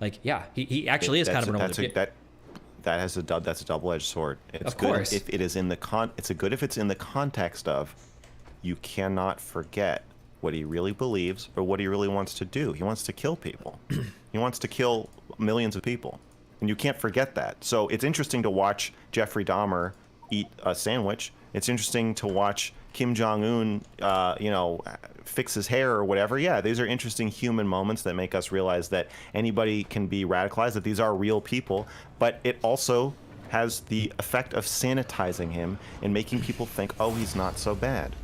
Like, yeah, he actually is kind of an older. That's a double-edged sword. It's of good course. if it is in the if it's in the context of, you cannot forget what he really believes or what he really wants to do. He wants to kill people. He wants to kill millions of people, and you can't forget that. So it's interesting to watch Jeffrey Dahmer eat a sandwich. It's interesting to watch Kim Jong-un, fix his hair or whatever. Yeah, these are interesting human moments that make us realize that anybody can be radicalized, that these are real people. But it also has the effect of sanitizing him and making people think, oh, he's not so bad.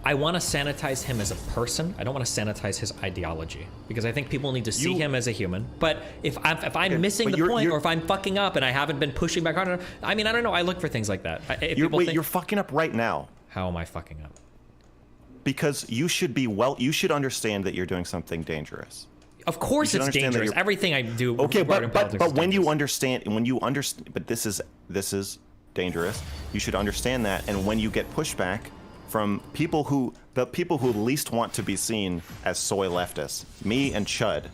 I want to sanitize him as a person. I don't want to sanitize his ideology, because I think people need to see him as a human. But if I'm missing the point, or if I'm fucking up and I haven't been pushing back hard enough, I mean, I don't know. I look for things like that. You're fucking up right now. How am I fucking up? Because you should understand that you're doing something dangerous. Of course it's dangerous. Everything I do. Okay, but when you understand, but this is dangerous. You should understand that, and when you get pushback from the people who least want to be seen as soy leftists, me and Chud,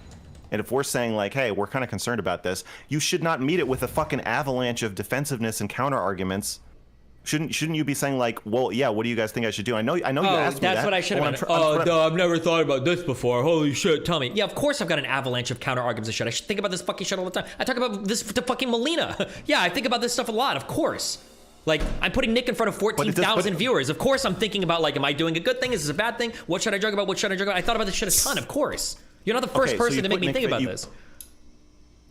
and if we're saying like, hey, we're kind of concerned about this, you should not meet it with a fucking avalanche of defensiveness and counter arguments. Shouldn't you be saying like, well, yeah, what do you guys think I should do? I know you asked me that. That's what I should have done. No, I've never thought about this before. Holy shit, tell me. Yeah, of course I've got an avalanche of counter arguments and shit. I should think about this fucking shit all the time. I talk about this to fucking Melina. Yeah, I think about this stuff a lot, of course. Like, I'm putting Nick in front of 14,000 viewers. Of course I'm thinking about, like, am I doing a good thing? Is this a bad thing? What should I joke about? What should I joke about? I thought about this shit a ton, of course. You're not the first person to make me think about this.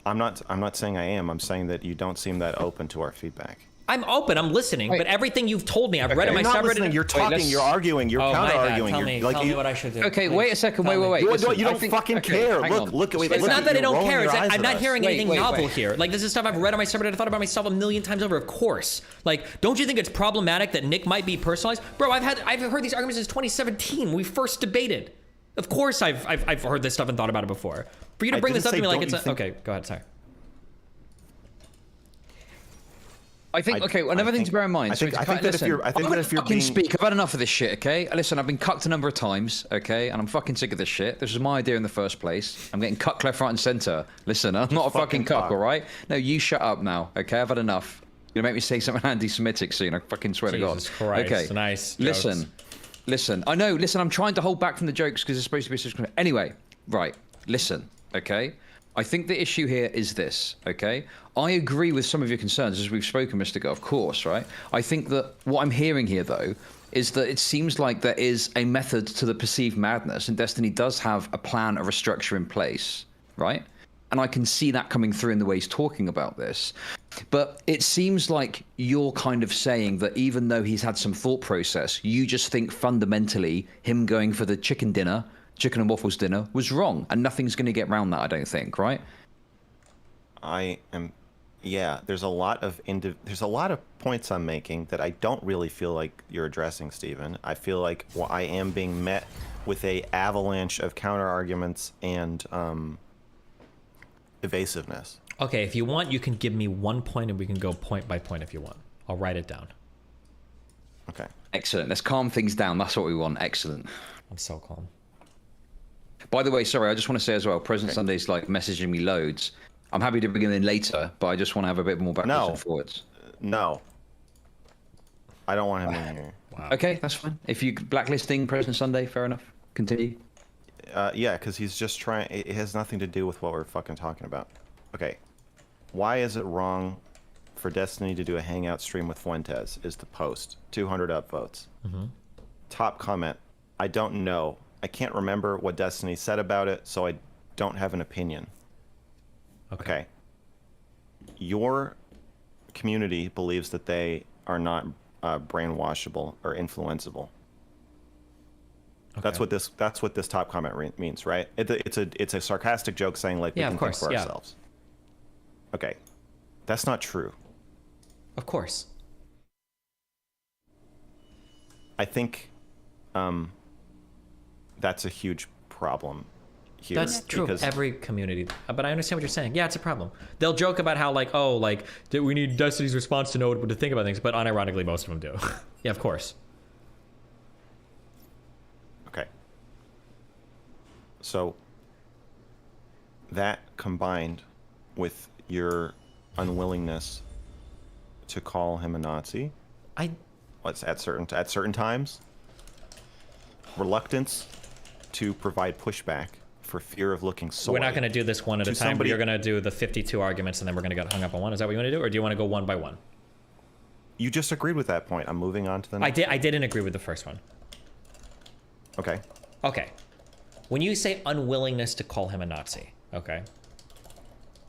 I'm not saying I am. I'm saying that you don't seem that open to our feedback. I'm open. I'm listening. But everything you've told me, I've read in my subreddit. You're talking. You're arguing. You're counter-arguing. Tell me what I should do. Okay, wait a second. Wait. You don't fucking care. Look. It's not that I don't care. It's I'm not hearing anything novel here. Like, this is stuff I've read on my subreddit. I thought about myself a million times over. Of course. Like, don't you think it's problematic that Nick might be personalized? Bro, I've heard these arguments since 2017 when we first debated. Of course, I've heard this stuff and thought about it before. For you to bring this up to me like it's okay. Go ahead. Sorry. I think, okay, well, another thing to bear in mind. I think that if you're being... speak, I've had enough of this shit, okay? Listen, I've been cucked a number of times, okay? And I'm fucking sick of this shit. This was my idea in the first place. I'm getting cut left, right, and center. Listen, I'm not a fucking cuck, all right? No, you shut up now, okay? I've had enough. You're gonna make me say something anti-Semitic soon, I fucking swear to God. Jesus Christ, okay, nice Listen, I know, I'm trying to hold back from the jokes because it's supposed to be such... Anyway, right, listen, okay? I think the issue here is this, okay? I agree with some of your concerns, as we've spoken, Mr. Go, of course, right? I think that what I'm hearing here, though, is that it seems like there is a method to the perceived madness, and Destiny does have a plan or a structure in place, right? And I can see that coming through in the way he's talking about this. But it seems like you're kind of saying that even though he's had some thought process, you just think fundamentally him going for the chicken and waffles dinner was wrong, and nothing's going to get around that, I don't think, right? Yeah, there's a lot of points I'm making that I don't really feel like you're addressing, Stephen. I feel like I am being met with a avalanche of counter arguments and evasiveness. Okay, if you want, you can give me 1 point and we can go point by point if you want. I'll write it down. Okay. Excellent. Let's calm things down. That's what we want. Excellent. I'm so calm. By the way, sorry, I just want to say as well, President Sunday's like messaging me loads. I'm happy to bring him in later, but I just want to have a bit more backwards and forwards. No. I don't want him in here. Wow. Okay, that's fine. If you blacklisting President Sunday, fair enough. Continue. Yeah, because he's just trying... It has nothing to do with what we're fucking talking about. Okay. Why is it wrong for Destiny to do a hangout stream with Fuentes is the post. 200 upvotes. Mm-hmm. Top comment. I don't know. I can't remember what Destiny said about it, so I don't have an opinion. Okay. Your community believes that they are not brainwashable or influenceable. Okay. That's what this top comment means, right? It's a sarcastic joke saying like we can think for ourselves. Okay. That's not true. Of course. I think that's a huge problem here. That's true of every community, but I understand what you're saying. Yeah, it's a problem. They'll joke about how like, oh, like we need Destiny's response to know what to think about things, but unironically most of them do. Yeah, of course. Okay. So that combined with your unwillingness to call him a Nazi? What's at certain times? Reluctance to provide pushback for fear of looking soy. We're not going to do this one at a time. You're going to do the 52 arguments, and then we're going to get hung up on one. Is that what you want to do, or do you want to go one by one? You just agreed with that point. I'm moving on to the next. I didn't agree with the first one. Okay. Okay. When you say unwillingness to call him a Nazi, okay,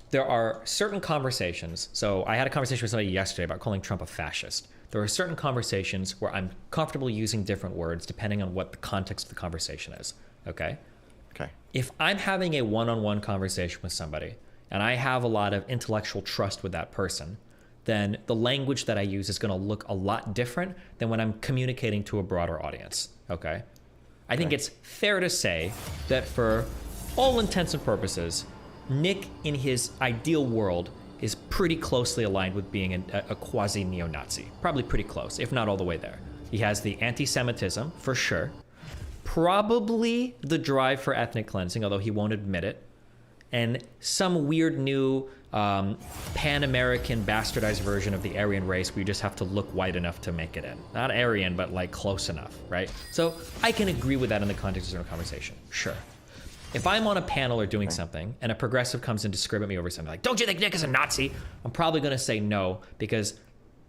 there are certain conversations. So I had a conversation with somebody yesterday about calling Trump a fascist. There are certain conversations where I'm comfortable using different words depending on what the context of the conversation is, okay? Okay. If I'm having a one-on-one conversation with somebody and I have a lot of intellectual trust with that person, then the language that I use is going to look a lot different than when I'm communicating to a broader audience, okay? I think it's fair to say that for all intents and purposes, Nick, in his ideal world, is pretty closely aligned with being a quasi-neo-Nazi. Probably pretty close, if not all the way there. He has the anti-Semitism, for sure. Probably the drive for ethnic cleansing, although he won't admit it. And some weird new Pan-American bastardized version of the Aryan race where you just have to look white enough to make it in. Not Aryan, but like close enough, right? So I can agree with that in the context of a conversation, sure. If I'm on a panel or doing something and a progressive comes in to scream at me over something like, don't you think Nick is a Nazi? I'm probably going to say no, because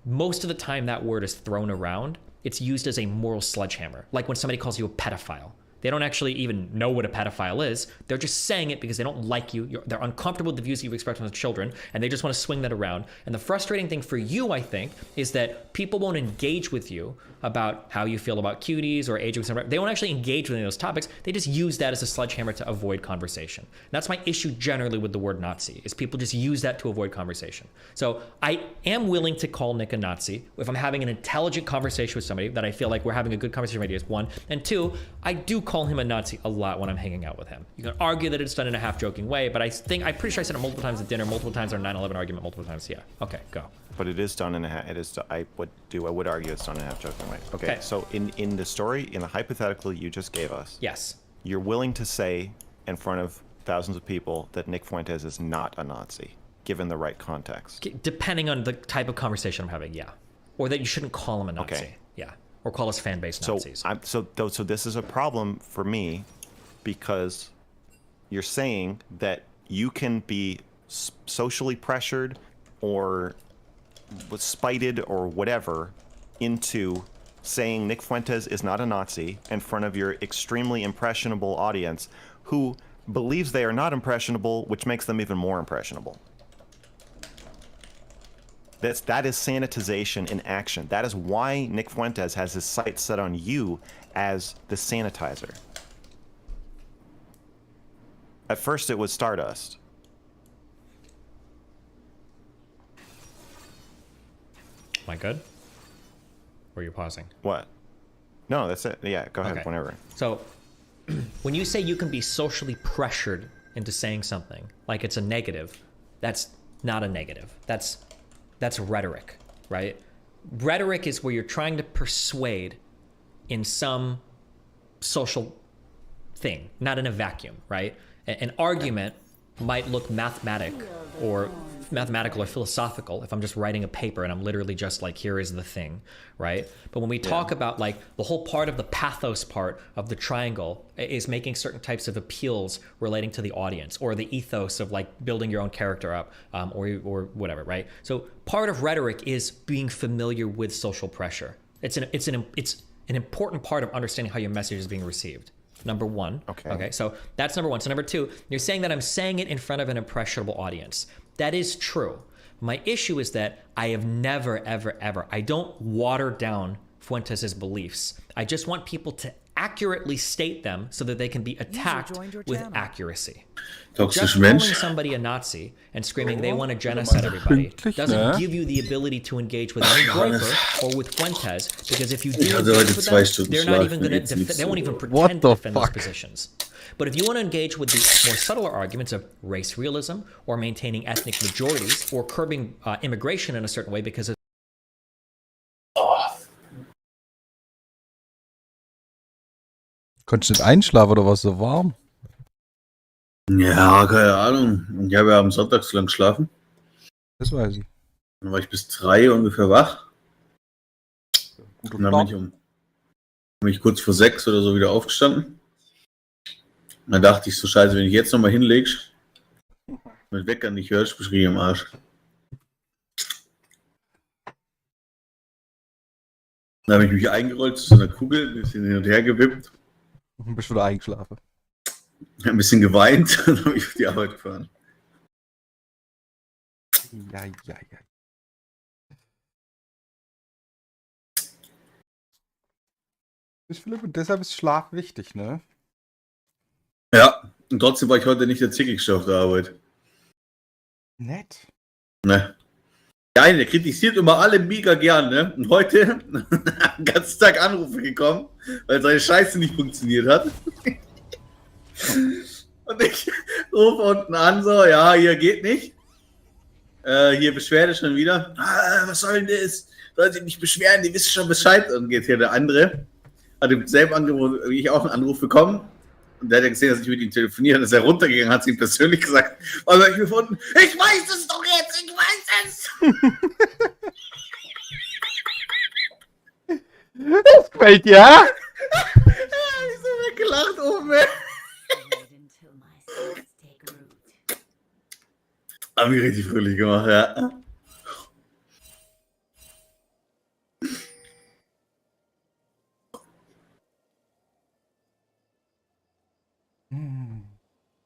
most of the time that word is thrown around, it's used as a moral sledgehammer. Like when somebody calls you a pedophile. They don't actually even know what a pedophile is. They're just saying it because they don't like you. They're uncomfortable with the views you've expressed on children, and they just want to swing that around. And the frustrating thing for you, I think, is that people won't engage with you about how you feel about cuties or age. They won't actually engage with any of those topics. They just use that as a sledgehammer to avoid conversation. And that's my issue generally with the word Nazi, is people just use that to avoid conversation. So I am willing to call Nick a Nazi if I'm having an intelligent conversation with somebody that I feel like we're having a good conversation of ideas, one. And two, I do call him a Nazi a lot when I'm hanging out with him. You can argue that it's done in a half-joking way, but I'm pretty sure I said it multiple times at dinner, multiple times in our 9/11 argument, multiple times. Yeah. Okay, go. But it is done in a I would argue it's done in a half-joking way. Okay. So in the story, in the hypothetical you just gave us, yes, you're willing to say in front of thousands of people that Nick Fuentes is not a Nazi, given the right context. Depending on the type of conversation I'm having, yeah. Or that you shouldn't call him a Nazi. Okay. Yeah. Or call his fan base Nazis. So this is a problem for me, because you're saying that you can be socially pressured or spited or whatever into saying Nick Fuentes is not a Nazi in front of your extremely impressionable audience who believes they are not impressionable, which makes them even more impressionable. That is sanitization in action. That is why Nick Fuentes has his sights set on you as the sanitizer. At first it was Stardust. Am I good? Or are you pausing? What? No, that's it. Yeah, go ahead, whenever. So, when you say you can be socially pressured into saying something like it's a negative, that's not a negative. That's rhetoric, right? Rhetoric is where you're trying to persuade in some social thing, not in a vacuum, right? An argument might look mathematical or philosophical if I'm just writing a paper and I'm literally just like, here is the thing, right? But when we talk about like the whole part of the pathos part of the triangle is making certain types of appeals relating to the audience, or the ethos of like building your own character up, or whatever, right? So part of rhetoric is being familiar with social pressure. It's an important part of understanding how your message is being received. Number one. Okay. So that's number one. So number two, you're saying that I'm saying it in front of an impressionable audience. That is true. My issue is that I have never, ever, I don't water down Fuentes' beliefs. I just want people to accurately state them so that they can be attacked with accuracy. Just calling somebody a Nazi and screaming they want to genocide everybody doesn't give you the ability to engage with any broker or with Fuentes, because if you do engage with them, they're not even going to they won't even pretend to defend those positions. But if you want to engage with the more subtler arguments of race realism or maintaining ethnic majorities or curbing immigration in a certain way because of Konntest du nicht einschlafen oder was so warm? Ja, keine Ahnung. Ich habe ja am Sonntag so lang geschlafen. Das weiß ich. Dann war ich bis 3 ungefähr wach. Guter Und dann Start. bin ich kurz vor 6 oder so wieder aufgestanden. Und dann dachte ich so, scheiße, wenn ich jetzt nochmal hinlegst, mit Wecker nicht hörst, bist du richtig im Arsch. Dann habe ich mich eingerollt zu so einer Kugel, ein bisschen hin und her gewippt, Bist du da eingeschlafen? ein bisschen geweint und dann habe ich auf die Arbeit gefahren. Ja. Philipp, und deshalb ist Schlaf wichtig, ne? Ja, und trotzdem war ich heute nicht der Zickigste auf der Arbeit. Nett. Ne. Der eine, der kritisiert immer alle mega gern, ne? Und heute den ganzen Tag Anrufe gekommen, weil seine Scheiße nicht funktioniert hat. Und ich rufe unten an, so, ja, hier geht nicht. Hier Beschwerde schon wieder. Was soll denn das? Sollen Sie nicht beschweren, die wissen schon Bescheid. Und geht hier der andere. Hat im selben Angebot wie ich auch einen Anruf bekommen. Und der hat ja gesehen, dass ich mit ihm telefoniere. Dann ist er runtergegangen, hat es ihm persönlich gesagt. Was habe ich gefunden? Ich weiß es doch jetzt, ich weiß es! Das gefällt dir, ja? Ich so weggelacht oben, ey. Hab mich richtig fröhlich gemacht, ja.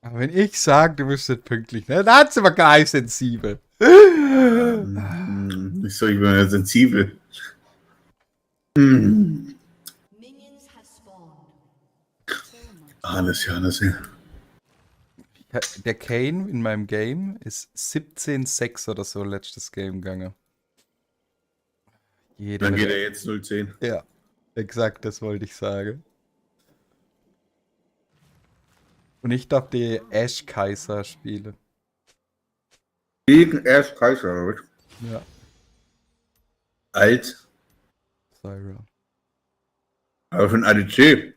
Aber wenn ich sage, du bist nicht pünktlich, ne? Da hat's aber gar nicht sensibel. Ich so, ich bin ja sensibel. Hannes, ja. Der Kane in meinem Game ist 17,6 oder so letztes Game gegangen. Dann geht er jetzt 0-10. Ja, exakt, das wollte ich sagen. Und ich darf die Ash Kaiser spielen. Gegen Ash Kaiser, oder was? Ja, Alt, Syra. aber von ADC.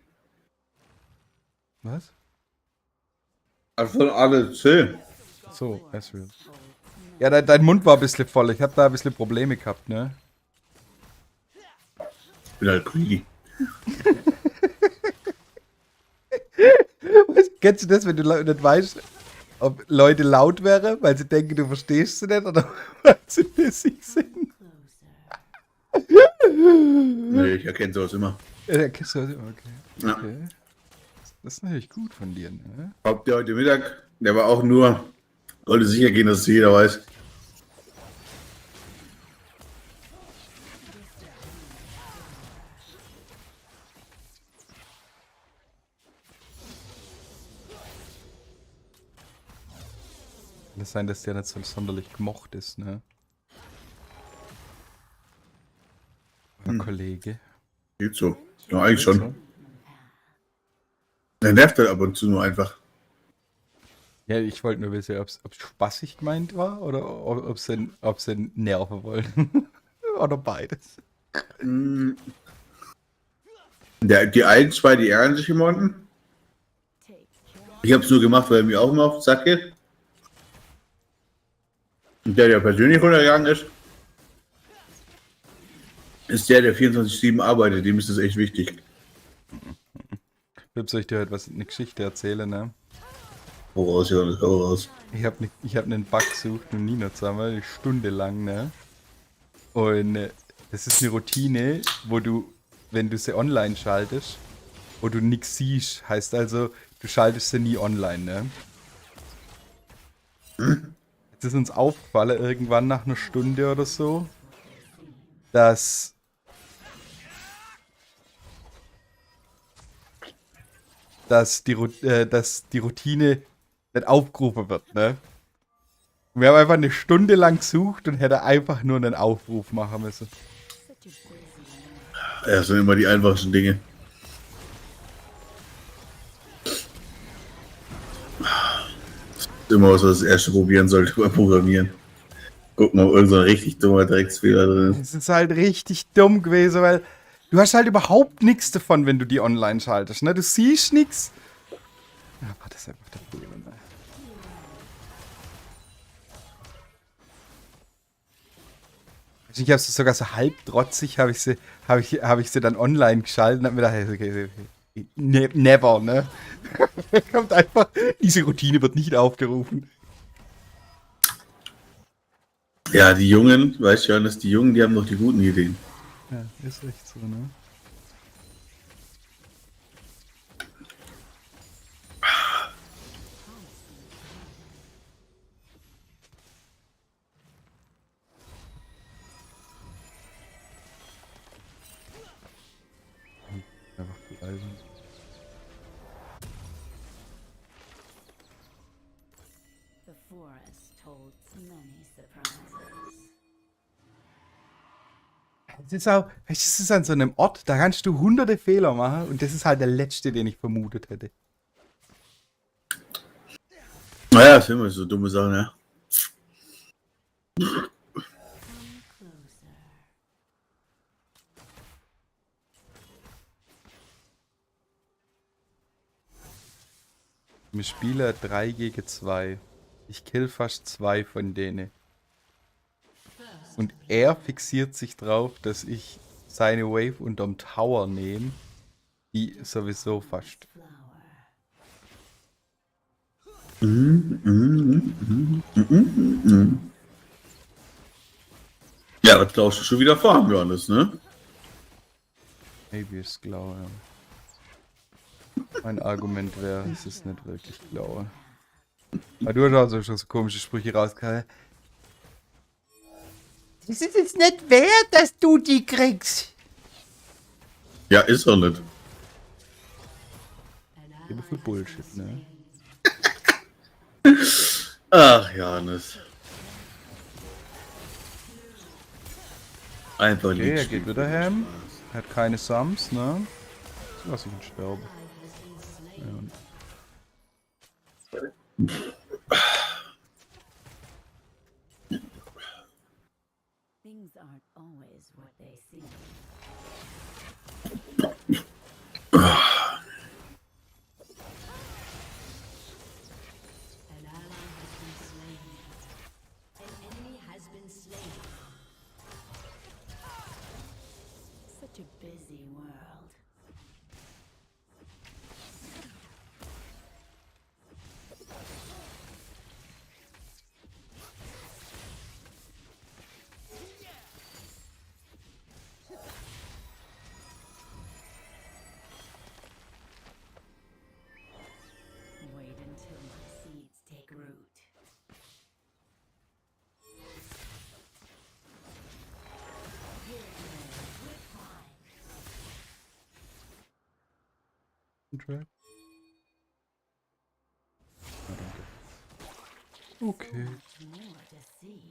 Was? Also von ADC. So, Ezreal. Ja, dein Mund war ein bisschen voll. Ich hab da ein bisschen Probleme gehabt, ne? Ich bin halt greedy. Kennst du das, wenn du nicht weißt, ob Leute laut wären, weil sie denken, du verstehst sie nicht oder weil sie bissig sind? Nee, ich erkenne sowas immer. Ja, kennst du das? Okay. Ja. Okay. Das ist natürlich gut von dir, ne? Habt ihr heute Mittag, der war auch nur, sollte sicher gehen, dass es jeder weiß. Kann es sein, dass der nicht so sonderlich gemocht ist, ne? Oder Kollege. Geht so. Ja, eigentlich schon. Der nervt halt ab und zu nur einfach. Ja, ich wollte nur wissen, ob es spaßig gemeint war oder ob sie nerven wollten. Oder beides. Die einen zwei, die ärgern sich immer unten. Ich hab's nur gemacht, weil er mir auch immer auf den Sack geht. Und der persönlich runtergegangen ist der 24/7 arbeitet. Dem ist das echt wichtig. Soll ich dir heute eine Geschichte erzählen, ne? Voraus, ja, voraus. Ich hab einen Bug gesucht mit Nina zusammen, eine Stunde lang, ne? Und das ist eine Routine, wo du, wenn du sie online schaltest, wo du nichts siehst, heißt also, du schaltest sie nie online, ne? Jetzt ist uns aufgefallen, irgendwann nach einer Stunde oder so, dass die Routine nicht aufgerufen wird, ne? Wir haben einfach eine Stunde lang gesucht und hätte einfach nur einen Aufruf machen müssen. Ja, das sind immer die einfachsten Dinge. Das ist immer was, was das erste probieren sollte beim Programmieren. Gucken, ob irgend so ein richtig dummer Drecksfehler drin ist. Es ist halt richtig dumm gewesen, weil du hast halt überhaupt nichts davon, wenn du die online schaltest, ne? Du siehst nichts. Ja, war das einfach der Problem, ne? Ich habe sie sogar so halb trotzig, habe ich sie dann online geschaltet und habe mir gedacht, okay, never, ne? Kommt einfach, diese Routine wird nicht aufgerufen. Ja, die Jungen, weißt du, Johannes, die Jungen, die haben doch die guten Ideen. Ja, ist echt so, ne? Einfach beweisen. The forest holds many surprises. Es ist auch, es ist an so einem Ort, da kannst du hunderte Fehler machen und das ist halt der letzte, den ich vermutet hätte. Naja, das sind immer so dumme Sachen, ja. Come closer. Wir spielen 3 gegen 2. Ich kill fast 2 von denen. Und er fixiert sich drauf, dass ich seine Wave unterm Tower nehme. Die sowieso fast. Ja, das glaubst du schon wieder vor, Johannes, ne? Maybe ist blau, ja. Mein Argument wäre, es ist nicht wirklich blau. Aber du hast also schon so komische Sprüche rausgehauen. Das ist jetzt nicht wert, dass du die kriegst. Ja, ist er nicht. Eben für Bullshit, ne? Ach, Johannes. Einfach Okay, er nicht. geht wieder heim. Er hat keine Sums, ne? Lass ich ihn sterben. Things aren't always what they seem. An ally has been slain. An enemy has been slain. Such a busy world. Wait until my seeds take root. Trap. Okay. More to see.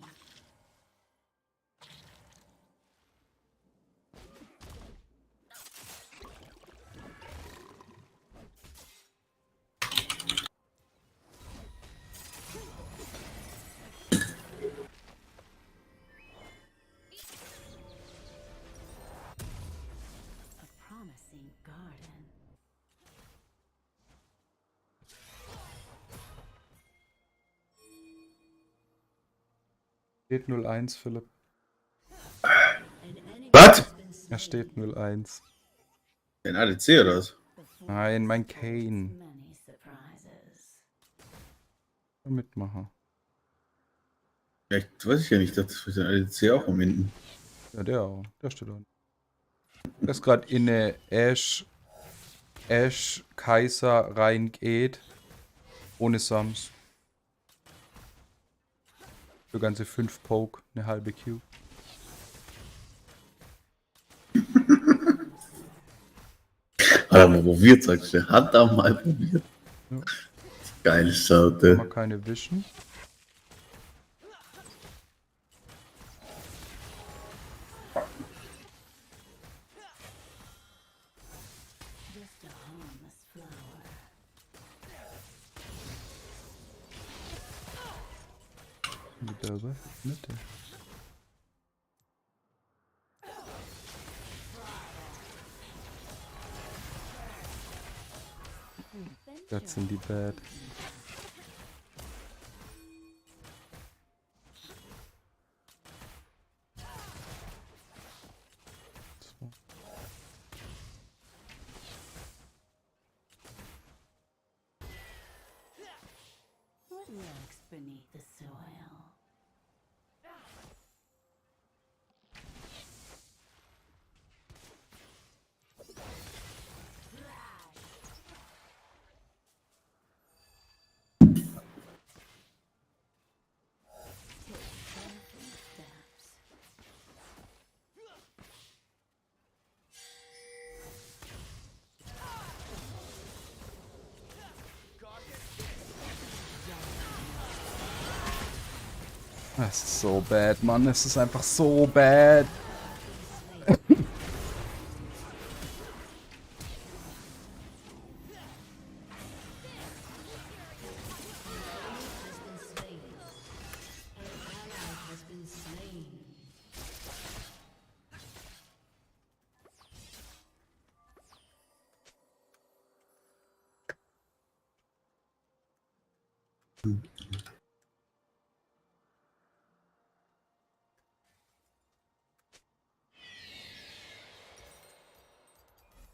A promising garden. Steht 0-1, Philipp. Was? Er steht 0-1. Den ADC oder was? Nein, mein Kane. Many surprises. Mitmacher. Vielleicht weiß ich ja nicht, dass wir den ADC auch am hinten. Ja, der auch. Der steht da. Der ist gerade in eine Ash Kaiser reingeht. Ohne Sums. Für ganze 5 Poke, eine halbe Q. Hat er mal probiert, sagst du. Hat er mal probiert. Ja. Geile Haben Sorte. wir keine Vision. Just a harmless flower. Wieder was? Mitte. That's in die Bad. lurks beneath the soil. Take careful steps. Das ist so bad, Mann. Es ist einfach so bad. Has been slain.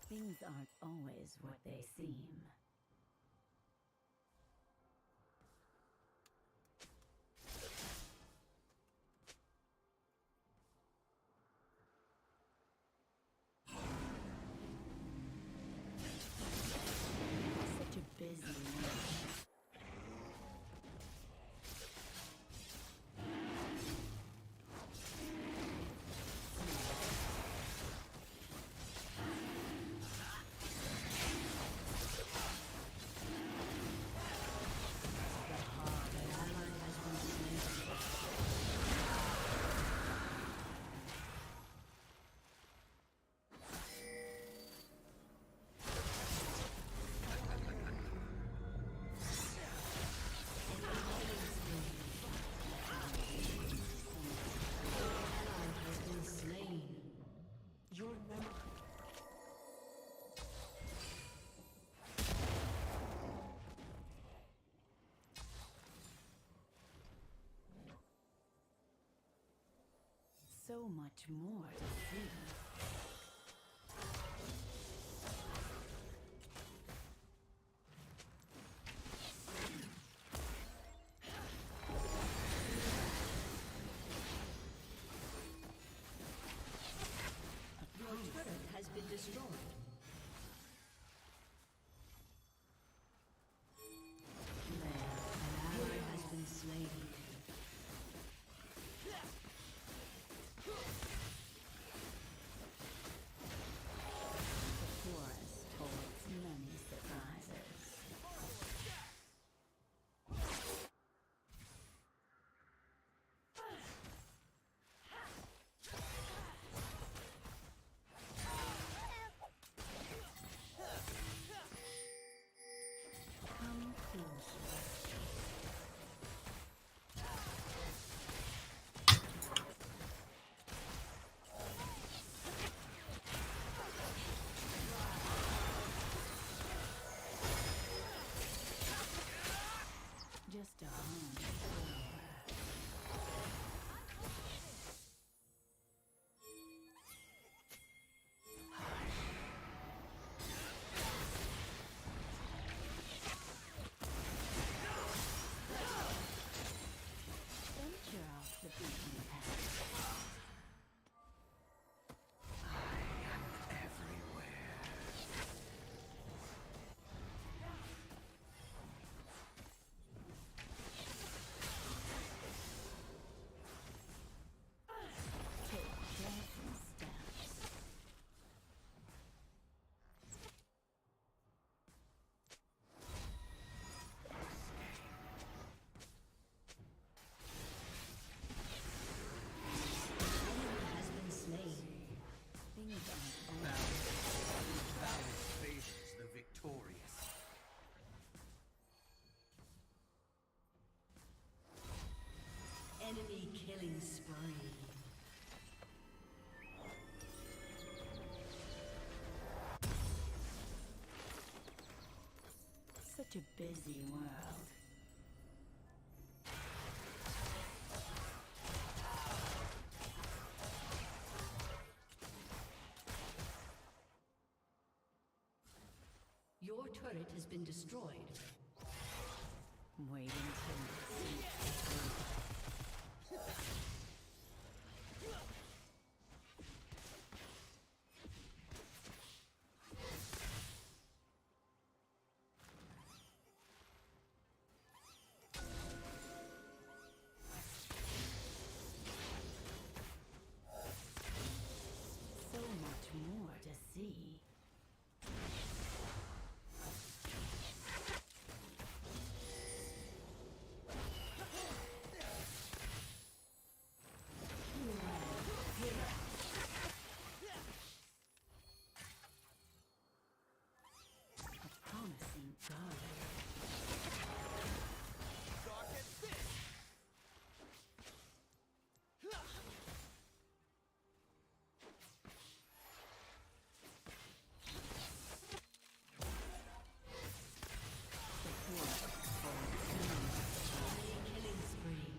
Things aren't always what they seem. Such a busy world. So much more to see. Your turret has been destroyed. There, an ally has been slain. The forest holds many surprises. Come closer. Just a home. Venture off the beaten path. Take careful steps. Enemy has been slain. Things aren't always Balance favors the victorious. enemy killing spree. Such a busy world. Your turret has been destroyed. Wait until you see. So much more to see. A promising garden. Killing spree.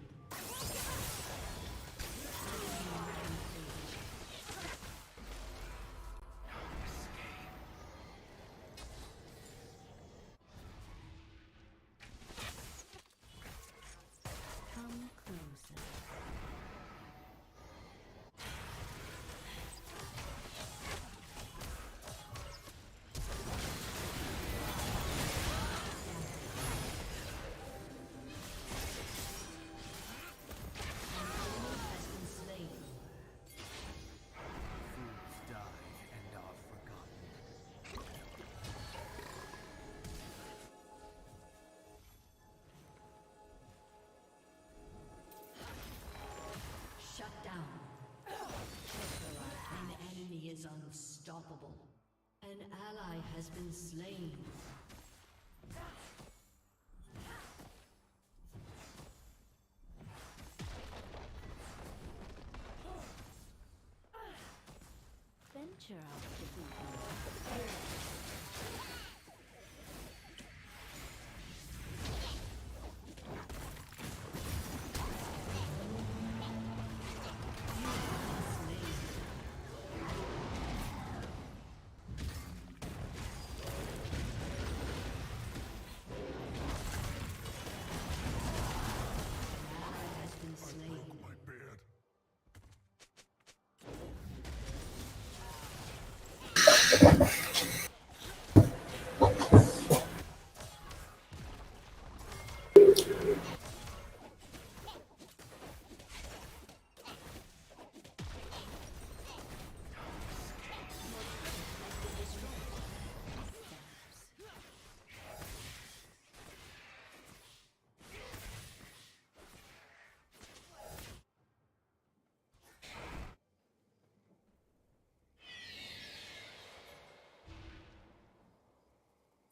Come closer. Has been slain. Fools die and are forgotten. Shut down. An enemy is unstoppable. An ally has been slain. Venture out to the has been slain. My beard.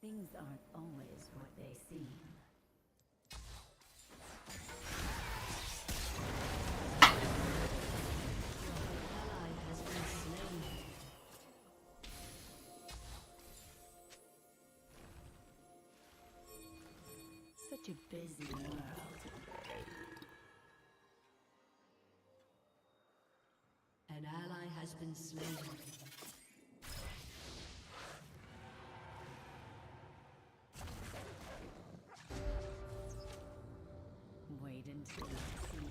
Things aren't always what they seem. Your ally has been slain. Such a busy world. An ally has been slain. Wait until you see.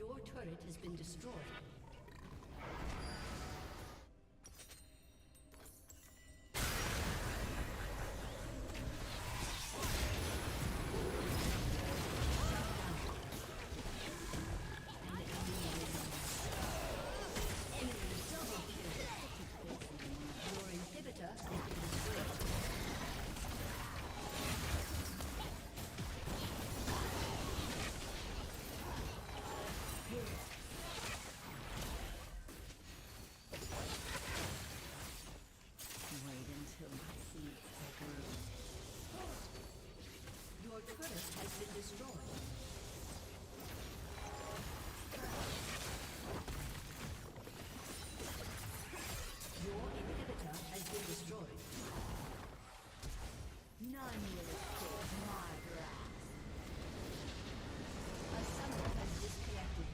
Your turret has been destroyed. Your inhibitor has been destroyed. Wait until my seeds take root. Your turret has been destroyed. Your inhibitor has been destroyed. None will escape my grasp. A summoner has disconnected.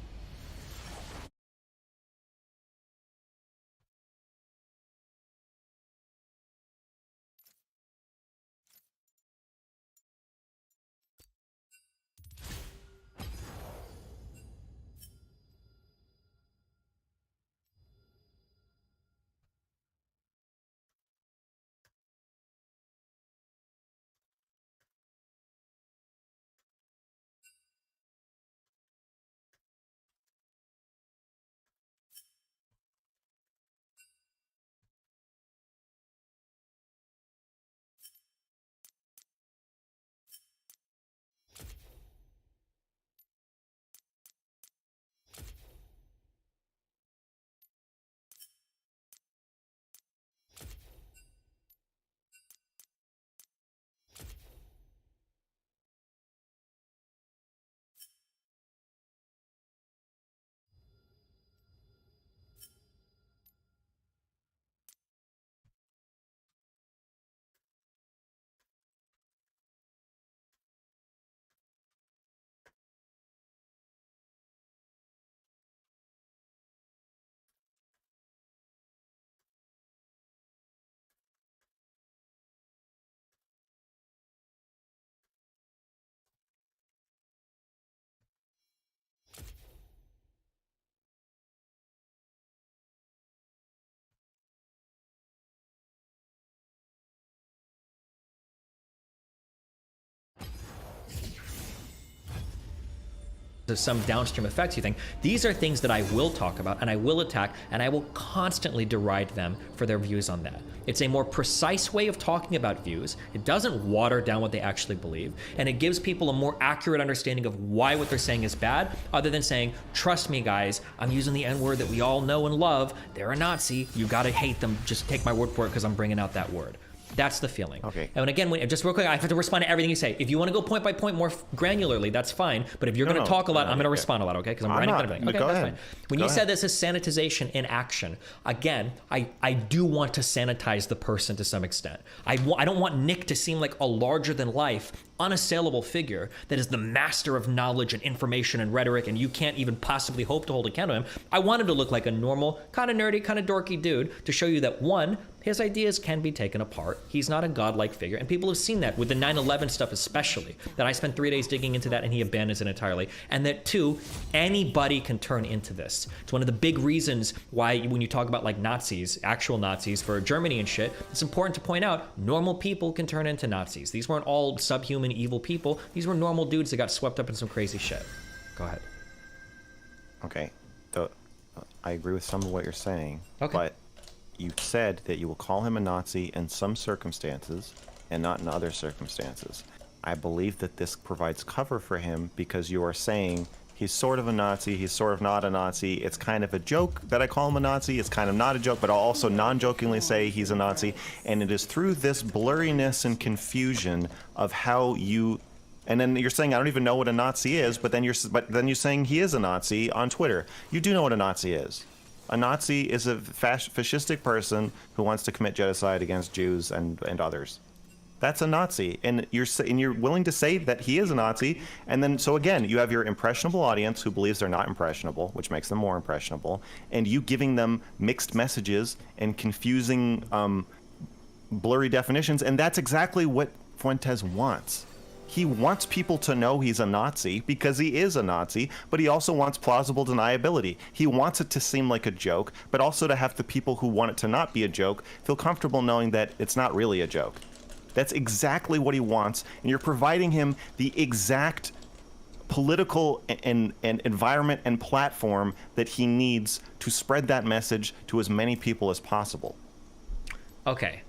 There's some downstream effects you think. These are things that I will talk about and I will attack and I will constantly deride them for their views on that. It's a more precise way of talking about views. It doesn't water down what they actually believe, and it gives people a more accurate understanding of why what they're saying is bad, other than saying, trust me guys, I'm using the N-word that we all know and love. They're a Nazi. You gotta hate them. Just take my word for it because I'm bringing out that word. That's the feeling. Okay. And again, just real quick, I have to respond to everything you say. If you want to go point by point more granularly, that's fine. But if you're going to talk a lot, I'm going to respond a lot, okay? Because I'm writing not. down everything. Okay, Go that's ahead. fine. When Go you ahead. said this is sanitization in action, again, I do want to sanitize the person to some extent. I don't want Nick to seem like a larger than life, unassailable figure that is the master of knowledge and information and rhetoric, and you can't even possibly hope to hold a candle to him. I want him to look like a normal, kind of nerdy, kind of dorky dude to show you that, one, his ideas can be taken apart. He's not a godlike figure, and people have seen that with the 9/11 stuff especially, that I spent 3 days digging into that and he abandons it entirely. And that, two, anybody can turn into this. It's one of the big reasons why when you talk about like Nazis, actual Nazis for Germany and shit, it's important to point out normal people can turn into Nazis. These weren't all subhuman evil people. These were normal dudes that got swept up in some crazy shit. Go ahead. Okay. I agree with some of what you're saying. Okay. But you said that you will call him a Nazi in some circumstances and not in other circumstances. I believe that this provides cover for him because you are saying he's sort of a Nazi, he's sort of not a Nazi. It's kind of a joke that I call him a Nazi. It's kind of not a joke, but I'll also non-jokingly say he's a Nazi. And it is through this blurriness and confusion of how you... And then you're saying I don't even know what a Nazi is, but then you're saying he is a Nazi on Twitter. You do know what a Nazi is. A Nazi is a fascistic person who wants to commit genocide against Jews and others. That's a Nazi, and you're willing to say that he is a Nazi, and then so again you have your impressionable audience who believes they're not impressionable, which makes them more impressionable, and you giving them mixed messages and confusing, blurry definitions, and that's exactly what Fuentes wants. He wants people to know he's a Nazi because he is a Nazi, but he also wants plausible deniability. He wants it to seem like a joke, but also to have the people who want it to not be a joke feel comfortable knowing that it's not really a joke. That's exactly what he wants, and you're providing him the exact political and environment and platform that he needs to spread that message to as many people as possible. Okay,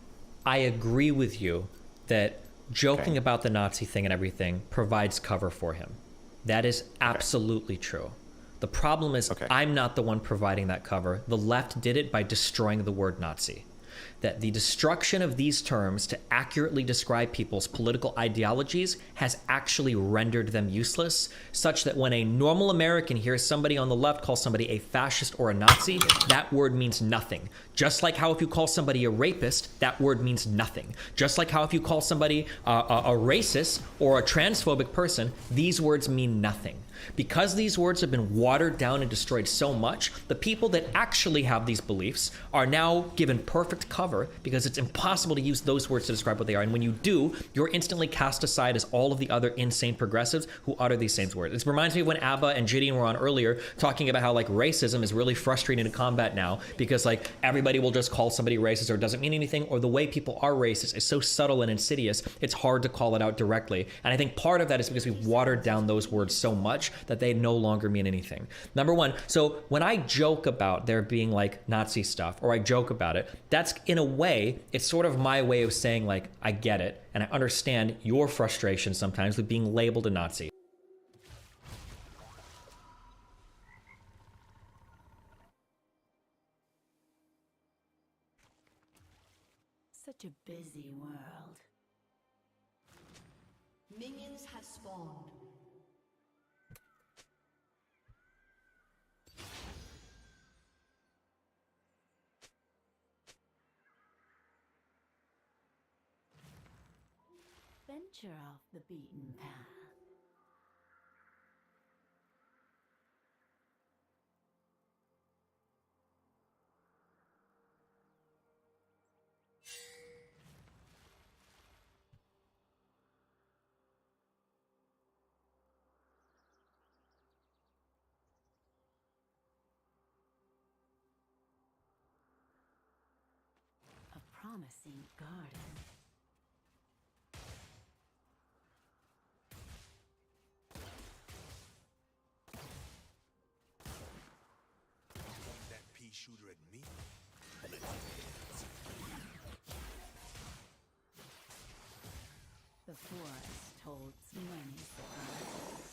I agree with you that joking about the Nazi thing and everything provides cover for him. That is absolutely true. The problem is I'm not the one providing that cover. The left did it by destroying the word Nazi. That the destruction of these terms to accurately describe people's political ideologies has actually rendered them useless, such that when a normal American hears somebody on the left call somebody a fascist or a Nazi, that word means nothing. Just like how if you call somebody a rapist, that word means nothing. Just like how if you call somebody a racist or a transphobic person, these words mean nothing. Because these words have been watered down and destroyed so much, the people that actually have these beliefs are now given perfect cover because it's impossible to use those words to describe what they are. And when you do, you're instantly cast aside as all of the other insane progressives who utter these same words. It reminds me of when Abba and Gideon were on earlier talking about how like racism is really frustrating to combat now because like everybody will just call somebody racist or it doesn't mean anything, or the way people are racist is so subtle and insidious, it's hard to call it out directly. And I think part of that is because we've watered down those words so much that they no longer mean anything. Number one, so when I joke about there being like Nazi stuff, or I joke about it, that's in a way, it's sort of my way of saying like, I get it, and I understand your frustration sometimes with being labeled a Nazi. Such a busy world. Minions have spawned. Venture off the beaten path. A promising garden. That pea shooter at me? The forest holds many surprises.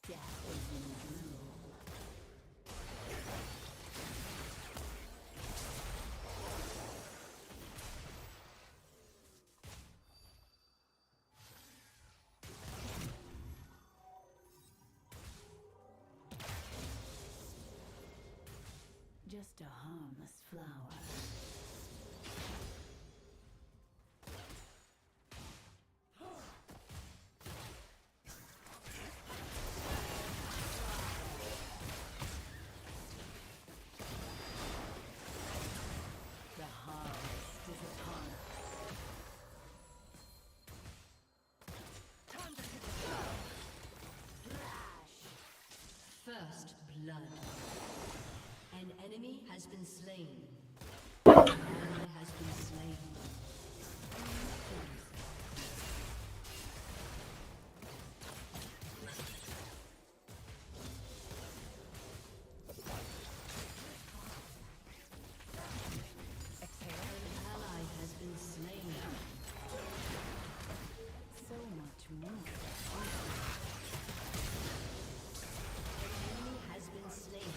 Death is in bloom. Just a harmless flower. The harvest is upon us. First blood. An enemy has been slain. An ally has been slain. An ally has been slain. So much more. An enemy has been slain.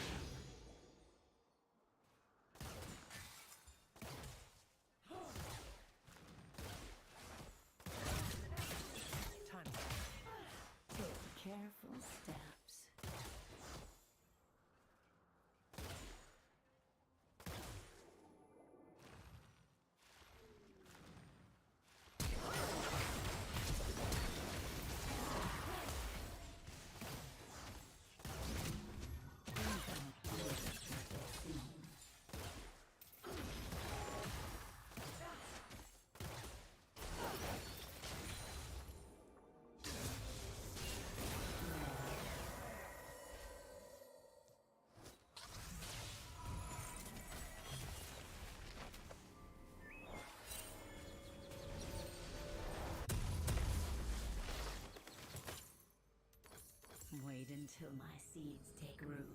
till my seeds take root.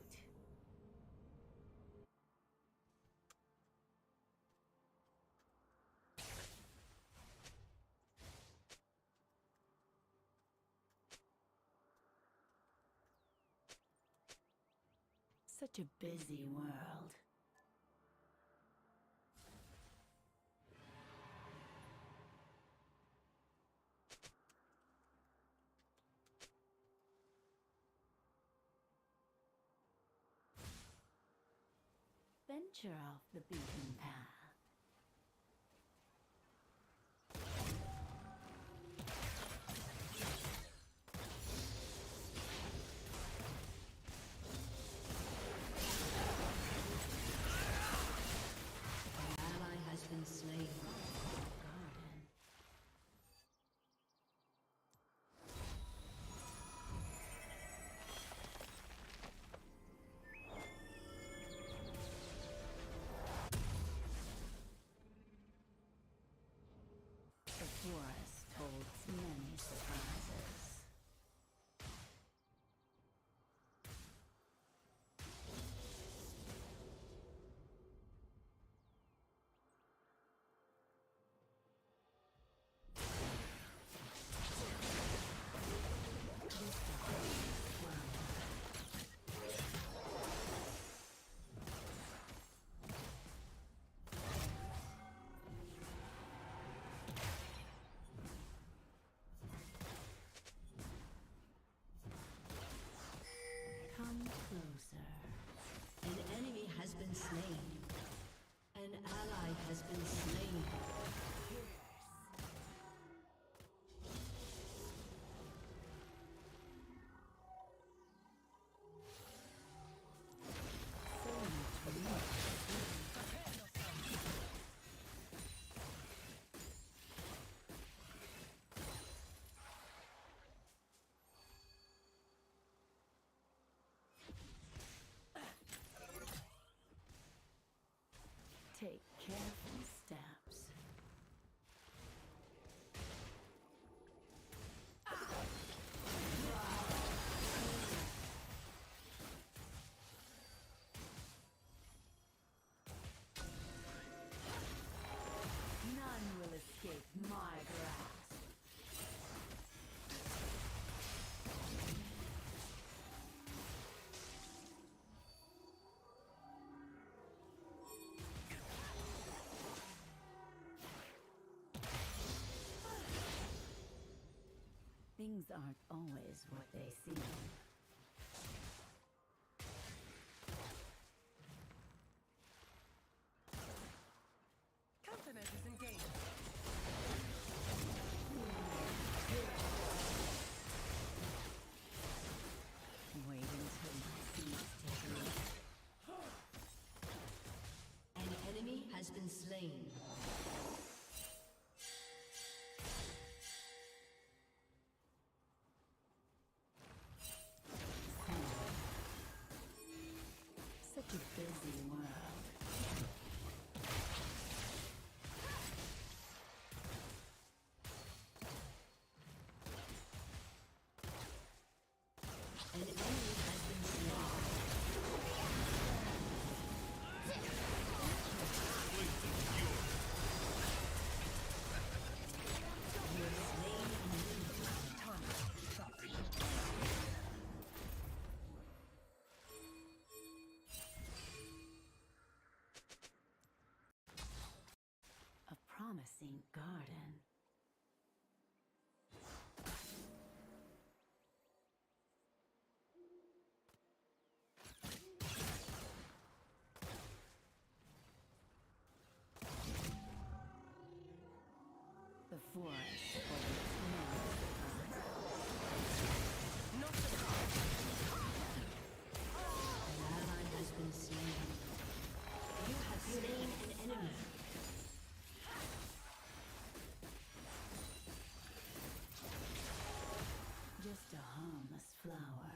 Such a busy world. Venture off the beaten path. An ally has been slain. Garden. The forest holds many surprises. Come closer. An enemy has been slain. An ally has been slain. Take careful steps. None will escape my grasp. Things aren't always what they seem. Countermeasures is engaged. Wait until my seeds take root. An enemy has been slain. Such a busy world. An enemy has been slain. You have slain an enemy. A promising garden. The forest holds many surprises. Not the An ally has been slain. You have slain an enemy. Just a harmless flower.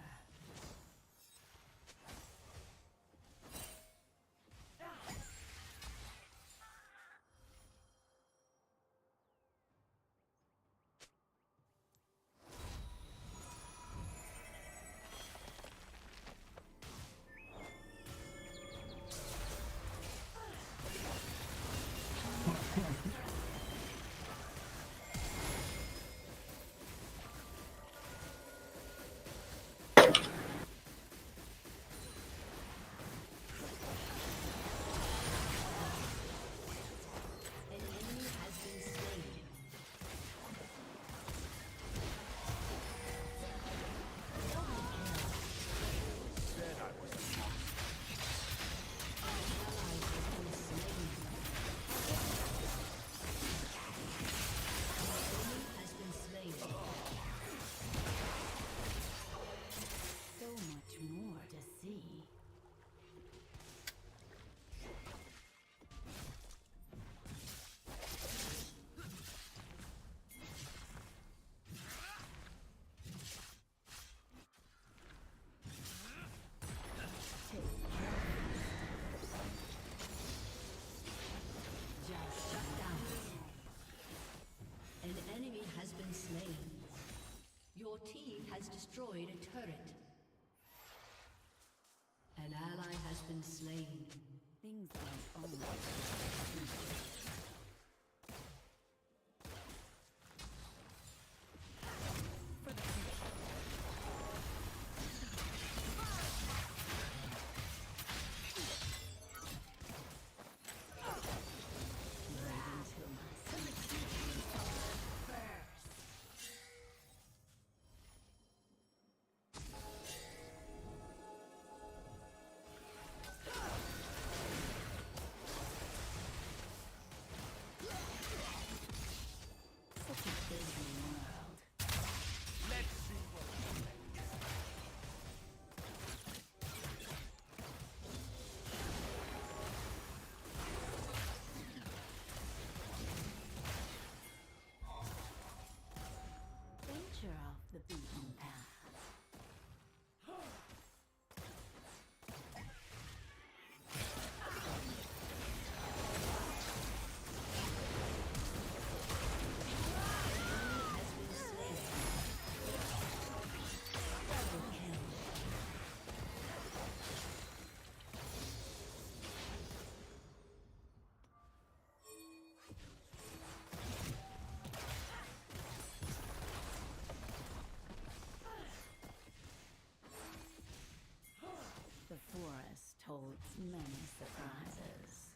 holds many surprises.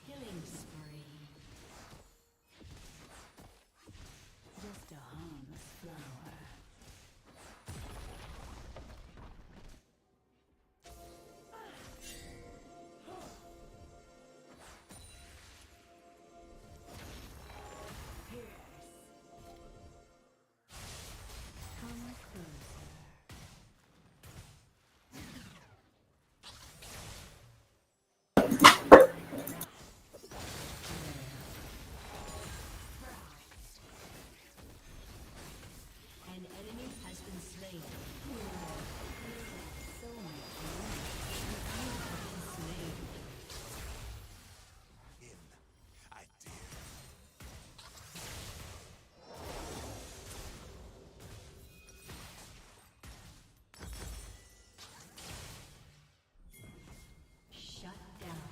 Killing spree. Just a harmless flower. Come closer. An enemy has been slain. So much more. You have been slain. In. I dare. Shut down.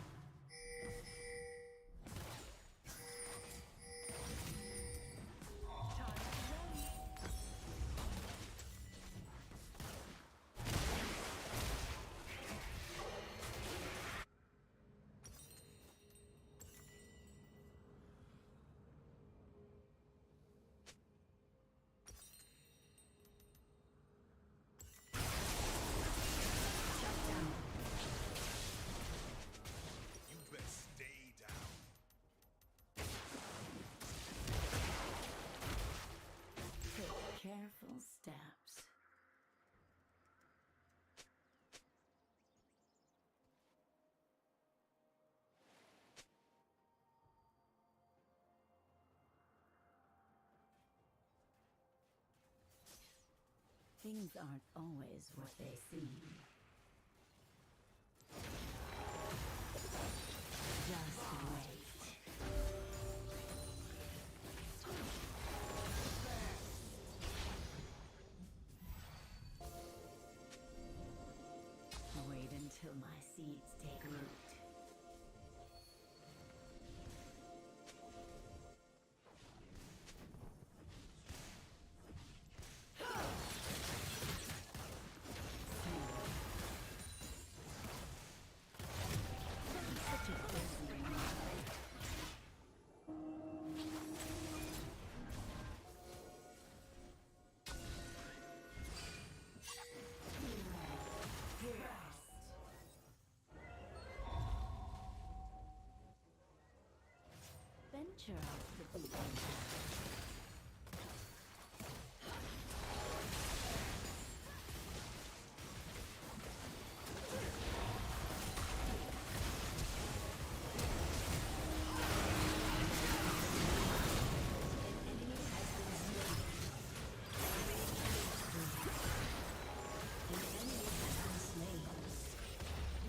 You best stay down. Take careful steps. Things aren't always what they seem. Just wait. Wait until my seeds take root. Such a busy man. Venture off the beaten path.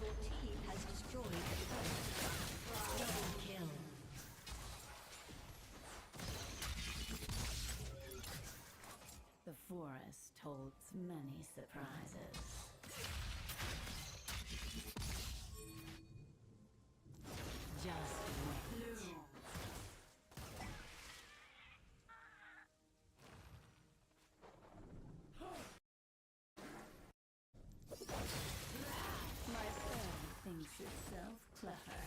Your team has destroyed the turret. Double kill. The forest holds many surprises. Just wait. My bird thinks itself clever.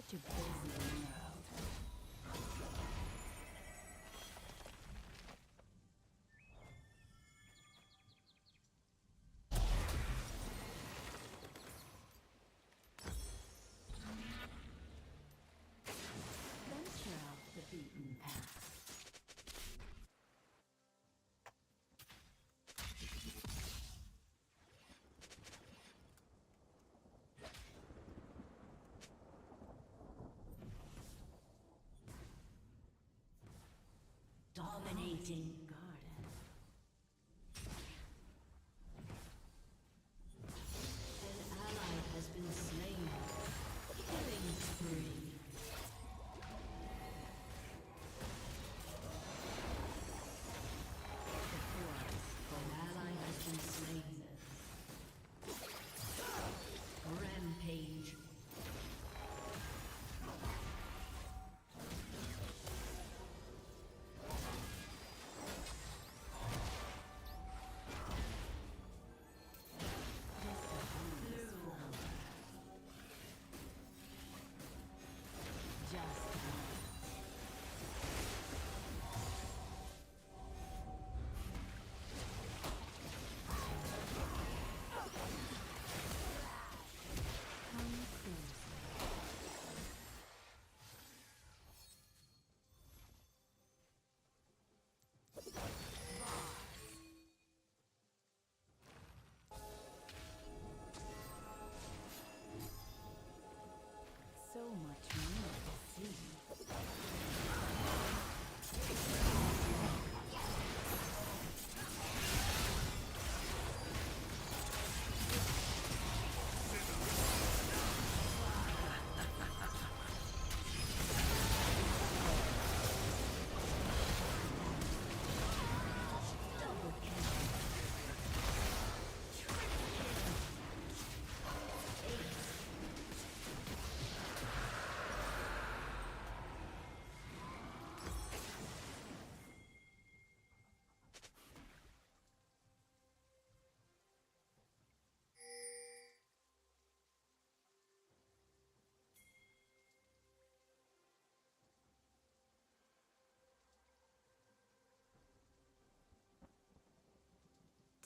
Such a busy world. Venture off the beaten path. Dominating garden. An ally has been slain. Killing spree. An ally has been slain. Rampage. So much more to see.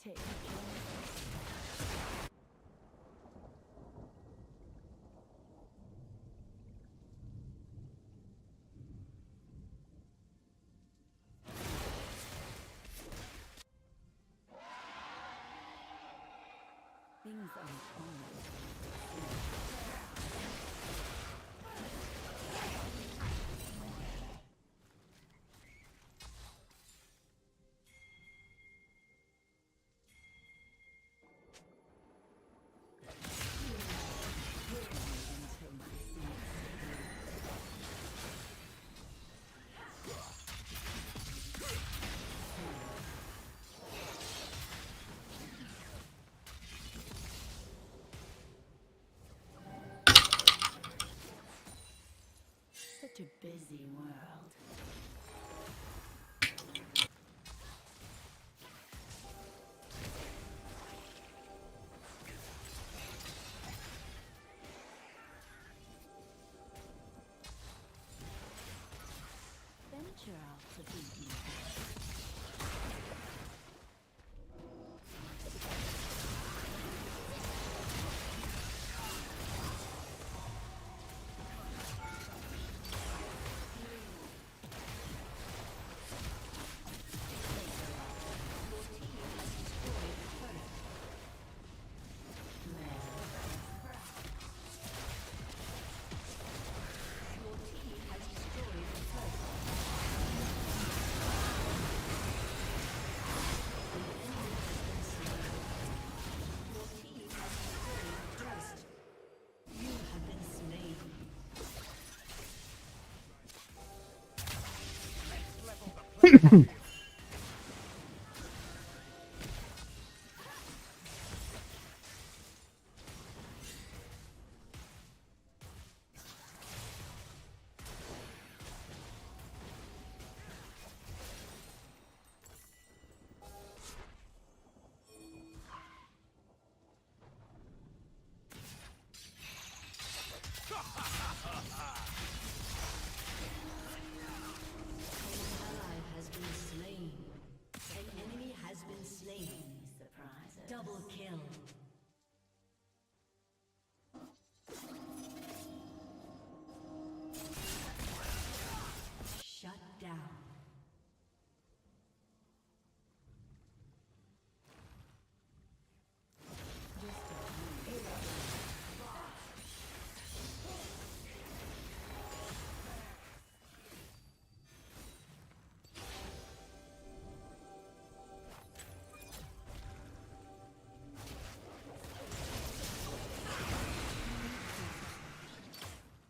Take care. Things unfold. Such a busy world. Venture off the beaten path. Double kill. Shut down.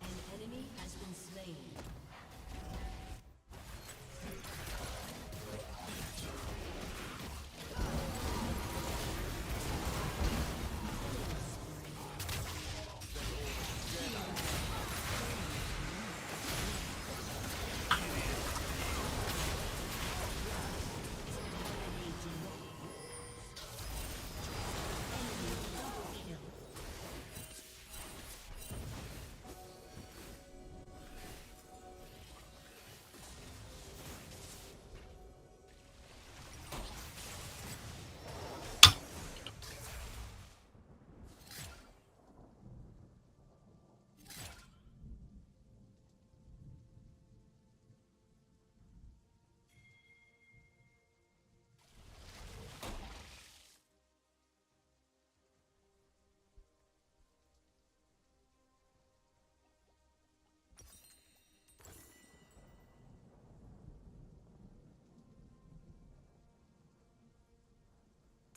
An enemy has been slain.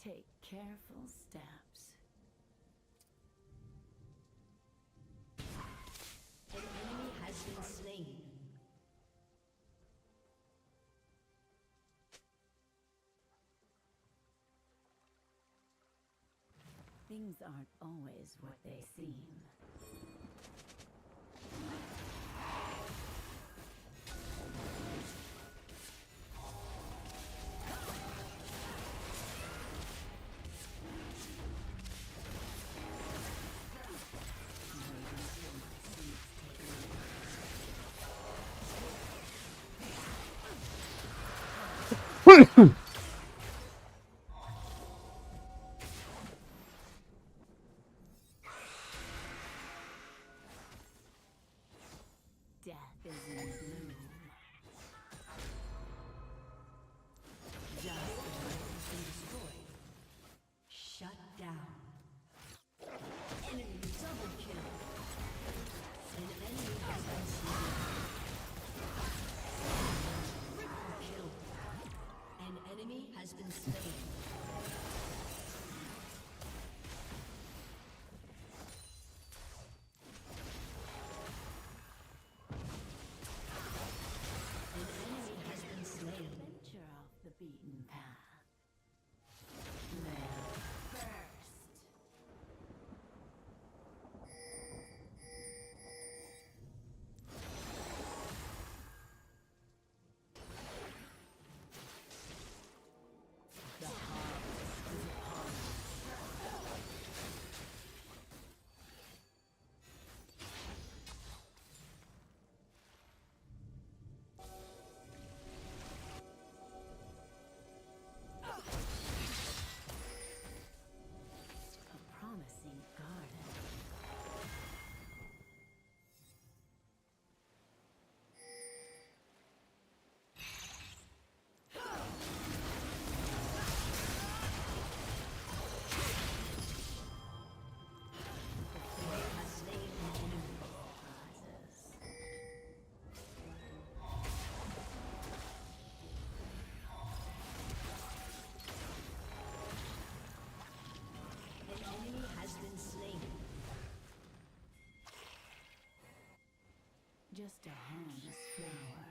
Take careful steps. An enemy has been slain. Things aren't always what they seem. Death is in bloom. Justice has been destroyed. Shut down. Enemy double kill. An enemy has been slain. Triple kill. An enemy has been slain. An enemy has been slain. Venture off the beaten path. Man first. The harvest is upon us. A promising garden. Has slain an enemy. Rises. An enemy has been slain. Just a harmless flower.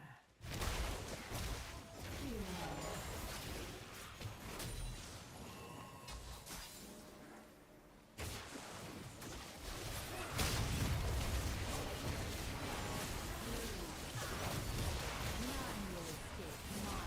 None will escape my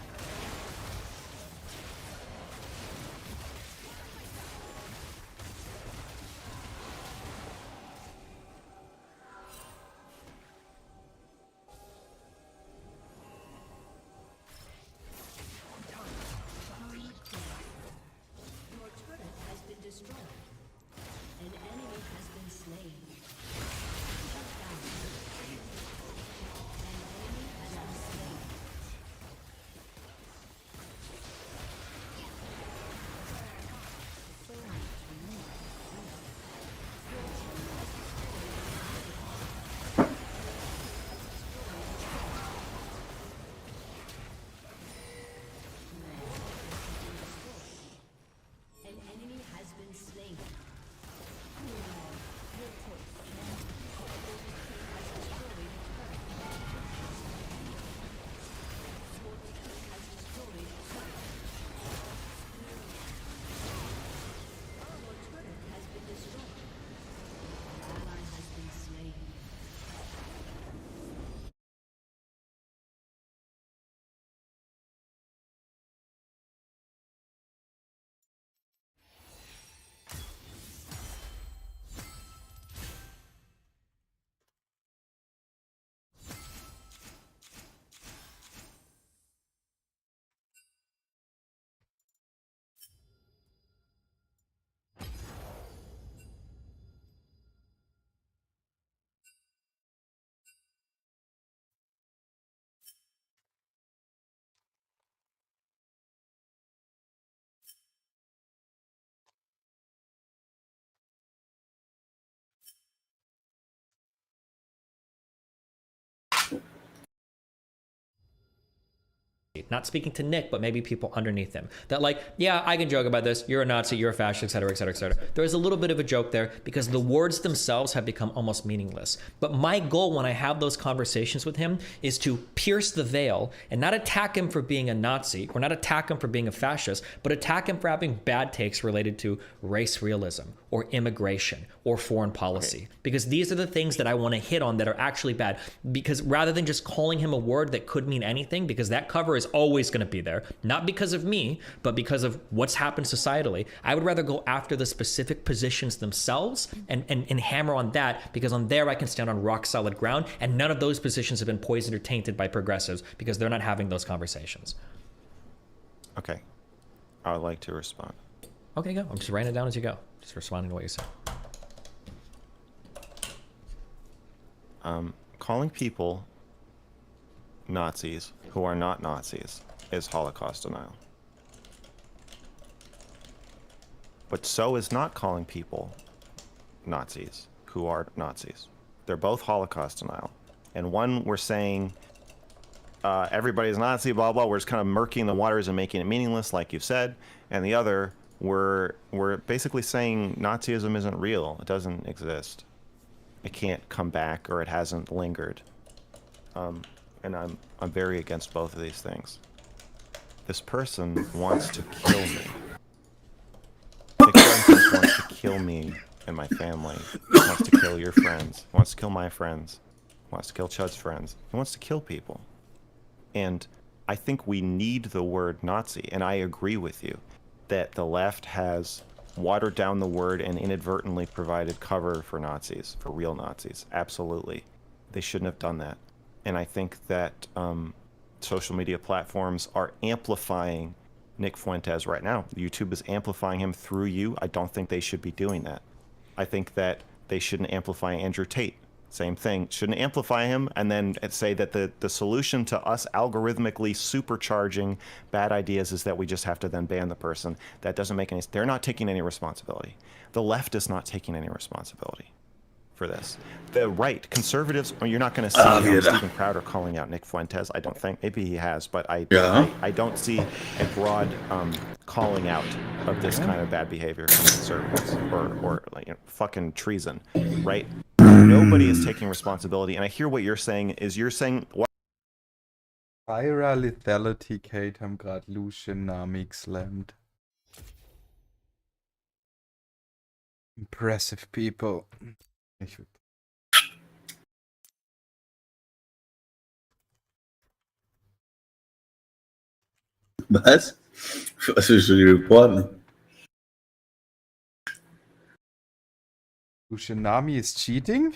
Not speaking to Nick, but maybe people underneath him. That like, yeah, I can joke about this. You're a Nazi, you're a fascist, etc., etc., etc. There is a little bit of a joke there because the words themselves have become almost meaningless. But my goal when I have those conversations with him is to pierce the veil and not attack him for being a Nazi or not attack him for being a fascist, but attack him for having bad takes related to race realism or immigration or foreign policy. Because these are the things that I want to hit on that are actually bad. Because rather than just calling him a word that could mean anything, because that cover is always going to be there, not because of me, but because of what's happened societally, I would rather go after the specific positions themselves and hammer on that, because on there I can stand on rock solid ground, and none of those positions have been poisoned or tainted by progressives because they're not having those conversations. Okay. I would like to respond. Okay, go. I'm just writing it down as you go. Just responding to what you said. Calling people Nazis who are not Nazis is Holocaust denial. But so is not calling people Nazis who are Nazis. They're both Holocaust denial. And one, we're saying everybody's Nazi, blah, blah. We're just kind of murking the waters and making it meaningless, like you said. And the other, we're basically saying Nazism isn't real. It doesn't exist. It can't come back, or it hasn't lingered. And I'm very against both of these things. This person wants to kill me. Nick Fuentes wants to kill me and my family. He wants to kill your friends. He wants to kill my friends. He wants to kill Chud's friends. He wants to kill people. And I think we need the word Nazi, and I agree with you that the left has watered down the word and inadvertently provided cover for Nazis, for real Nazis. Absolutely. They shouldn't have done that. And I think that social media platforms are amplifying Nick Fuentes right now. YouTube is amplifying him through you. I don't think they should be doing that. I think that they shouldn't amplify Andrew Tate. Same thing. Shouldn't amplify him and then say that the solution to us algorithmically supercharging bad ideas is that we just have to then ban the person. That doesn't make any sense. They're not taking any responsibility. The left is not taking any responsibility for this. The right, conservatives, you're not going to see Stephen Crowder calling out Nick Fuentes, I don't think. Maybe he has, but I don't see a broad calling out of this kind of bad behavior from conservatives or like, fucking treason, right? Nobody is taking responsibility, and I hear what you're saying is you're saying what Pyra Lethality Kate haben gerade Lucian Nami geslammt. Impressive people. Ich würd... Was? Was willst du dir reporten? Lucian Nami ist Cheating.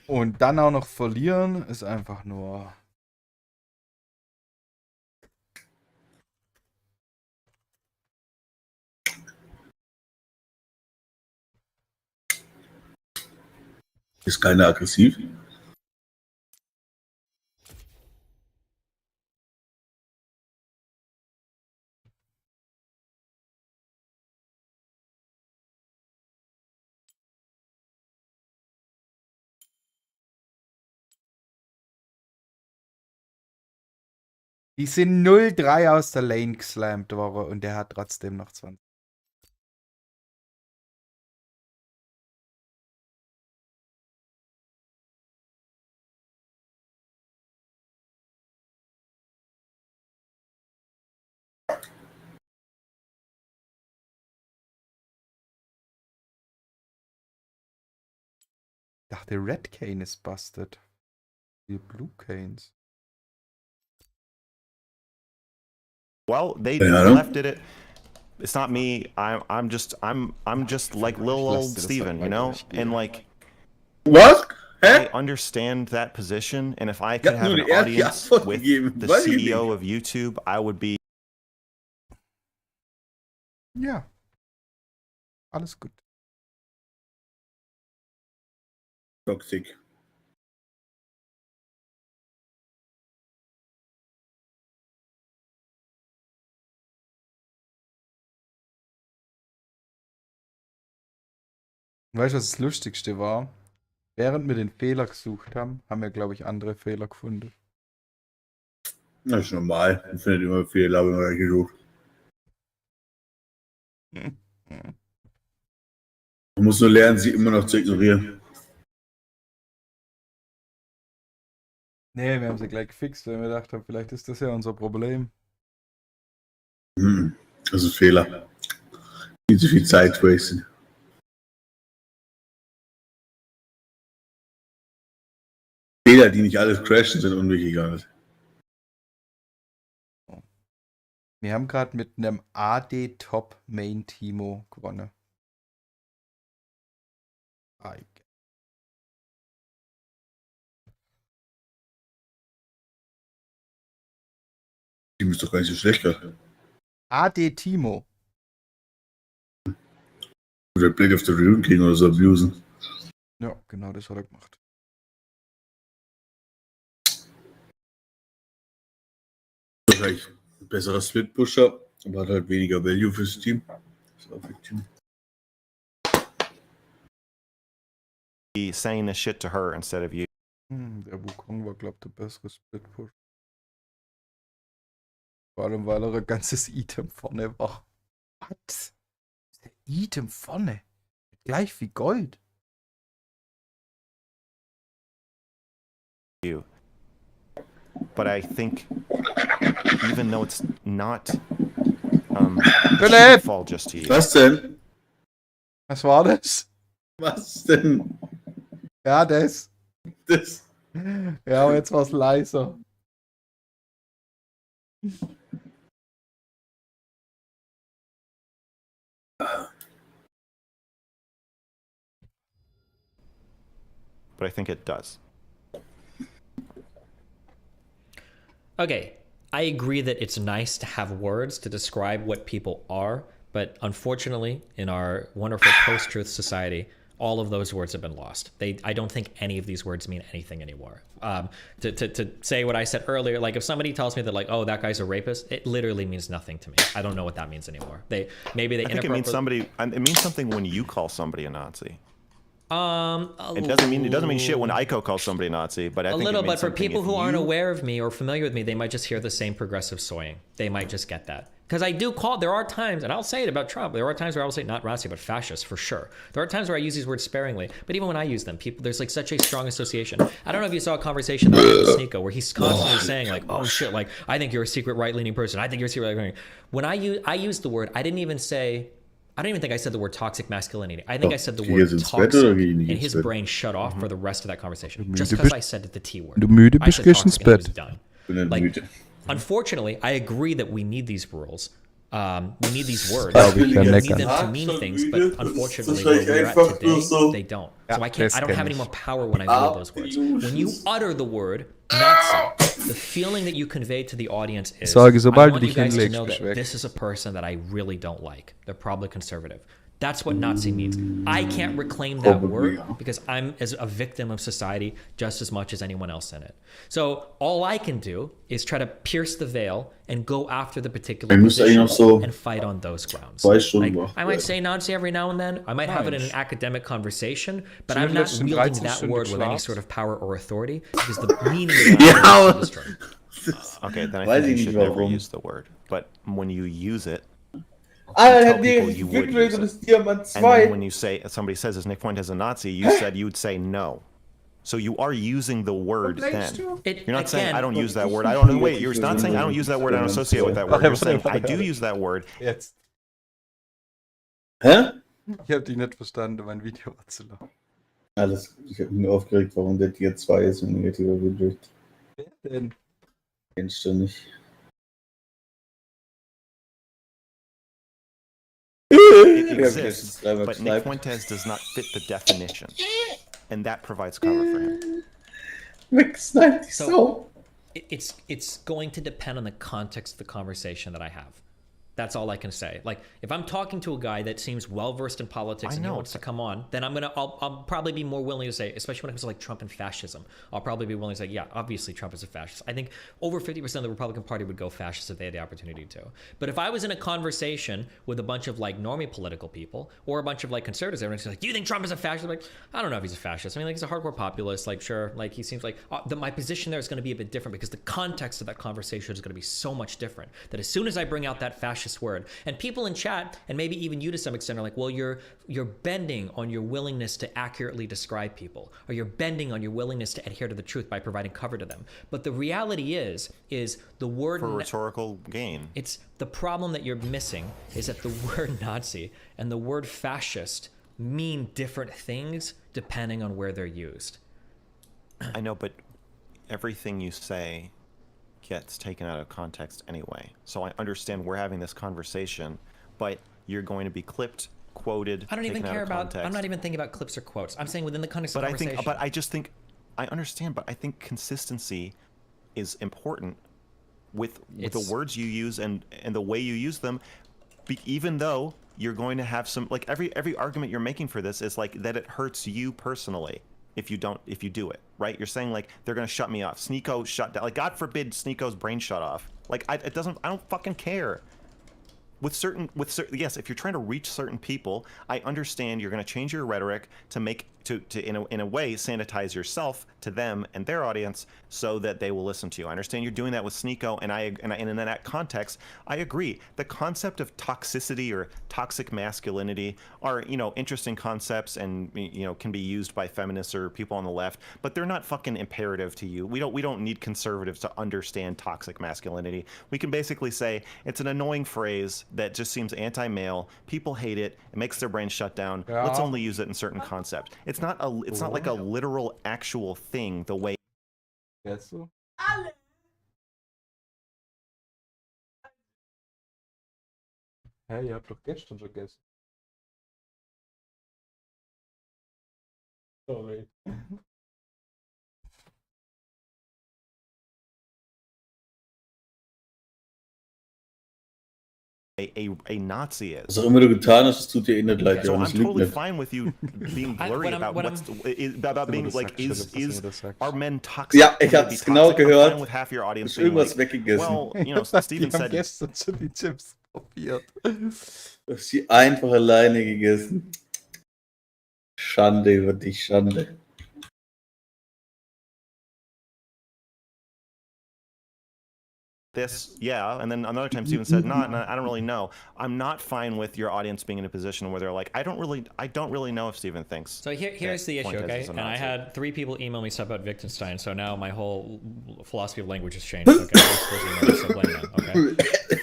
Und dann auch noch verlieren ist einfach nur... Ist keiner aggressiv? Die sind 0-3 aus der Lane geslammt worden und der hat trotzdem noch 20. Ich dachte, Red Cane ist busted. Die Blue Canes. well, they left it. It's not me. I'm just like little old Steven, you know? And like Was? I Hä? understand that position, and if I could have nur an die ehrliche audience Antwort with gegeben. the Weiß ich CEO nicht. of YouTube, I would be Ja. Alles gut. Toxic. Weißt du, was das Lustigste war? Während wir den Fehler gesucht haben, haben wir, glaube ich, andere Fehler gefunden. Das ist normal. Man findet immer Fehler, wenn man welche sucht. Man muss nur lernen, sie immer noch zu ignorieren. Nee, wir haben sie gleich gefixt, weil wir gedacht haben, vielleicht ist das ja unser Problem. Das ist ein Fehler. Viel zu viel Zeit wasten. Fehler, die nicht alles crashen, sind unwichtig. Wir haben gerade mit einem AD Top Main Timo gewonnen. Die ist doch gar nicht so schlecht gerade. AD Timo. Oder Blade of the Rune King oder so abusen. Ja, genau das hat er gemacht. Wahrscheinlich ein besserer Split-Pusher, aber hat halt weniger Value fürs Team. Ist auch legitim. He saying this shit to her instead of you. Der Wukong war, glaube ich, der bessere Split-Push. Vor allem, weil er ein ganzes Item vorne war. Was? Der Item vorne? Gleich wie Gold. You. But I think, even though it's not, it shouldn't fall just to you. Was denn? Was war das? Was denn? Ja, das. Das. Ja, aber jetzt war es leiser. But I think it does. Okay, I agree that it's nice to have words to describe what people are, but unfortunately, in our wonderful post-truth society, all of those words have been lost. I don't think any of these words mean anything anymore. To say what I said earlier, like if somebody tells me that like, oh, that guy's a rapist, it literally means nothing to me. I don't know what that means anymore. I think it means somebody. It means something when you call somebody a Nazi. It doesn't mean shit when Aiko calls somebody a Nazi, but I think a little. it means But for something people if who aren't you- aware of me or familiar with me, they might just hear the same progressive soying. They might just get that because I do call. There are times, and I'll say it about Trump. There are times where I will say not Nazi, but fascist for sure. There are times where I use these words sparingly, but even when I use them, there's like such a strong association. I don't know if you saw a conversation that was with Sneeko where he's constantly saying like, "Oh shit, like I think you're a secret right-leaning person. I think you're a secret right-leaning." When I use the word, I don't even think I said the word toxic masculinity. I think I said the word toxic, and his brain shut off for the rest of that conversation. Just because I said the T word. Du müde I bist, said gehst ins toxic and he was Bett. done. Bin nicht Like, müde. unfortunately, I agree that we need these rules. We need these words. Glaub ich, we Herr need Necker. them to mean things, but unfortunately, wahrscheinlich where we're at einfach today, nur so. they don't. Ja, So I das don't kenn have any ich. more power when I read those words. When you utter the word Nazi, the feeling that you convey to the audience is, Sage, I sobald want du you dich guys to hinlegst, know bist that weg. this is a person that I really don't like. They're probably conservative. That's what Nazi means. I can't reclaim that Probably, word yeah. because I'm as a victim of society just as much as anyone else in it. So all I can do is try to pierce the veil and go after the particular Man müsste eigentlich noch so and fight on those grounds. 2 Stunden Like, machen. I might say Nazi every now and then. I might have it in an academic conversation, but I'm not letzten wielding 13 that Stunden word with any geschlafen. sort of power or authority because the meaning of Ja, that aber- word is destroyed. Okay, then I Weiß think you ich should nicht, never warum. use the word. But when you use it, Ah, tell hat people dir you would Victory use it. das Diamant and then 2. when you say somebody says is Nick Fuentes a Nazi, you said you'd say no. So you are using the word then. It, You're not saying again, I don't use that word. I don't know. Wait, you're not saying I don't use that word. I don't associate with that word. You're saying I do use that word. Jetzt. Hä? Ich hab dich nicht verstanden, mein Video war zu lang. Alles gut. Ich habe mich nur aufgeregt, warum der Tier 2 ist und negativer Windricht. Wer denn? Kennst du nicht. It Ja, exists, okay, but Nick Fuentes does not fit the definition, and that provides cover for him. Wegsnipe die So- Sau. it's going to depend on the context of the conversation that I have. That's all I can say. Like, if I'm talking to a guy that seems well versed in politics and he know. wants to come on, then I'll probably be more willing to say, especially when it comes to like Trump and fascism, I'll probably be willing to say, yeah, obviously Trump is a fascist. I think over 50% of the Republican Party would go fascist if they had the opportunity to. But if I was in a conversation with a bunch of like normie political people or a bunch of like conservatives, everyone's like, do you think Trump is a fascist? I'm like, I don't know if he's a fascist. I mean, like, he's a hardcore populist. Like, sure, like he seems like my position there is going to be a bit different because the context of that conversation is going to be so much different that as soon as I bring out that fascist word, and people in chat, and maybe even you to some extent, are like, well, you're bending on your willingness to accurately describe people, or you're bending on your willingness to adhere to the truth by providing cover to them. But the reality is the word For rhetorical gain. it's the problem that you're missing is that the word Nazi and the word fascist mean different things depending on where they're used. I know, but everything you say gets taken out of context anyway. So I understand we're having this conversation, but you're going to be clipped, quoted, I don't even taken out care of about. context. I'm not even thinking about clips or quotes. I'm saying within the context But of I conversation. think, but I just think, I understand, but I think consistency is important with the words you use and the way you use them, even though you're going to have some, like every argument you're making for this is like that it hurts you personally if you do it, right? You're saying like they're gonna shut me off. Sneeko shut down, like God forbid Sneeko's brain shut off. Like I don't fucking care. With certain, yes, if you're trying to reach certain people, I understand you're going to change your rhetoric to make to in a way sanitize yourself to them and their audience so that they will listen to you. I understand you're doing that with Sneeko, and in that context, I agree. The concept of toxicity or toxic masculinity are, you know, interesting concepts and, you know, can be used by feminists or people on the left, but they're not fucking imperative to you. We don't need conservatives to understand toxic masculinity. We can basically say it's an annoying phrase that just seems anti-male. People hate it. It makes their brain shut down. Let's only use it in certain concepts. It's not like a literal actual thing the way. Weißt du? Hä, ihr habt doch gestern schon gegessen. Sorry. A Nazi is. Was auch immer du getan hast, es tut dir eh nicht leid, So I'm Johannes, lüg totally nicht. fine with you being blurry about being like, is are men toxic? Ja, ich Can they hab's be genau toxic? I'm gehört. fine with half your audience Ist being irgendwas like, weggegessen. well, you know, Die Steven haben said, gestern schon die Chips probiert. Du hast sie einfach alleine gegessen. Schande über dich, Schande. this, yeah, and then another time Steven said, not, I don't really know. I'm not fine with your audience being in a position where they're like, I don't really know if Steven thinks. So here's the issue, Fuentes okay? is a And I Nazi. had 3 people email me stuff about Wittgenstein, so now my whole philosophy of language has changed. Okay, so blame them, okay?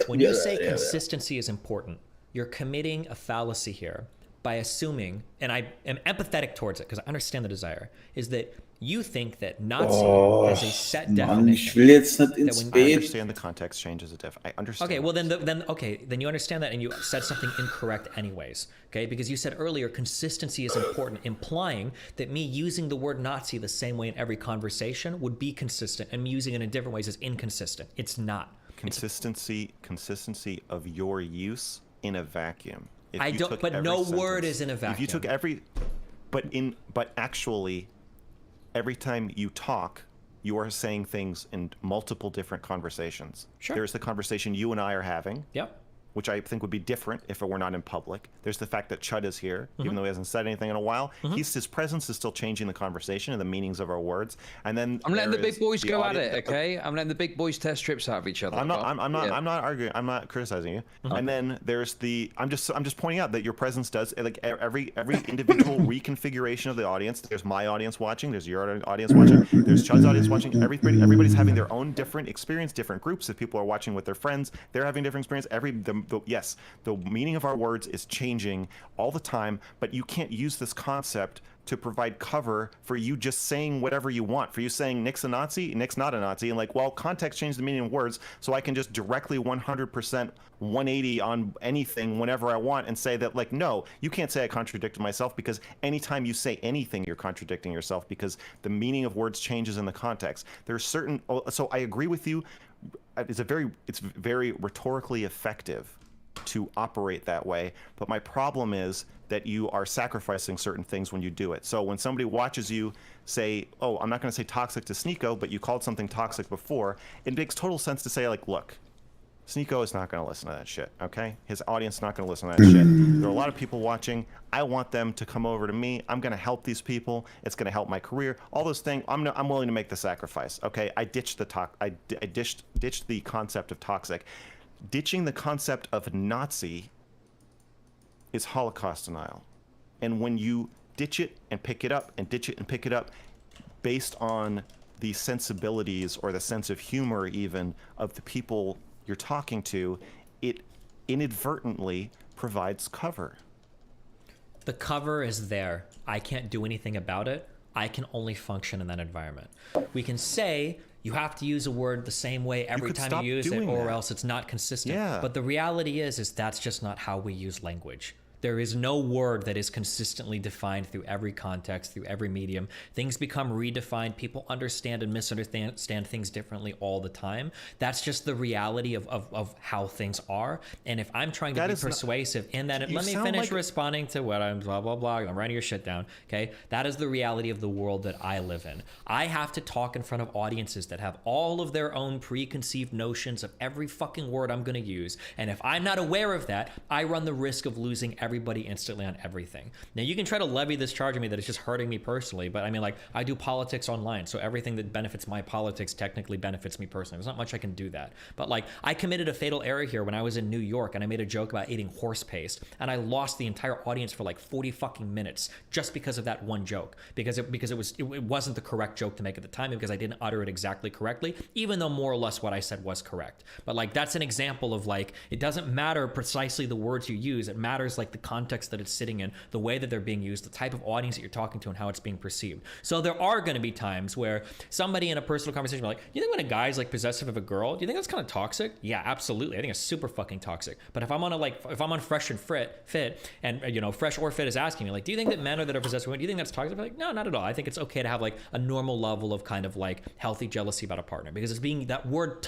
When you say consistency is important, you're committing a fallacy here by assuming, and I am empathetic towards it because I understand the desire, is that you think that Nazi has a set Mann, ich definition. will jetzt nicht ins I Bett. understand the context changes a I understand. Okay, well then you understand that, and you said something incorrect anyways. Okay, because you said earlier consistency is important, implying that me using the word Nazi the same way in every conversation would be consistent, and me using it in different ways is inconsistent. It's not. Consistency of your use in a vacuum. If I you don't. took But every no sentence- word is in a vacuum. If you took every, but actually, every time you talk, you are saying things in multiple different conversations. Sure. There's the conversation you and I are having, Yep. which I think would be different if it were not in public. There's the fact that Chud is here, Mm-hmm. even though he hasn't said anything in a while. His presence is still changing the conversation and the meanings of our words. And then I'm letting the there big is boys the go at audience- it, okay? I'm letting the big boys test strips out of each other. I'm not. Yeah. I'm not arguing. I'm not criticizing you. And then there's the. I'm just pointing out that your presence does like every individual reconfiguration of the audience. There's my audience watching. There's your audience watching. There's Chud's audience watching. Everybody's having their own different experience. Different groups. If people are watching with their friends, they're having different experience. Yes, the meaning of our words is changing all the time. But you can't use this concept to provide cover for you just saying whatever you want. For you saying Nick's a Nazi, Nick's not a Nazi, and like, well, context changed the meaning of words, so I can just directly 100% 180 on anything whenever I want and say that, like, no, you can't say I contradicted myself, because anytime you say anything, you're contradicting yourself, because the meaning of words changes in the context. There's certain, so I agree with you. It's very rhetorically effective to operate that way. But my problem is that you are sacrificing certain things when you do it. So when somebody watches you say, oh, I'm not going to say toxic to Sneeko, but you called something toxic before, it makes total sense to say, like, look, Sneeko is not going to listen to that shit, okay? His audience is not going to listen to that shit. There are a lot of people watching. I want them to come over to me. I'm going to help these people. It's going to help my career. All those things. I'm willing to make the sacrifice, okay? I ditched ditched the concept of toxic. Ditching the concept of Nazi is Holocaust denial. And when you ditch it and pick it up and ditch it and pick it up based on the sensibilities or the sense of humor even of the people you're talking to, it inadvertently provides cover. The cover is there. I can't do anything about it. I can only function in that environment. We can say you have to use a word the same way every time you use it, or else it's not consistent. Yeah. But the reality is that's just not how we use language. There is no word that is consistently defined through every context, through every medium. Things become redefined. People understand and misunderstand things differently all the time. That's just the reality of how things are. And if I'm trying to be persuasive in that, let me finish responding to what I'm blah, blah, blah. I'm writing your shit down. Okay. That is the reality of the world that I live in. I have to talk in front of audiences that have all of their own preconceived notions of every fucking word I'm going to use. And if I'm not aware of that, I run the risk of losing everybody instantly on everything. Now you can try to levy this charge on me that it's just hurting me personally, but I mean, like, I do politics online, so everything that benefits my politics technically benefits me personally. There's not much I can do that. But like, I committed a fatal error here when I was in New York and I made a joke about eating horse paste, and I lost the entire audience for like 40 fucking minutes just because of that one joke, because it wasn't the correct joke to make at the time, because I didn't utter it exactly correctly, even though more or less what I said was correct. But like, that's an example of like, it doesn't matter precisely the words you use, it matters like the context that it's sitting in, the way that they're being used, the type of audience that you're talking to, and how it's being perceived. So there are going to be times where somebody in a personal conversation will be like, you think when a guy's like possessive of a girl, do you think that's kind of toxic? Yeah, absolutely. I think it's super fucking toxic. But if I'm on Fresh and Fit, and you know, Fresh or Fit is asking me like, do you think that men that are possessive of women, do you think that's toxic? I'm like, no, not at all. I think it's okay to have like a normal level of kind of like healthy jealousy about a partner, because it's being that word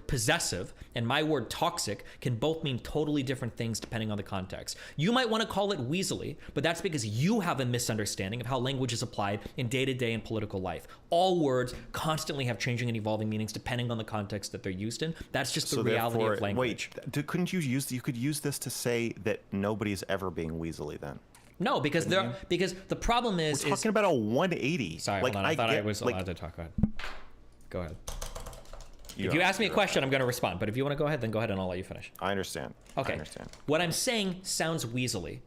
possessive and my word toxic can both mean totally different things depending on the context. You might want to call it weaselly, but that's because you have a misunderstanding of how language is applied in day-to-day and political life. All words constantly have changing and evolving meanings depending on the context that they're used in. That's just the reality of language. Wait, couldn't you could use this to say that nobody's ever being weaselly then? No, because the problem is we're talking about a 180. Sorry, hold on. I thought I was allowed to talk. Go ahead. If you ask me a question, I'm going to respond. But if you want to go ahead, then go ahead and I'll let you finish. I understand. Okay. I understand. What I'm saying sounds weaselly,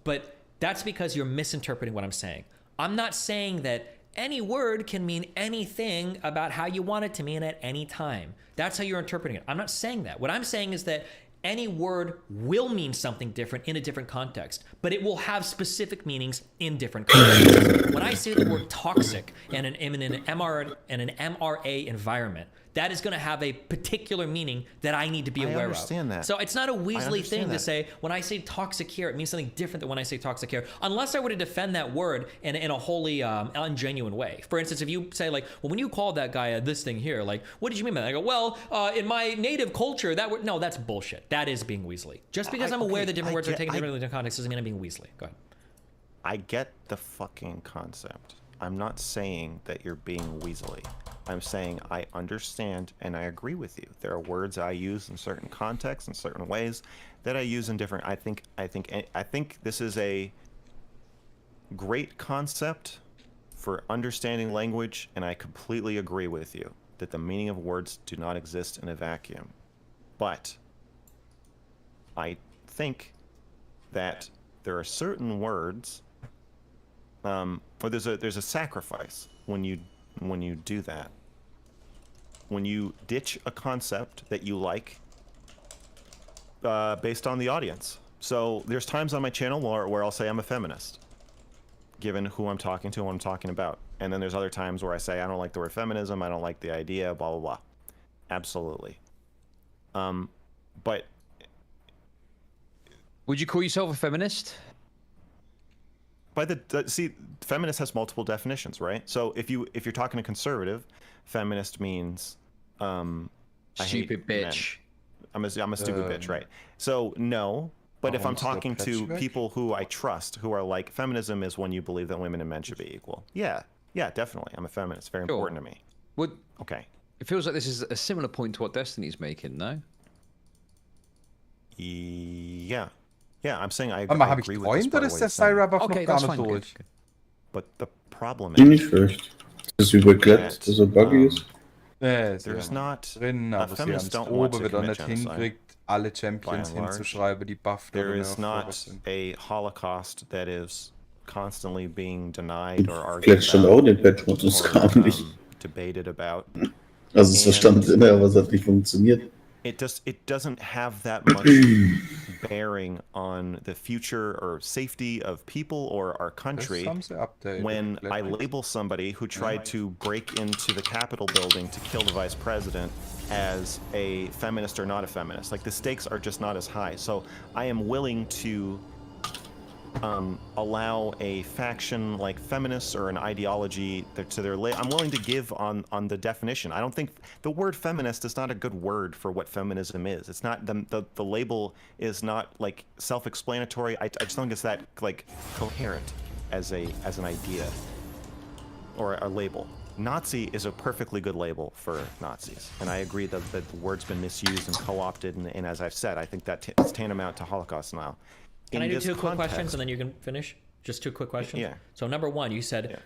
but that's because you're misinterpreting what I'm saying. I'm not saying that any word can mean anything about how you want it to mean at any time. That's how you're interpreting it. I'm not saying that. What I'm saying is that any word will mean something different in a different context, but it will have specific meanings in different contexts. When I say the word toxic in an MRA environment, that is going to have a particular meaning that I need to be aware of. I understand that. So it's not a weaselly thing to say, when I say toxic here, it means something different than when I say toxic here, unless I were to defend that word in a wholly ungenuine way. For instance, if you say like, well, when you called that guy this thing here, like, what did you mean by that? I go, well, in my native culture, that word, no, that's bullshit. That is being weaselly. Just because I'm aware that different words are taken differently in context doesn't mean I'm being weaselly. Go ahead. I get the fucking concept. I'm not saying that you're being weaselly. I'm saying I understand and I agree with you. There are words I use in certain contexts and certain ways that I use in different. I think this is a great concept for understanding language, and I completely agree with you that the meaning of words do not exist in a vacuum. But I think that there are certain words, or there's a sacrifice when you do that. When you ditch a concept that you like based on the audience. So there's times on my channel where I'll say I'm a feminist, given who I'm talking to and what I'm talking about. And then there's other times where I say I don't like the word feminism, I don't like the idea, blah, blah, blah. Absolutely. But... Would you call yourself a feminist? By see, feminist has multiple definitions, right? So if you're talking to conservative, feminist means I stupid hate bitch. I'm a stupid bitch, right? So no. But if I'm Warum ist der talking Patch to weg? people who I trust, who are like, feminism is when you believe that women and men should be equal. Yeah, definitely. I'm a feminist. Very Sure. important to me. Would Okay. it feels like this is a similar point to what Destiny's making, no? Yeah. Yeah, I'm saying I Warte mal, habe ich agree with this geträumt part oder of ist what der he's saying. Syra-Buff Okay, noch gar that's nicht fine. Okay, durch? okay. But the problem Bin is nicht schlecht. Das ist überglätt, dass er buggy ist. Ist there's ja not drin, aber sie feminists haben es don't want oben to wieder commit nicht genocide. hinkriegt, alle Champions and large. hinzuschreiben, die bufft There oder is nervt not sind. a Holocaust that is constantly being denied or argued Vielleicht stand auch about in den Patch-Notes, das or kam nicht. debated about. Also es stand drin, aber es hat nicht funktioniert. It doesn't have that much bearing on the future or safety of people or our Das country haben sie updated. when I Vielleicht. label somebody who tried to break into the Capitol building to kill the vice president as a feminist or not a feminist. Like the stakes are just not as high. So I am willing to allow a faction like feminists or an ideology to their I'm willing to give on the definition. I don't think the word feminist is not a good word for what feminism is. It's not the label is not like self-explanatory. I just don't think it's that like coherent as an idea or a label. Nazi is a perfectly good label for Nazis, and I agree that the word's been misused and co-opted, and as I've said, I think that it's tantamount to Holocaust now. Can I do this two quick questions context- and then you can finish? Just two quick questions? Yeah. So number one, you said Yeah.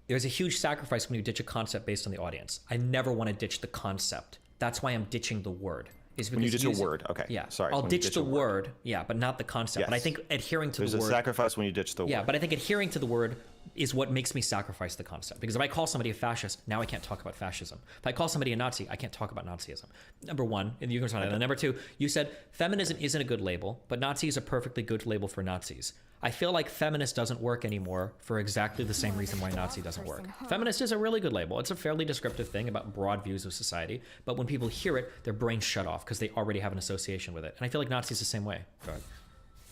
there's a huge sacrifice when you ditch a concept based on the audience. I never want to ditch the concept. That's why I'm ditching the word. Is When you because ditch a using- word, okay. Yeah. Sorry. I'll when you ditch the a word, yeah, but not the concept. But I Yes. think adhering to There's the a word. sacrifice when you ditch the Yeah, word. but I think adhering to the word is what makes me sacrifice the concept. Because if I call somebody a fascist, now I can't talk about fascism. If I call somebody a Nazi, I can't talk about Nazism. Number one, and you can respond to that. And number two, you said feminism isn't a good label, but Nazi is a perfectly good label for Nazis. I feel like feminist doesn't work anymore for exactly the same reason why Nazi doesn't work. Feminist is a really good label. It's a fairly descriptive thing about broad views of society, but when people hear it, their brains shut off because they already have an association with it. And I feel like Nazi's the same way. Go ahead.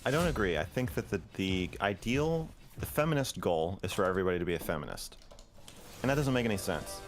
I don't agree. I think that the ideal, the feminist goal is for everybody to be a feminist. And that doesn't make any sense.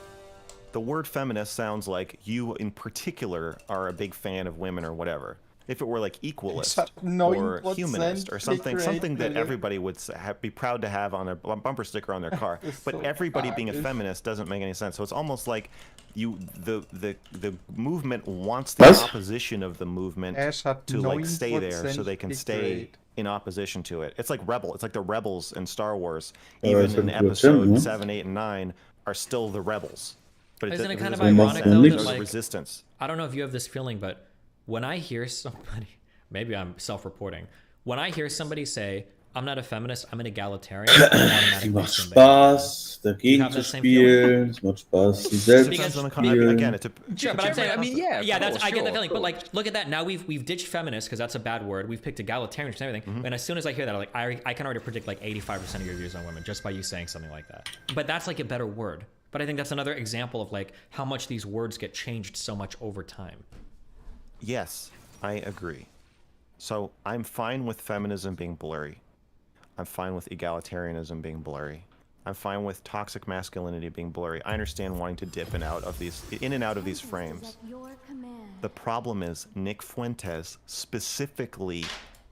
The word feminist sounds like you in particular are a big fan of women or whatever. If it were like equalist hat or 9% humanist or something, click rate, something that Philipp. everybody would be proud to have on a bumper sticker on their car. But so everybody being a tragisch. feminist doesn't make any sense. So it's almost like the movement wants the Was? opposition of the movement Ash hat to like stay there 9% so they can click stay rate. in opposition to it. It's like Rebel. It's like the rebels in Star Wars. Oh, Even that's in a good episode term, huh? 7, 8, and 9 are still the rebels. But Isn't it kind of doesn't make ironic, sense. though, that, There's like- resistance. I don't know if you have this feeling, but when I hear somebody, maybe I'm self-reporting. When I hear somebody say, "I'm not a feminist, I'm an egalitarian," I Es automatically macht assume they- Spaß, dagegen have zu that same spielen. Es macht Spaß, sich selbst Depends zu on the con- again, spielen. it's a, Sure, but I'm saying, I mean, yeah, yeah, of that's course, I get sure, that feeling. of But like, look at that. Now we've ditched feminist because that's a bad word. We've picked egalitarian and everything. And as soon as I hear that, I'm like, I can already predict like 85% of your views on women just by you saying something like that. But that's like a better word. But I think that's another example of like how much these words get changed so much over time. Yes, I agree. So I'm fine with feminism being blurry. I'm fine with egalitarianism being blurry. I'm fine with toxic masculinity being blurry. I understand wanting to dip in and out of these frames. The problem is Nick Fuentes specifically,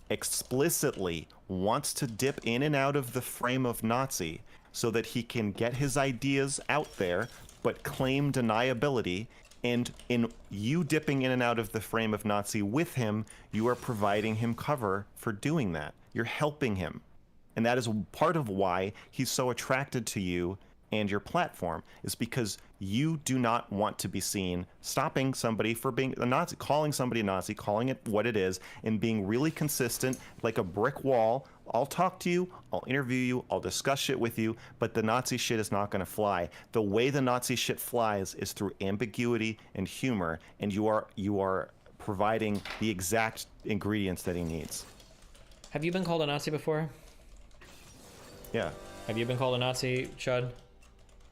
explicitly wants to dip in and out of the frame of Nazi so that he can get his ideas out there, but claim deniability. And in you dipping in and out of the frame of Nazi with him, you are providing him cover for doing that. You're helping him. And that is part of why he's so attracted to you and your platform, is because you do not want to be seen stopping somebody for being a Nazi, calling somebody a Nazi, calling it what it is, and being really consistent like a brick wall. I'll talk to you, I'll interview you, I'll discuss shit with you, but the Nazi shit is not going to fly. The way the Nazi shit flies is through ambiguity and humor, and you are providing the exact ingredients that he needs. Have you been called a Nazi before? Yeah. Have you been called a Nazi, Chud?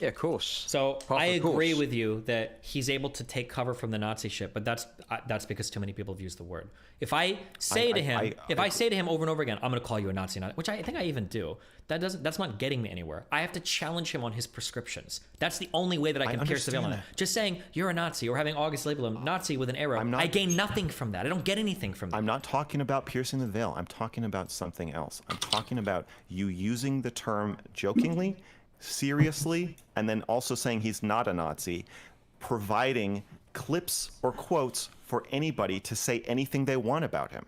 Yeah, of course. So Half I of agree course. with you that he's able to take cover from the Nazi shit, but that's because too many people have used the word. If I say to him, I say to him over and over again, I'm going to call you a Nazi, which I think I even do. That's not getting me anywhere. I have to challenge him on his prescriptions. That's the only way that I can pierce the veil on it. Just saying you're a Nazi or having August label him Nazi with an arrow, I gain nothing from that. I don't get anything from that. I'm not talking about piercing the veil. I'm talking about something else. I'm talking about you using the term jokingly, seriously, and then also saying he's not a Nazi, providing clips or quotes for anybody to say anything they want about him.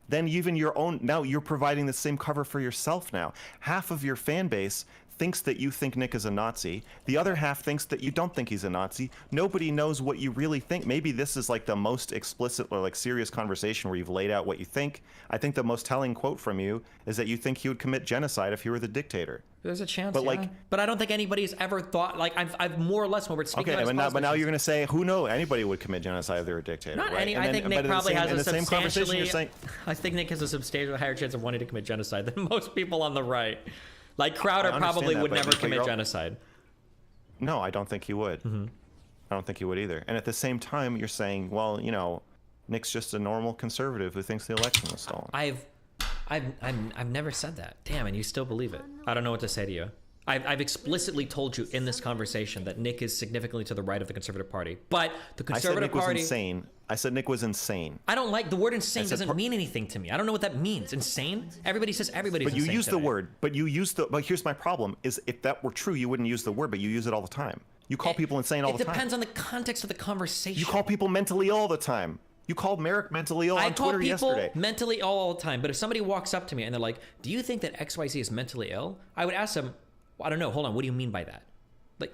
Then even your own, now you're providing the same cover for yourself now. Half of your fan base thinks that you think Nick is a Nazi. The other half thinks that you don't think he's a Nazi. Nobody knows what you really think. Maybe this is like the most explicit or like serious conversation where you've laid out what you think. I think the most telling quote from you is that you think he would commit genocide if he were the dictator. There's a chance, but like, but I don't think anybody's ever thought like I've more or less when we're speaking about his but now you're going to say who knows? Anybody would commit genocide if they were a dictator. Not right? any. I think Nick probably has a substantially. Saying, I think Nick has a substantially higher chance of wanting to commit genocide than most people on the right. Like Crowder probably would never commit genocide. No, I don't think he would. Mm-hmm. I don't think he would either. And at the same time, you're saying, well, you know, Nick's just a normal conservative who thinks the election was stolen. I've never said that. Damn, and you still believe it. I don't know what to say to you. I've explicitly told you in this conversation that Nick is significantly to the right of the Conservative Party, but the Conservative Party. I said Nick was insane. I said Nick was insane. I don't like the word insane. Doesn't mean anything to me. I don't know what that means. Insane? Everybody says everybody's insane. But you use today. the word. But here's my problem: is if that were true, you wouldn't use the word, but you use it all the time. You call people insane all the time. It depends on the context of the conversation. You call people mentally ill all the time. You called Merrick mentally ill on Twitter yesterday. I call people mentally ill all the time. But if somebody walks up to me and they're like, "Do you think that XYZ is mentally ill?" I would ask them, I don't know. Hold on. What do you mean by that?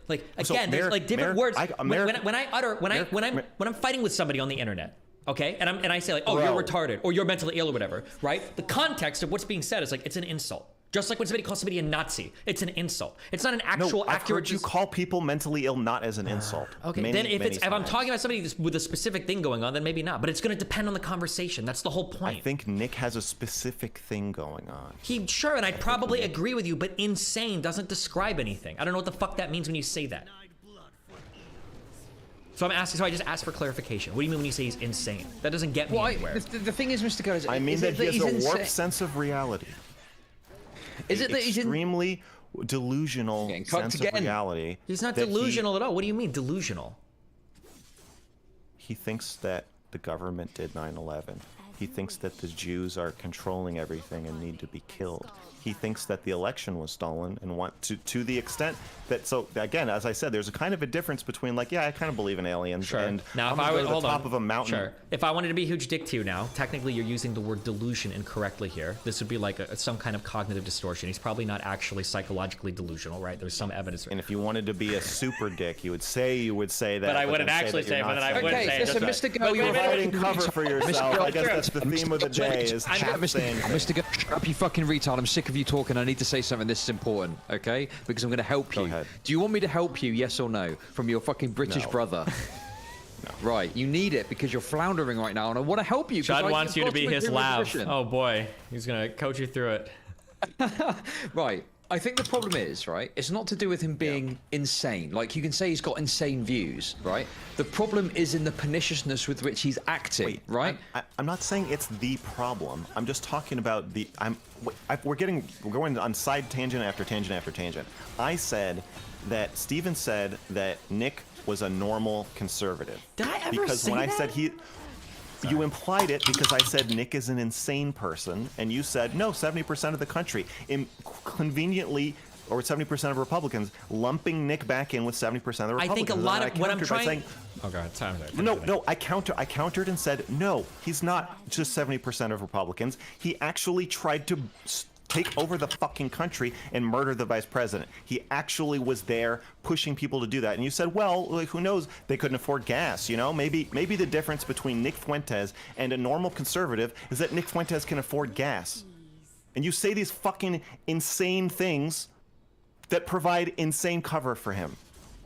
Like again, there's like different words. When I'm fighting with somebody on the internet, okay, and I say like, oh, you're retarded or you're mentally ill or whatever, right? The context of what's being said is like it's an insult. Just like when somebody calls somebody a Nazi, it's an insult. It's not an actual I've accurate. heard you call people mentally ill not as an insult. Okay, then if I'm talking about somebody with a specific thing going on, then maybe not. But it's going to depend on the conversation. That's the whole point. I think Nick has a specific thing going on. Sure, and I'd probably agree with you, but insane doesn't describe anything. I don't know what the fuck that means when you say that. So I'm asking. So I just asked for clarification. What do you mean when you say he's insane? That doesn't get me anywhere. The thing is, Mr. Goes, I mean that he has a warped sense of reality. Is it that he's extremely delusional sense of reality? He's not delusional at all. What do you mean delusional? He thinks that the government did 9/11. He thinks that the Jews are controlling everything and need to be killed. He thinks that the election was stolen and want to the extent that, so again, as I said, there's a kind of a difference between like, yeah, I kind of believe in aliens. Sure. And now, if I was would at the top of a mountain. Sure. If I wanted to be a huge dick to you now, technically you're using the word delusion incorrectly here. This would be like some kind of cognitive distortion. He's probably not actually psychologically delusional, right? There's some evidence. And if you wanted to be a super dick, you would say that. But I wouldn't actually say, but then I wouldn't say. Okay, listen, Mr. Go, you're providing cover for yourself. I guess that's the theme of the day. Is Mr. Go, shut up, you fucking retard. I'm sick of you talking. I need to say something. This is important, okay? Because I'm going to help you. Go ahead. Do you want me to help you, yes or no? From your fucking British brother. No. Right, you need it because you're floundering right now, and I want to help you. Chad wants you to be his lav. Oh boy, he's going to coach you through it. Right. I think the problem is, right, it's not to do with him being insane. Like, you can say he's got insane views, right? The problem is in the perniciousness with which he's acting, right? I'm not saying it's the problem. I'm just talking about we're going on side tangent after tangent after tangent. I said that Steven said that Nick was a normal conservative. Did I ever because say when that? I said you implied it because I said Nick is an insane person, and you said, no, 70% of the country. Conveniently, or 70% of Republicans, lumping Nick back in with 70% of the Republicans. I think a lot of what I'm trying... Saying, oh, God, time. No, I countered and said, no, he's not just 70% of Republicans. He actually tried to take over the fucking country and murder the vice president. He actually was there pushing people to do that. And you said, well, like, who knows? They couldn't afford gas, you know? Maybe the difference between Nick Fuentes and a normal conservative is that Nick Fuentes can afford gas. And you say these fucking insane things that provide insane cover for him.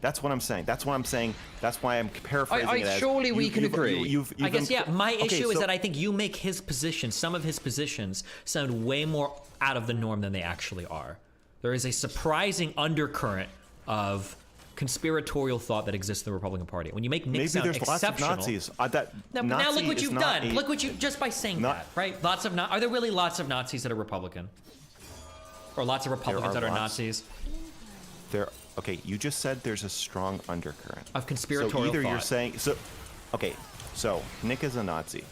That's what I'm saying. That's what I'm saying. That's why I'm paraphrasing it as... Surely we can agree. I guess, yeah, my issue is that I think you make his position, some of his positions, sound way more out of the norm than they actually are. There is a surprising undercurrent of conspiratorial thought that exists in the Republican Party. When you make Nick Maybe sound there's lots of exceptional, Nazis. now Nazi look what is you've not done. a- Look what you just by saying not- that, right? Are there really lots of Nazis that are Republican, or lots of Republicans that are lots. Nazis Okay, you just said there's a strong undercurrent. of conspiratorial So either thought? you're saying so Nick is a Nazi.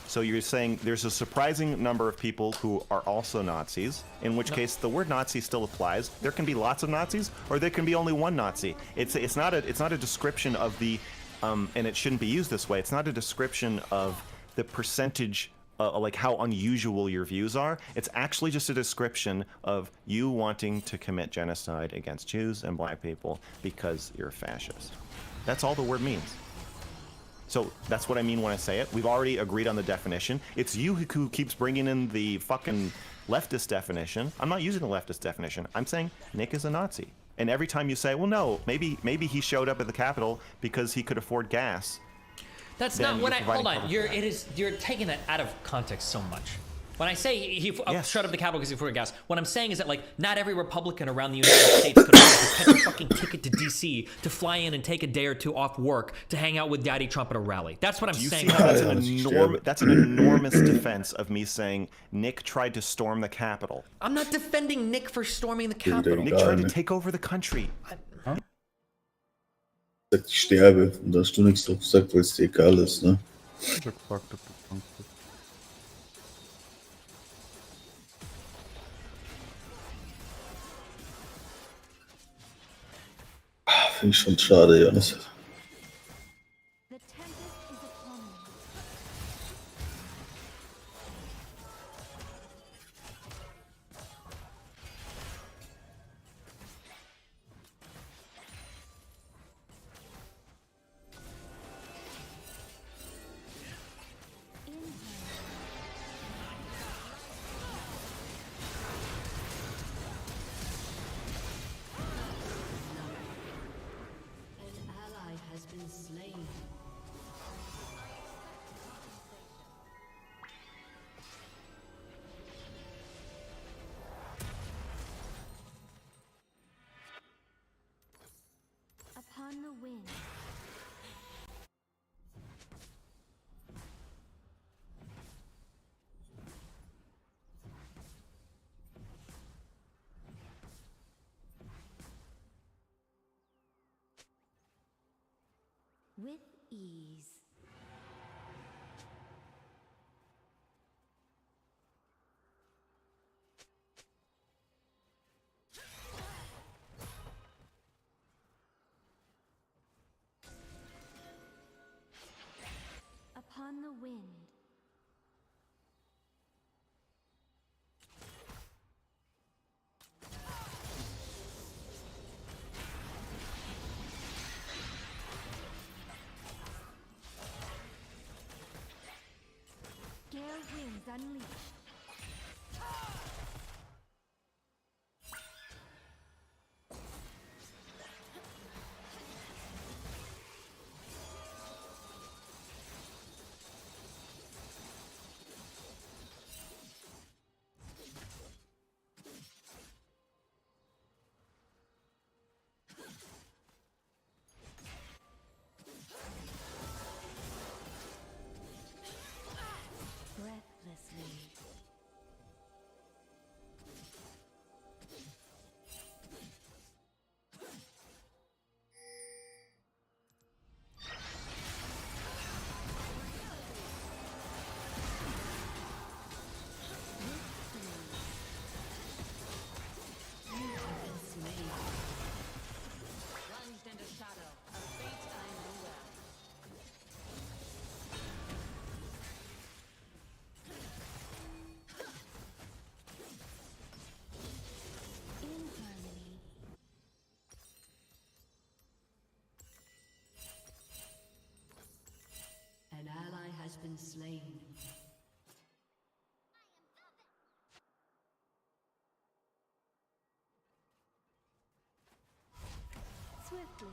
So you're saying there's a surprising number of people who are also Nazis, in which case the word Nazi still applies. There can be lots of Nazis, or there can be only one Nazi. It's not a description of the and it shouldn't be used this way. It's not a description of the percentage like how unusual your views are. It's actually just a description of you wanting to commit genocide against Jews and black people because you're a fascist. That's all the word means. So that's what I mean when I say it. We've already agreed on the definition. It's you who keeps bringing in the fucking leftist definition. I'm not using the leftist definition. I'm saying Nick is a Nazi. And every time you say, well, no, maybe he showed up at the Capitol because he could afford gas. That's then not what you're I. providing Hold on. cover You're taking that out of context so much. When I say he Yes. shut up the Capitol because he afforded gas, what I'm saying is that like not every Republican around the United States could afford to catch a fucking ticket to DC to fly in and take a day or two off work to hang out with Daddy Trump at a rally. That's what I'm Do you saying. see how that's an enormous defense of me saying Nick tried to storm the Capitol. I'm not defending Nick for storming the Dude, Capitol. Nick tried to take over the country. Sagt, ich sterbe. Und da hast du nichts drauf gesagt, weil es dir egal ist, ne? Ich hab gefragt, ob du krank bist. Finde ich schon schade, Jonas. The tempest is upon me. An ally has been slain. Upon the wind. With ease. Upon the wind. Gale winds unleashed. Breathlessly. Plunged into shadow, a fate I know well. In harmony. An ally has been slain. Swiftly.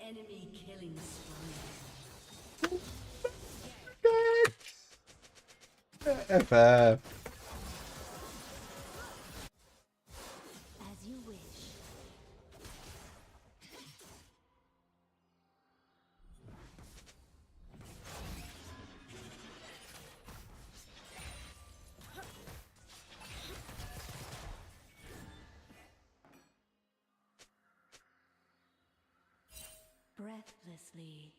Enemy killing spree. FF. As you wish. Breathlessly.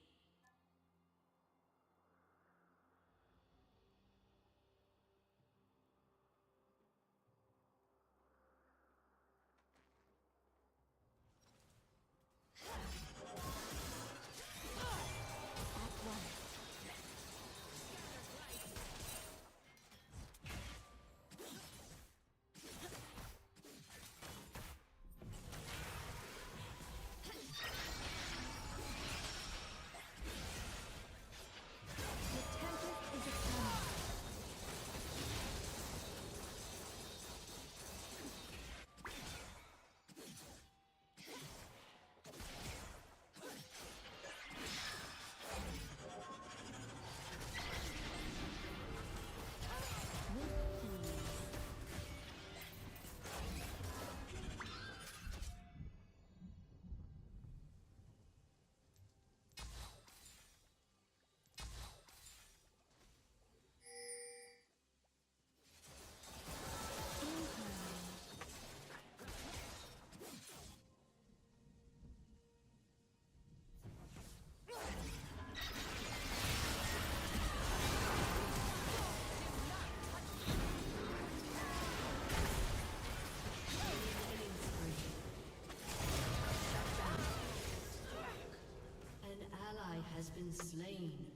An ally has been slain.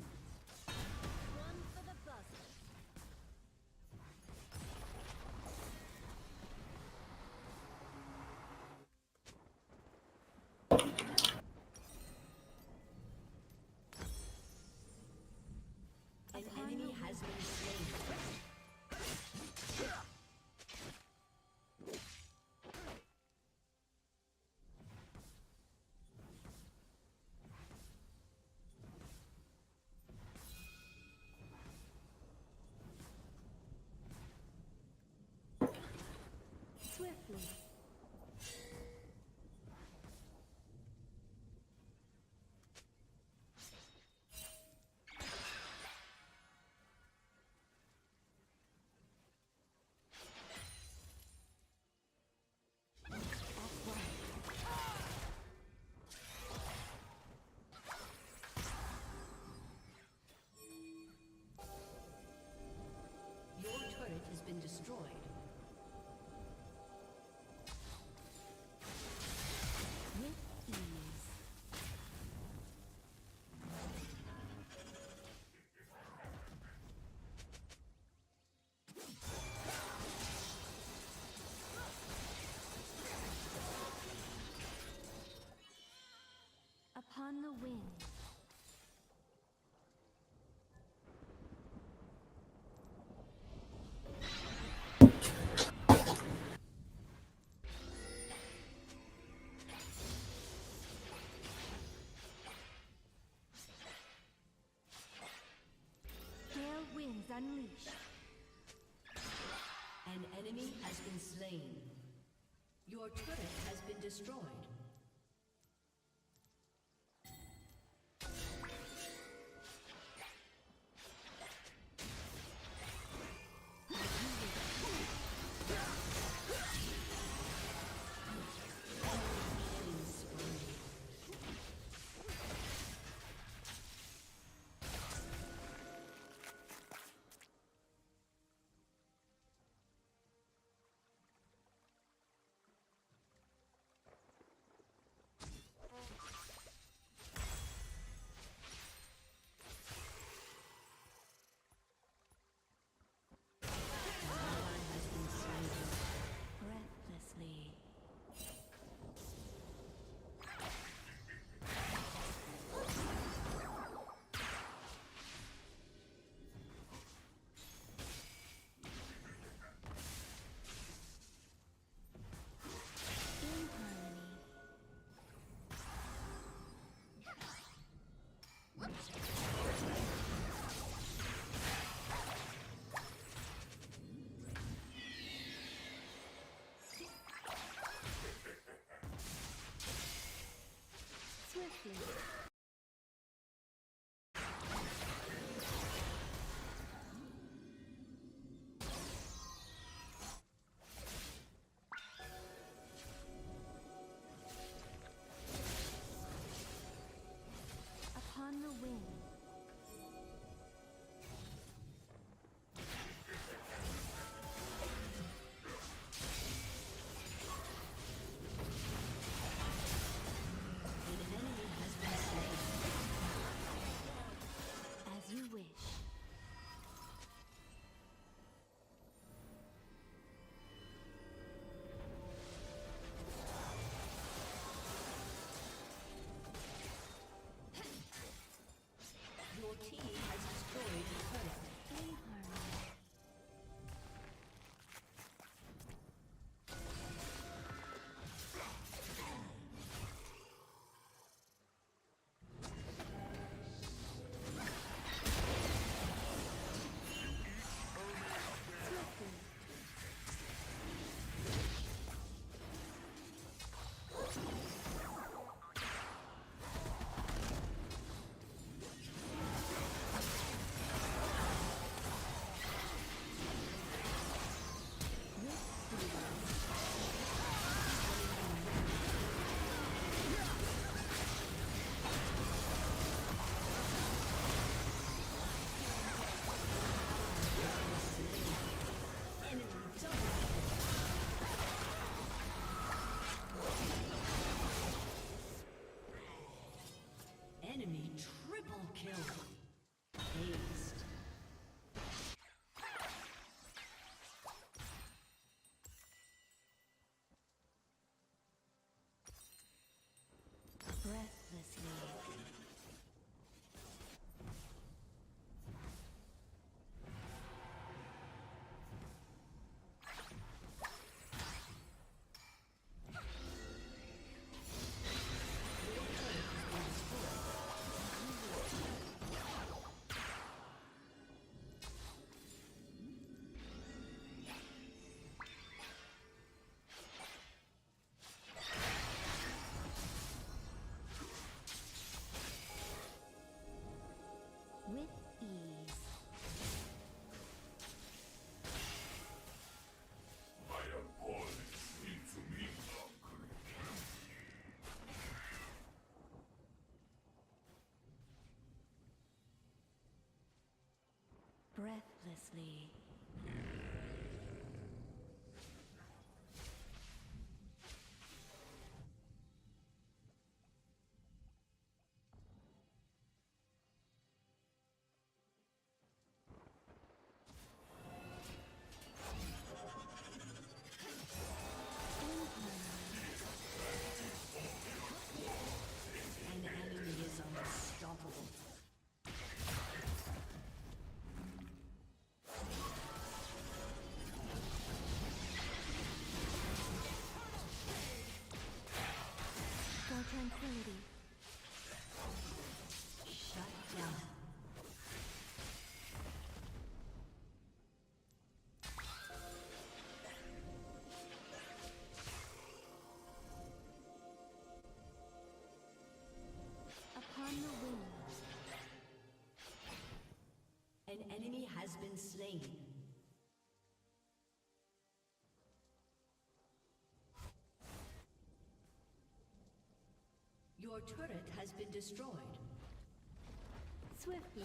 One for the buzzer. An enemy has been slain. Swiftly. Your turret has been destroyed. With ease. Upon the wind. Gale winds unleashed. An enemy has been slain. Your turret has been destroyed. kill. Aced. Breathlessly. With ease. I am poised into me, uncle. Breathlessly. An enemy is unstoppable. For tranquility. Shut down. Upon the wings. An enemy has been slain. Your turret has been destroyed. Swiftly.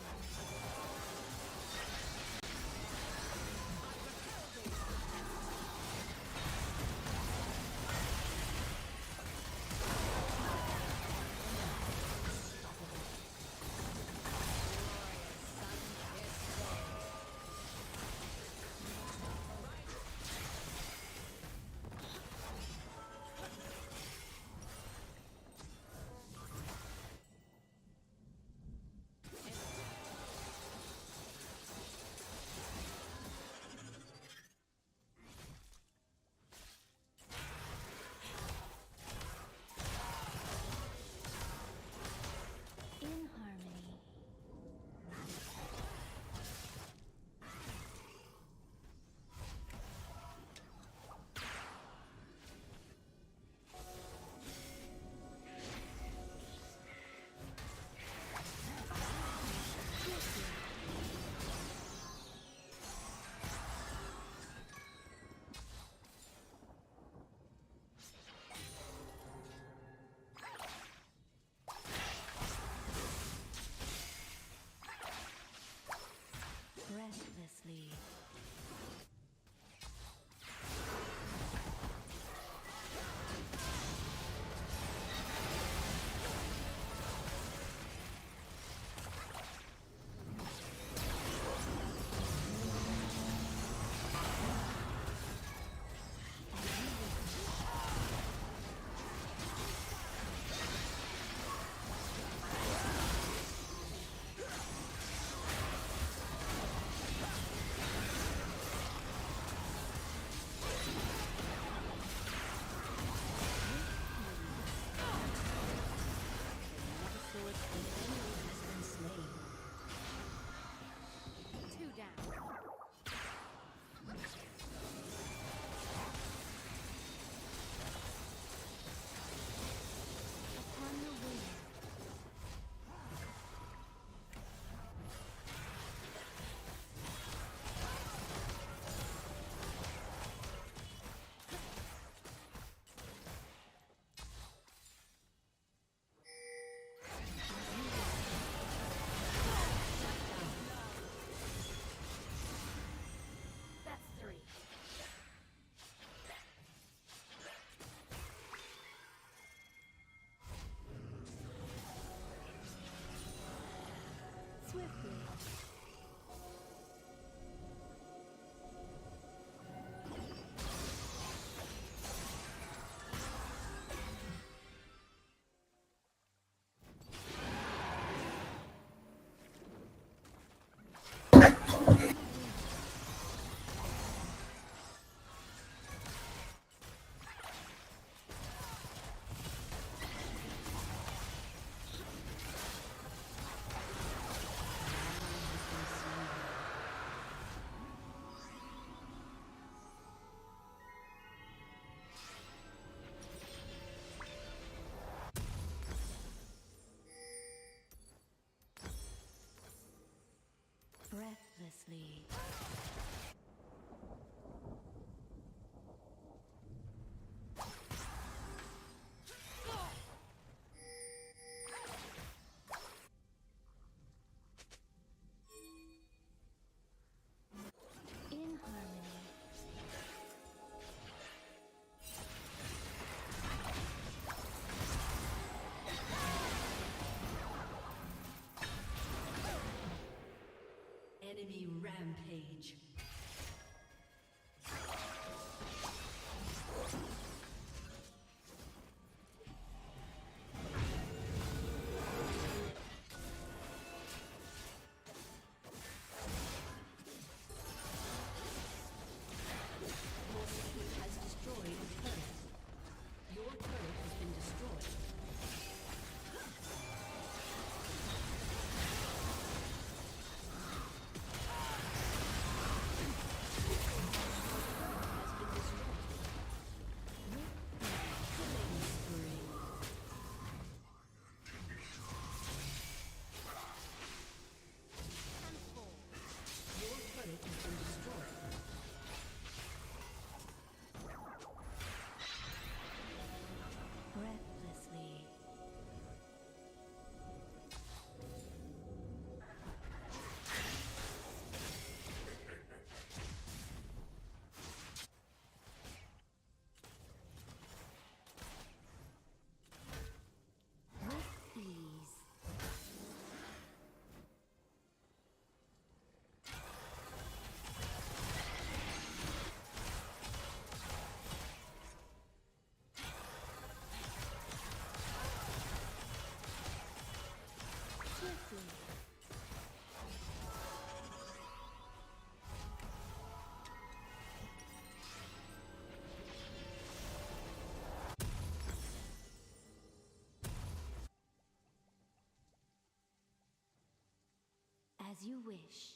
wish.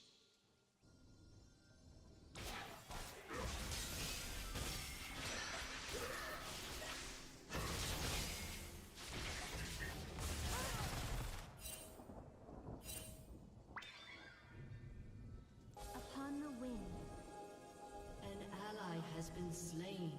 Upon the wind. An ally has been slain.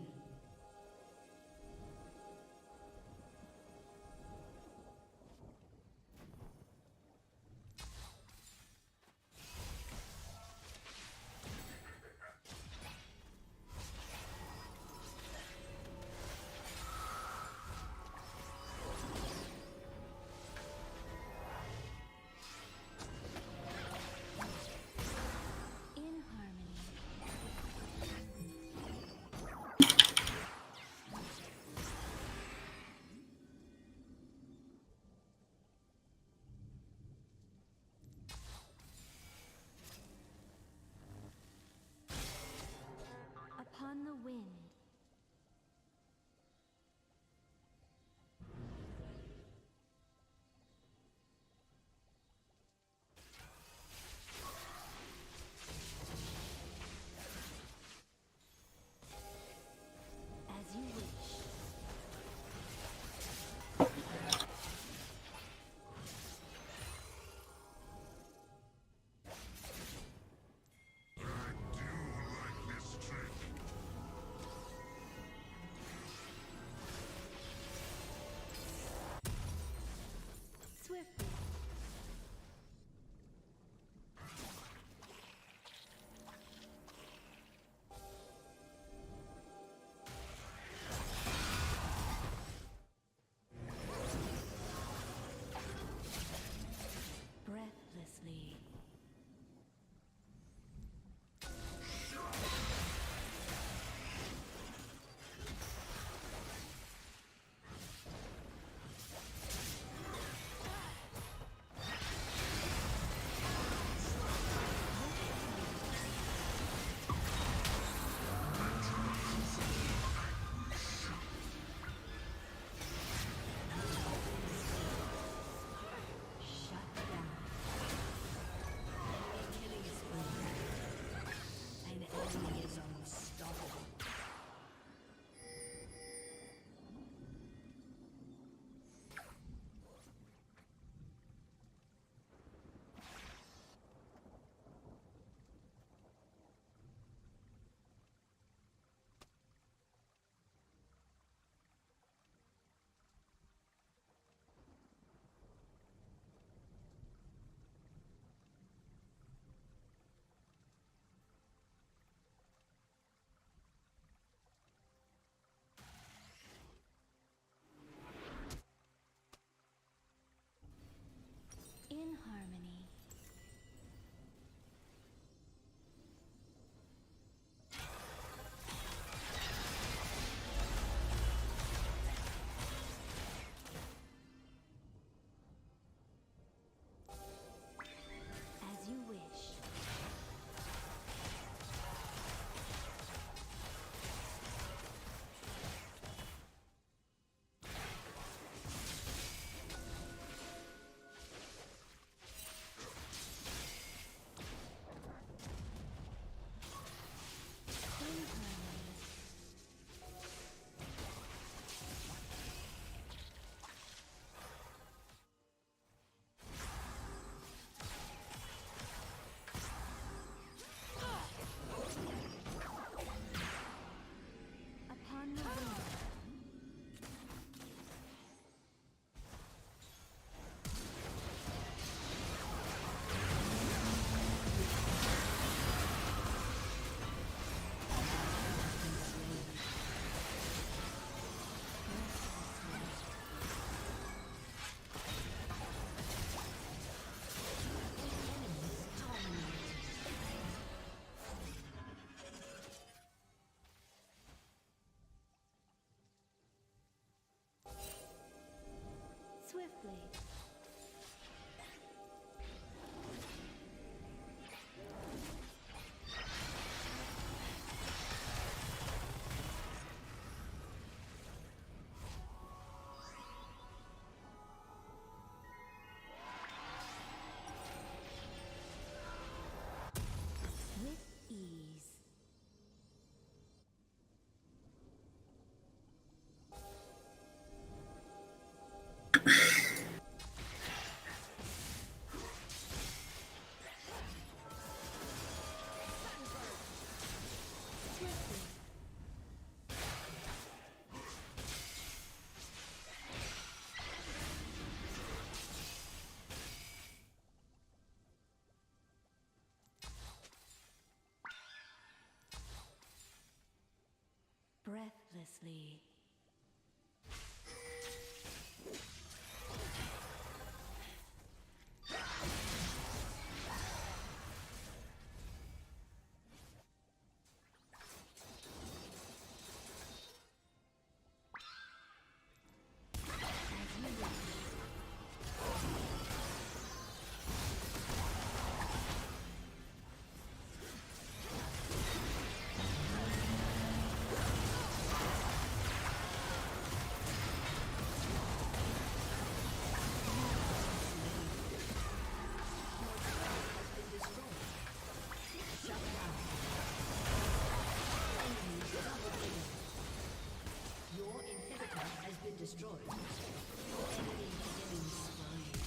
destroyed. Enemy killing spree.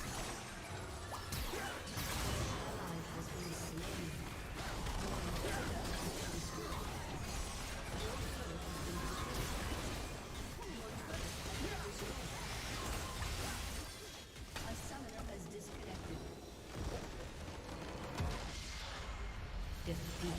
Ally has been slain. A summoner has disconnected. Defeat.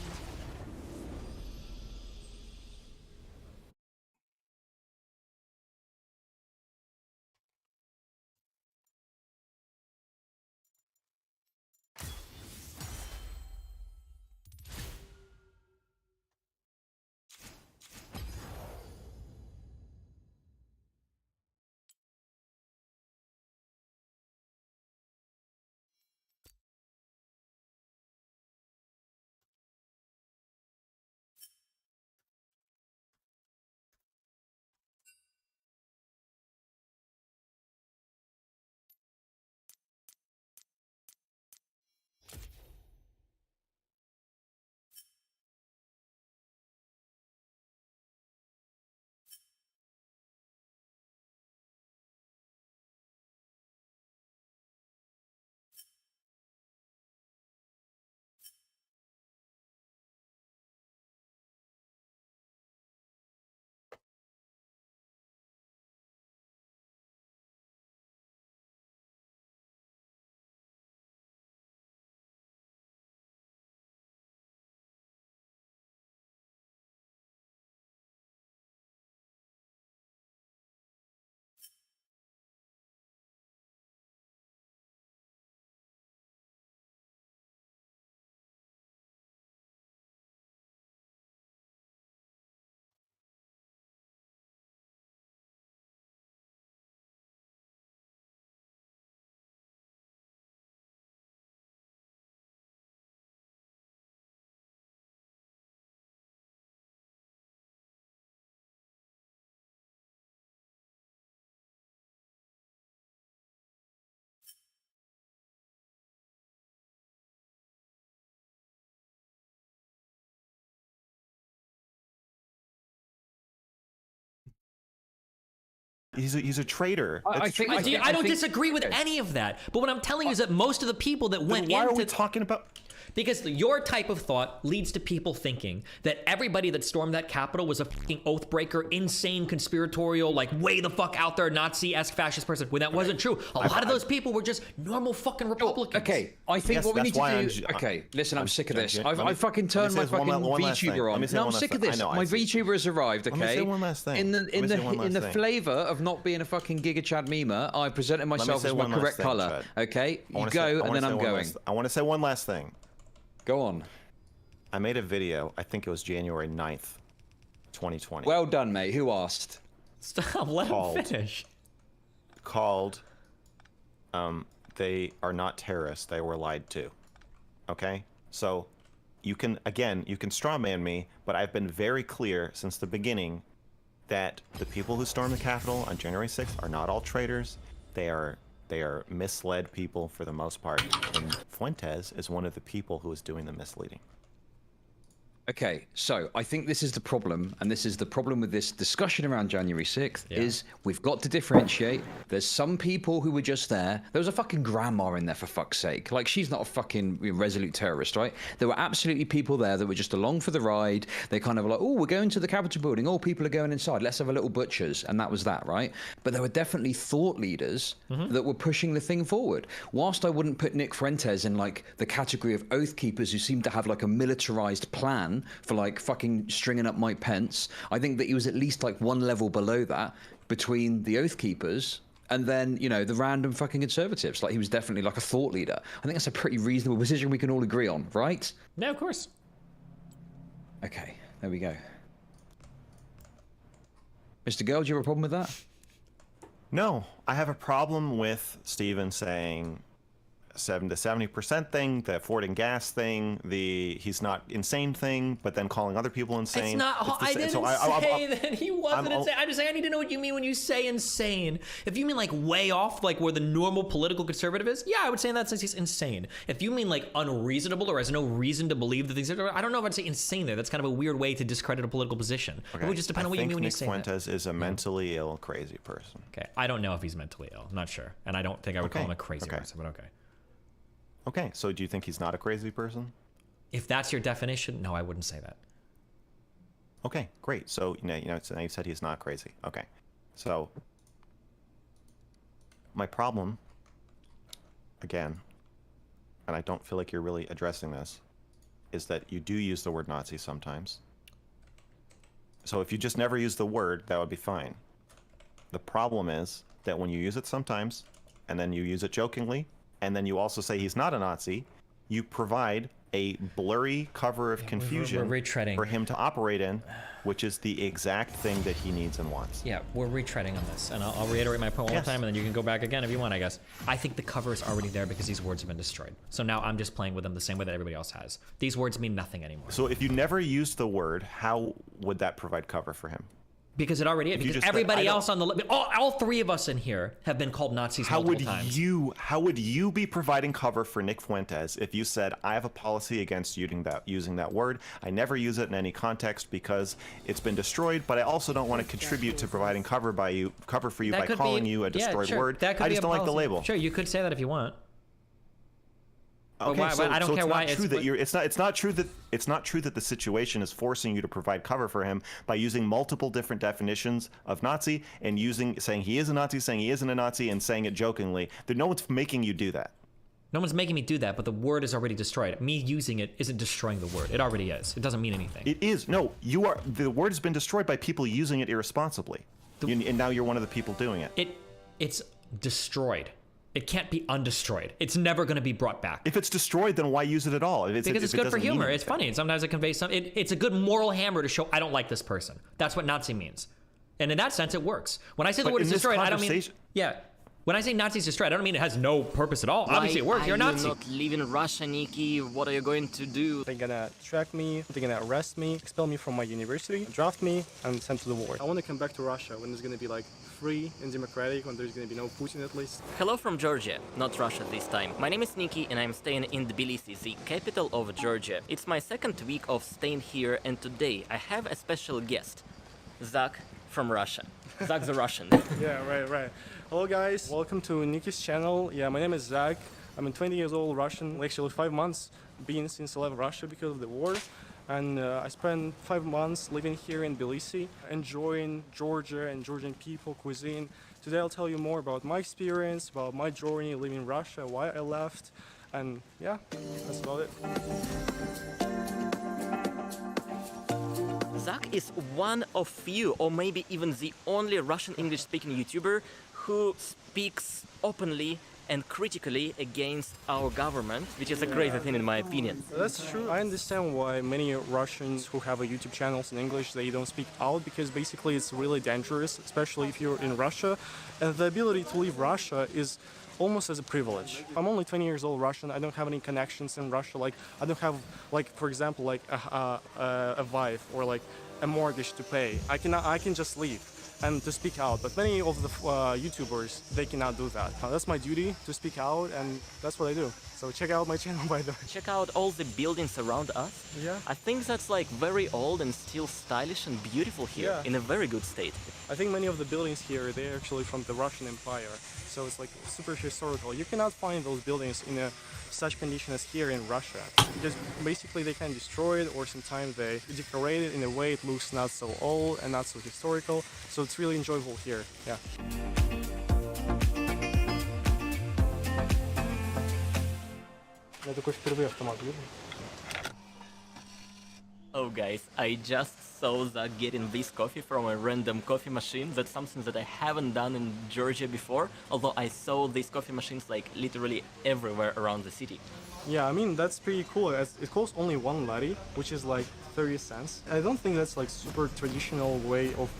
He's a traitor. I That's think- treason. I don't think- disagree with okay. any of that. But what I'm telling you is that most of the people that Then went why are into we talking about? because your type of thought leads to people thinking that everybody that stormed that Capitol was a fucking oath breaker, insane conspiratorial, like way the fuck out there Nazi-esque fascist person. When that wasn't true, a lot of those people were just normal fucking Republicans. Okay, I think Yes, what we need that's why to do. Okay, listen, I'm sick of this. let me- I fucking turned my let me say fucking one last thing. VTuber Let on. me say No, I'm one last sick of thing. I this. know, I My see. VTuber has arrived. Okay. Let me say one last thing. In Let me say one last the thing. flavour of not being a fucking Giga Chad memer, I presented myself say as my one last correct thing, colour. Chad. Okay, I you wanna go, say- I and wanna then say I'm one going. I want to say one last thing. Go on. I made a video. I think it was January 9th, 2020. Well done, mate. Who asked? Stop, let him Called. finish. Called. They are not terrorists. They were lied to. Okay. So, you can straw man me, but I've been very clear since the beginning that the people who stormed the Capitol on January 6th are not all traitors. They are misled people for the most part, and Fuentes is one of the people who is doing the misleading. Okay, so I think this is the problem, and this is the problem with this discussion around January 6th, is we've got to differentiate. There's some people who were just there. There was a fucking grandma in there, for fuck's sake. Like, she's not a fucking resolute terrorist, right? There were absolutely people there that were just along for the ride. They kind of were like, oh, we're going to the Capitol building. Oh, people are going inside. Let's have a little butchers. And that was that, right? But there were definitely thought leaders that were pushing the thing forward. Whilst I wouldn't put Nick Fuentes in, like, the category of oath keepers who seem to have, like, a militarized plan for like fucking stringing up Mike Pence, I think that he was at least like one level below that between the Oath Keepers and then, you know, the random fucking conservatives. Like, he was definitely like a thought leader. I think that's a pretty reasonable position we can all agree on, right? Yeah, of course. Okay, there we go. Mr. Girl, do you have a problem with that? No, I have a problem with Steven saying 70% thing, the Ford and gas thing, the he's not insane thing, but then calling other people insane. It's not. I didn't say that he wasn't insane. I'm just saying I need to know what you mean when you say insane. If you mean like way off, like where the normal political conservative is, yeah, I would say in that sense he's insane. If you mean like unreasonable or has no reason to believe that things are, I don't know if I'd say insane there. That's kind of a weird way to discredit a political position. It would just depend on what you mean when you say that. Nick Fuentes is a mentally ill, crazy person. Okay, I don't know if he's mentally ill. I'm not sure, and I don't think I would call him a crazy person. But okay. Okay, so do you think he's not a crazy person? If that's your definition, no, I wouldn't say that. Okay, great. So so now you said he's not crazy. Okay, so my problem, again, and I don't feel like you're really addressing this, is that you do use the word Nazi sometimes. So if you just never use the word, that would be fine. The problem is that when you use it sometimes, and then you use it jokingly, and then you also say he's not a Nazi, you provide a blurry cover of confusion we're retreading. For him to operate in, which is the exact thing that he needs and wants. Yeah, we're retreading on this, and I'll reiterate my point one more time, and then you can go back again if you want, I guess. I think the cover is already there because these words have been destroyed. So now I'm just playing with them the same way that everybody else has. These words mean nothing anymore. So if you never used the word, how would that provide cover for him? Because it already is. Because everybody else on the list, all three of us in here have been called Nazis multiple times. How would you be providing cover for Nick Fuentes if you said, I have a policy against using that word. I never use it in any context because it's been destroyed, but I also don't want to contribute to providing cover for you by calling you a destroyed word. I just don't like the label. Sure, you could say that if you want. Okay, I don't care why it's not true that the situation is forcing you to provide cover for him by using multiple different definitions of Nazi and saying he is a Nazi, saying he isn't a Nazi, and saying it jokingly. No one's making you do that. No one's making me do that, but the word is already destroyed. Me using it isn't destroying the word. It already is. It doesn't mean anything. It is. No, the word has been destroyed by people using it irresponsibly. And now you're one of the people doing it. It's destroyed. It can't be undestroyed. It's never going to be brought back. If it's destroyed, then why use it at all? Because it's good for humor. It's funny. And sometimes it conveys something. It's a good moral hammer to show I don't like this person. That's what Nazi means. And in that sense, it works. When I say the word is destroyed, I don't mean... Yeah. When I say Nazis destroyed, I don't mean it has no purpose at all. Obviously, it works. You're a Nazi. Why are you not leaving Russia, Nikki? What are you going to do? They're gonna track me, they're gonna arrest me, expel me from my university, draft me, and send to the war. I want to come back to Russia when it's gonna be like free and democratic, when there's gonna be no Putin at least. Hello from Georgia, not Russia this time. My name is Nikki and I'm staying in Tbilisi, the capital of Georgia. It's my second week of staying here, and today I have a special guest, Zach from Russia. Zach the Russian. Yeah, right. Hello guys, welcome to Nikki's channel. Yeah, my name is Zach. I'm 20 years old, Russian. Actually 5 months been since I left Russia because of the war. And I spent 5 months living here in Tbilisi, enjoying Georgia and Georgian people, cuisine. Today I'll tell you more about my experience, about my journey living in Russia, why I left, and yeah, that's about it. Zach is one of few, or maybe even the only Russian English-speaking YouTuber who speaks openly and critically against our government, which is a crazy thing in my opinion. That's true. I understand why many Russians who have a YouTube channels in English, they don't speak out, because basically it's really dangerous, especially if you're in Russia. And the ability to leave Russia is almost as a privilege. I'm only 20 years old Russian. I don't have any connections in Russia. Like, I don't have, like, for example, like a wife or like a mortgage to pay. I can just leave and to speak out. But many of the YouTubers, they cannot do that. That's my duty, to speak out, and that's what I do. So check out my channel, by the way. Check out all the buildings around us. Yeah. I think that's like very old and still stylish and beautiful here, in a very good state. I think many of the buildings here, they're actually from the Russian Empire. So it's like super historical. You cannot find those buildings in such condition as here in Russia, because basically they can destroy it, or sometimes they decorate it in a way it looks not so old and not so historical. So it's really enjoyable here. Yeah. Я такой впервые автомат вижу. Oh guys, I just saw Zach getting this coffee from a random coffee machine. That's something that I haven't done in Georgia before, although I saw these coffee machines like literally everywhere around the city. Yeah, I mean, that's pretty cool. It costs only 1 lari, which is like 30 cents. I don't think that's like super traditional way of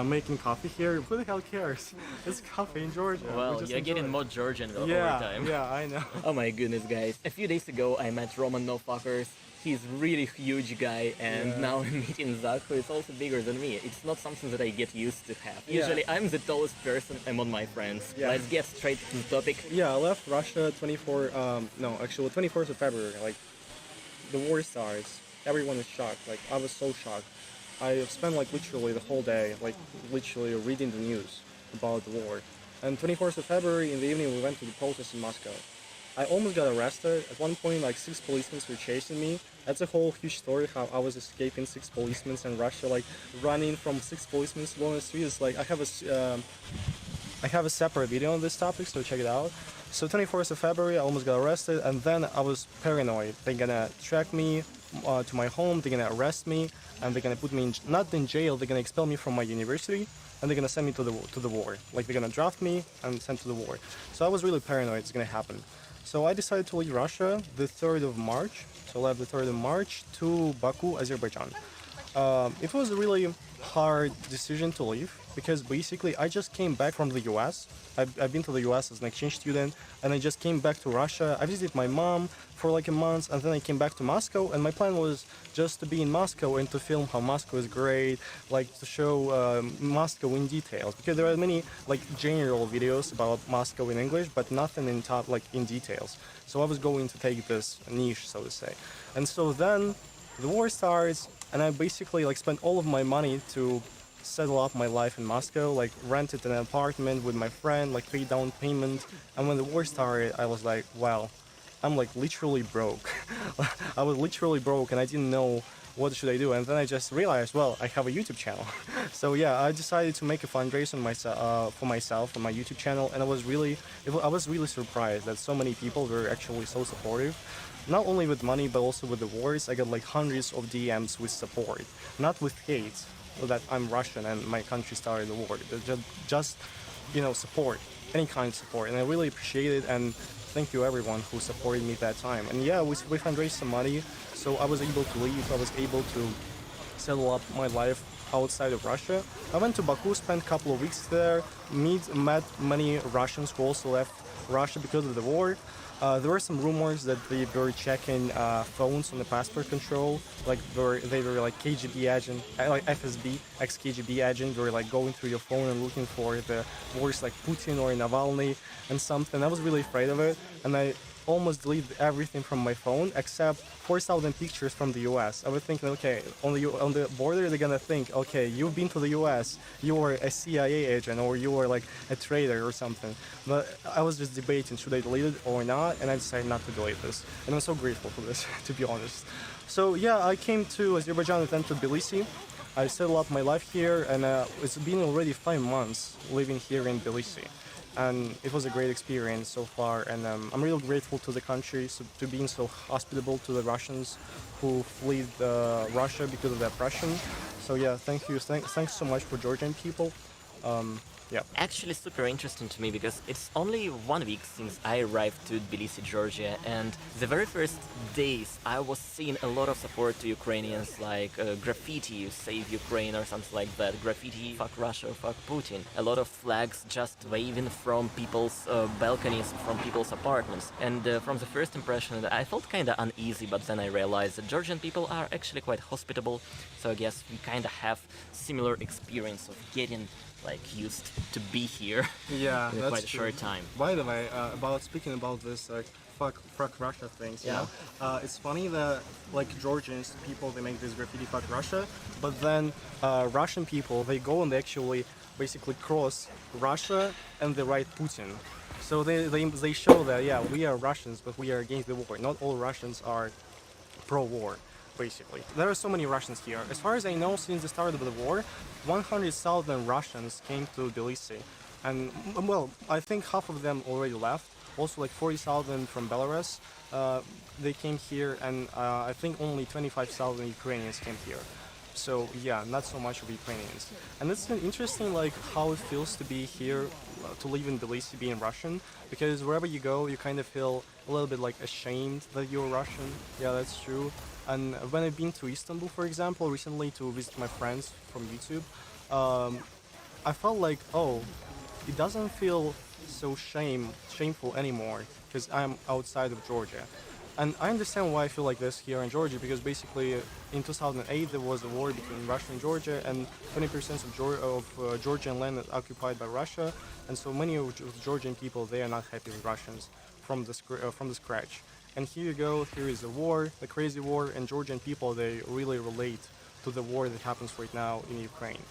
making coffee here. Who the hell cares? It's coffee in Georgia. We Well, just you're enjoy getting it. more Georgian over Yeah, time. yeah, I know. Oh my goodness, guys. A few days ago, I met Roman No Fuckers. He's really huge guy, and Yeah. now I'm meeting Zach, who is also bigger than me. It's not something that I get used to have. Yeah. Usually, I'm the tallest person among my friends. Yeah. Let's get straight to the topic. Yeah, I left Russia 24th of February. Like, the war starts. Everyone is shocked. Like, I was so shocked. I spent like literally the whole day, like literally reading the news about the war. And 24th of February in the evening, we went to the protest in Moscow. I almost got arrested. At one point, like 6 policemen were chasing me. That's a whole huge story how I was escaping 6 policemen in Russia, like running from 6 policemen along the streets. Like I have a separate video on this topic, so check it out. So 24th of February, I almost got arrested, and then I was paranoid. They're gonna track me to my home, they're gonna arrest me, and they're gonna put me in, not in jail, they're gonna expel me from my university, and they're gonna send me to the war. Like they're gonna draft me and send to the war. So I was really paranoid it's gonna happen. So I decided to leave Russia the 3rd of March. So I left the 3rd of March to Baku, Azerbaijan. It was a really hard decision to leave because basically I just came back from the US. I've been to the US as an exchange student, and I just came back to Russia. I visited my mom for like a month, and then I came back to Moscow, and my plan was just to be in Moscow and to film how Moscow is great, like to show Moscow in details, because there are many like general videos about Moscow in English, but nothing in top like in details. So I was going to take this niche, so to say. And so then the war starts, and I basically like spent all of my money to settle up my life in Moscow, like rented an apartment with my friend, like paid down payment. And when the war started, I was like, wow, I'm like literally broke. I was literally broke, and I didn't know what should I do. And then I just realized, well, I have a YouTube channel. So yeah, I decided to make a fundraiser for myself on my YouTube channel, and I was really surprised that so many people were actually so supportive. Not only with money, but also with the wars. I got like hundreds of DMs with support, not with hate that I'm Russian and my country started the war. Just support, any kind of support, and I really appreciate it. And thank you everyone who supported me at that time. And yeah, we fundraised some money, so I was able to leave. I was able to settle up my life outside of Russia. I went to Baku, spent a couple of weeks there, met many Russians who also left Russia because of the war. There were some rumors that they were checking phones on the passport control, like they were like KGB agent, like FSB, ex-KGB agent. They were like going through your phone and looking for the words like Putin or Navalny and something. I was really afraid of it, and I almost deleted everything from my phone except 4,000 pictures from the US. I was thinking, okay, on the border they're gonna think, okay, you've been to the US, you were a CIA agent or you were like a traitor or something. But I was just debating, should I delete it or not, and I decided not to delete this. And I'm so grateful for this, to be honest. So yeah, I came to Azerbaijan and then to Tbilisi. I settled up my life here, and it's been already 5 months living here in Tbilisi. And it was a great experience so far, and I'm really grateful to the country to being so hospitable to the Russians who fled Russia because of the oppression. So yeah, thank you. Thanks so much for Georgian people. Yeah. Actually super interesting to me because it's only 1 week since I arrived to Tbilisi, Georgia, and the very first days I was seeing a lot of support to Ukrainians, like graffiti, save Ukraine or something like that, graffiti, fuck Russia, fuck Putin, a lot of flags just waving from people's balconies, from people's apartments, and from the first impression I felt kinda uneasy, but then I realized that Georgian people are actually quite hospitable, so I guess we kinda have similar experience of getting like used to be here Yeah, in that's quite a true. short time. By the way, speaking about this like fuck Russia things, you know, it's funny that like Georgians people they make this graffiti fuck Russia, but then Russian people they go and they actually basically cross Russia and they write Putin. So they show that yeah we are Russians but we are against the war. Not all Russians are pro-war. Basically, there are so many Russians here. As far as I know, since the start of the war, 100,000 Russians came to Tbilisi, and well, I think half of them already left. Also, like 40,000 from Belarus, they came here, and I think only 25,000 Ukrainians came here. So yeah, not so much of Ukrainians. And it's interesting, like how it feels to be here, to live in Tbilisi, being Russian, because wherever you go, you kind of feel a little bit like ashamed that you're Russian. Yeah, that's true. And when I've been to Istanbul, for example, recently to visit my friends from YouTube, I felt like, oh, it doesn't feel so shameful anymore because I'm outside of Georgia. And I understand why I feel like this here in Georgia, because basically in 2008 there was a war between Russia and Georgia, and 20% of Georgian land is occupied by Russia, and so many of the Georgian people, they are not happy with Russians from the scratch. And here you go, here is a war, the crazy war, and Georgian people, they really relate to the war that happens right now in Ukraine,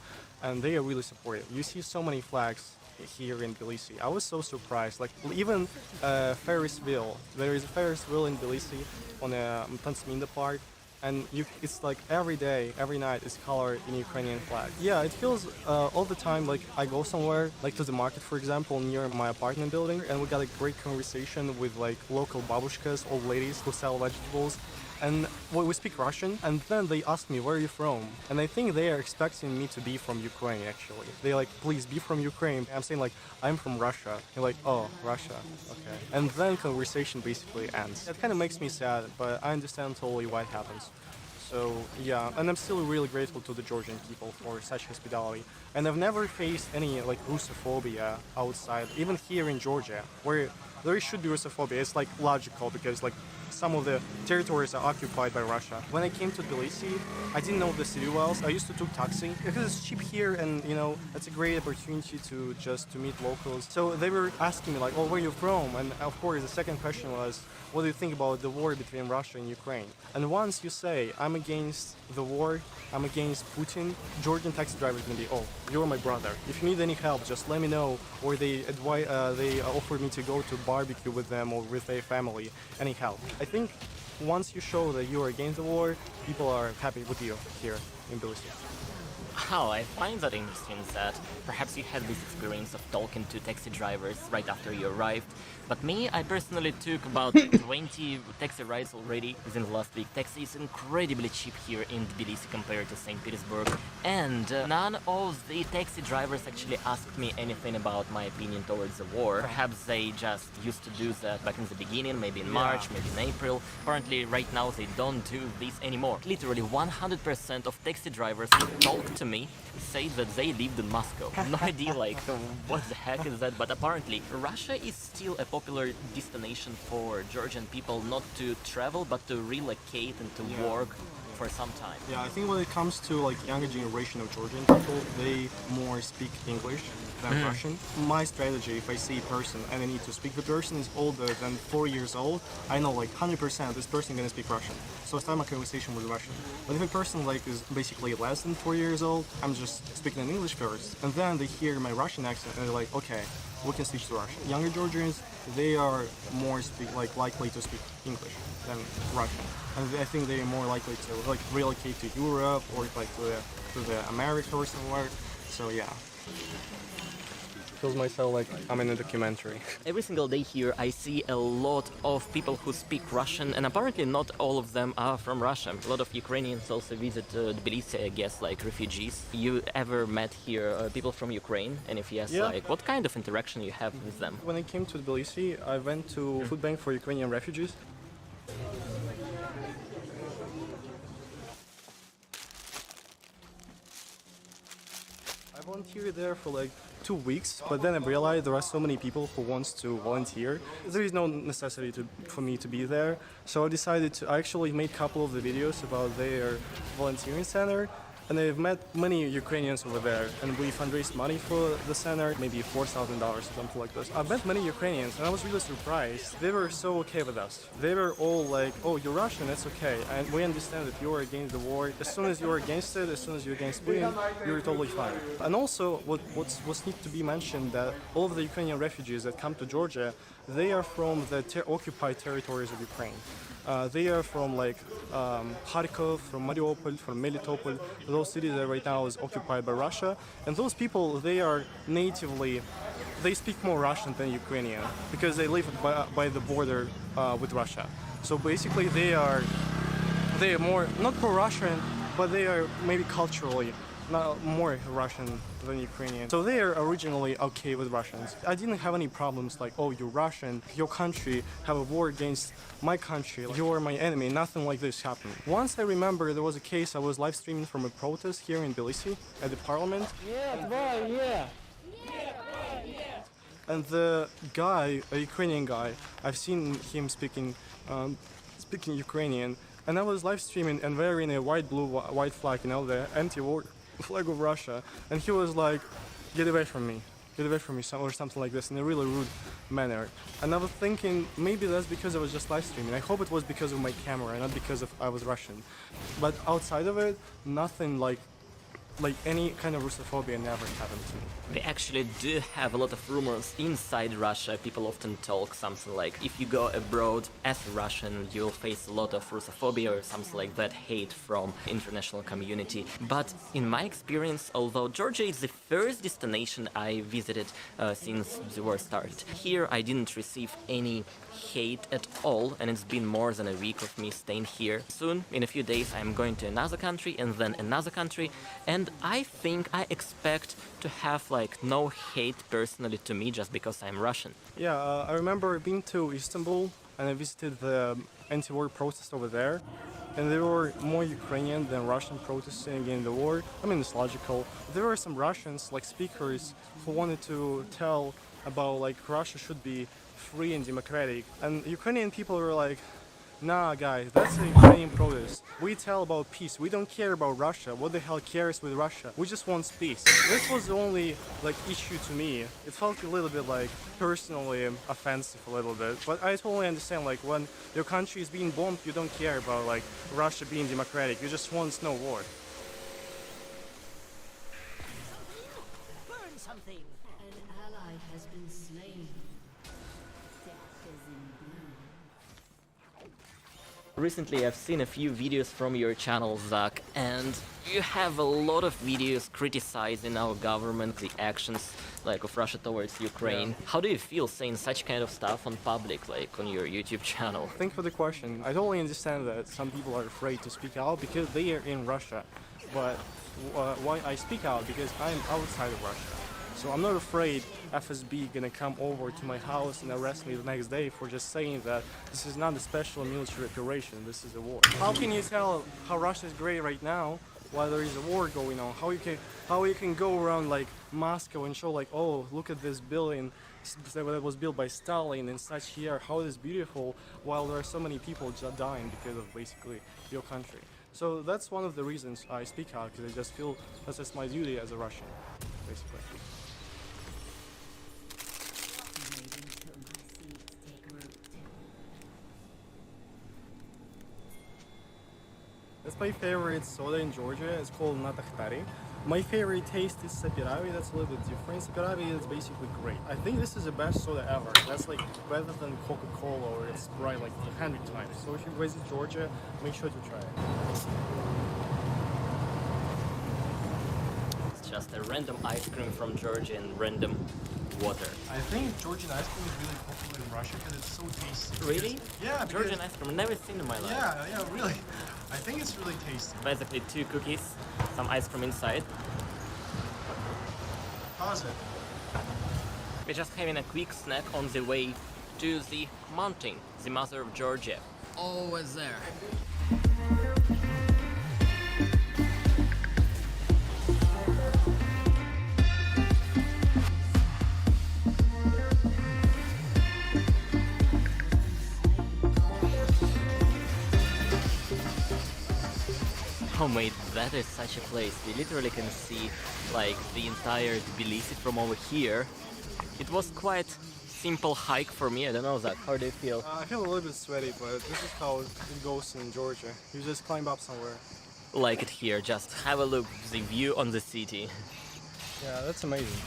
and they are really supportive. You see so many flags here in Tbilisi. I was so surprised. Like even Ferris wheel. There is a Ferris wheel in Tbilisi on a Tantsminda Park, and it's like every day, every night is colored in Ukrainian flag. Yeah, it feels all the time like I go somewhere, like to the market, for example, near my apartment building, and we got a great conversation with like local babushkas, old ladies who sell vegetables. And we speak Russian, and then they ask me, where are you from? And I think they are expecting me to be from Ukraine, actually. They like, please be from Ukraine. I'm saying like, I'm from Russia. They're like, oh, Russia, okay. And then conversation basically ends. It kind of makes me sad, but I understand totally why it happens. So yeah, and I'm still really grateful to the Georgian people for such hospitality. And I've never faced any like Russophobia outside, even here in Georgia, where there should be Russophobia. It's like logical because like some of the territories are occupied by Russia. When I came to Tbilisi, I didn't know the city well. I used to take taxi because it's cheap here, and you know it's a great opportunity to meet locals. So they were asking me like, "Oh, where are you from?" And of course, the second question was, "What do you think about the war between Russia and Ukraine?" And once you say, "I'm against the war, I'm against Putin," Georgian taxi drivers gonna be, "Oh, you're my brother. If you need any help, just let me know." Or they offered me to go to barbecue with them or with their family. Any help? I think once you show that you are against the war, people are happy with you here in Tbilisi. Oh, I find that interesting that perhaps you had this experience of talking to taxi drivers right after you arrived. But me, I personally took about 20 taxi rides already within the last week. Taxi is incredibly cheap here in Tbilisi compared to St. Petersburg. And none of the taxi drivers actually asked me anything about my opinion towards the war. Perhaps they just used to do that back in the beginning, maybe in March, maybe in April. Apparently, right now, they don't do this anymore. Literally 100% of taxi drivers who talk to me say that they lived in Moscow. No idea like what the heck is that, but apparently Russia is still a popular destination for Georgian people, not to travel but to relocate and to work for some time. Yeah, I think when it comes to like younger generation of Georgian people, they more speak English than Russian. My strategy, if I see a person and I need to speak, the person is older than 4 years old, I know like 100% this person gonna speak Russian. So I start my conversation with Russian. But if a person like is basically less than 4 years old, I'm just speaking in English first. And then they hear my Russian accent and they're like, okay, we can switch to Russian. Younger Georgians, they are more likely to speak English than Russian. And I think they're more likely to like relocate to Europe or like to the America or somewhere. So yeah. Feels myself like I'm in a documentary. Every single day here I see a lot of people who speak Russian, and apparently not all of them are from Russia. A lot of Ukrainians also visit Tbilisi, I guess, like refugees. You ever met here people from Ukraine? And if yes, Yeah. like what kind of interaction you have with them? When I came to Tbilisi, I went to food bank for Ukrainian refugees. I volunteered there for like 2 weeks, but then I realized there are so many people who wants to volunteer. There is no necessity for me to be there, so I decided to. I actually made a couple of the videos about their volunteering center, and I've met many Ukrainians over there, and we fundraised money for the center, maybe $4,000 or something like this. I've met many Ukrainians, and I was really surprised. They were so okay with us. They were all like, "Oh, you're Russian, that's okay, and we understand that you're against the war. As soon as you're against it, as soon as you're against Putin, you're totally fine." And also, what's need to be mentioned that all of the Ukrainian refugees that come to Georgia, they are from the occupied territories of Ukraine. They are from like Kharkov, from Mariupol, from Melitopol. Those cities that right now is occupied by Russia. And those people, they are natively, they speak more Russian than Ukrainian because they live by the border with Russia. So basically they are more, not pro-Russian, but they are maybe culturally not more Russian than Ukrainian. So they are originally okay with Russians. I didn't have any problems like, oh, you're Russian, your country have a war against my country, you're my enemy. Nothing like this happened. Once I remember there was a case, I was live streaming from a protest here in Tbilisi at the parliament. And the guy, a Ukrainian guy, I've seen him speaking Ukrainian, and I was live streaming and wearing a white flag, you know, the anti-war flag of Russia, and he was like, get away from me, or something like this, in a really rude manner. And I was thinking, maybe that's because I was just live streaming. I hope it was because of my camera, not because of I was Russian. But outside of it, nothing like any kind of Russophobia never happened to me. We actually do have a lot of rumors inside Russia. People often talk something like, if you go abroad as a Russian, you'll face a lot of Russophobia or something like that, hate from international community. But in my experience, although Georgia is the first destination I visited since the war started, here I didn't receive any hate at all, and it's been more than a week of me staying here. Soon, in a few days, I'm going to another country and then another country, and I think I expect to have like no hate personally to me just because I'm Russian. Yeah, I remember being to Istanbul and I visited the anti-war protest over there, and there were more Ukrainian than Russian protesting against the war. I mean, it's logical. There were some Russians, like speakers, who wanted to tell about like Russia should be free and democratic, and Ukrainian people were like, nah guys, that's a Ukrainian protest. We tell about peace, we don't care about Russia. What the hell cares with Russia? We just want peace. This was the only like issue to me. It felt a little bit like personally offensive a little bit, but I totally understand, like when your country is being bombed, you don't care about like Russia being democratic, you just want no war. Burn something! An ally has been slain. Death is in bloom. Recently I've seen a few videos from your channel, Zach, and you have a lot of videos criticizing our government, the actions like of Russia towards Ukraine. Yeah. How do you feel saying such kind of stuff on public, like on your YouTube channel? Thank you for the question. I totally understand that some people are afraid to speak out because they are in Russia. But why I speak out? Because I'm outside of Russia. So I'm not afraid FSB gonna come over to my house and arrest me the next day for just saying that this is not a special military operation, this is a war. How can you tell how Russia is great right now while there is a war going on? How you can go around like Moscow and show like, oh, look at this building that was built by Stalin and such here, how it is beautiful, while there are so many people just dying because of basically your country. So that's one of the reasons I speak out, because I just feel that's my duty as a Russian, basically. Wait until my seeds take root. That's my favorite soda in Georgia. It's called Natakhtari. My favorite taste is Sapiravi. That's a little bit different. Sapiravi is basically great. I think this is the best soda ever. That's like better than Coca-Cola or Sprite like 100 times. So if you visit Georgia, make sure to try it. It's just a random ice cream from Georgia and random water. I think Georgian ice cream is really popular in Russia because it's so tasty. Really? Yeah, because, Georgian ice cream, never seen in my life. yeah, really. I think it's really tasty. Basically 2 cookies, some ice cream inside. How's it? We're just having a quick snack on the way to the mountain, the mother of Georgia. Always there. Oh mate, that is such a place. We literally can see like the entire Tbilisi from over here. It was quite simple hike for me. I don't know, Zach, how do you feel? I feel a little bit sweaty, but this is how it goes in Georgia. You just climb up somewhere. Like it here, just have a look, the view on the city. Yeah, that's amazing.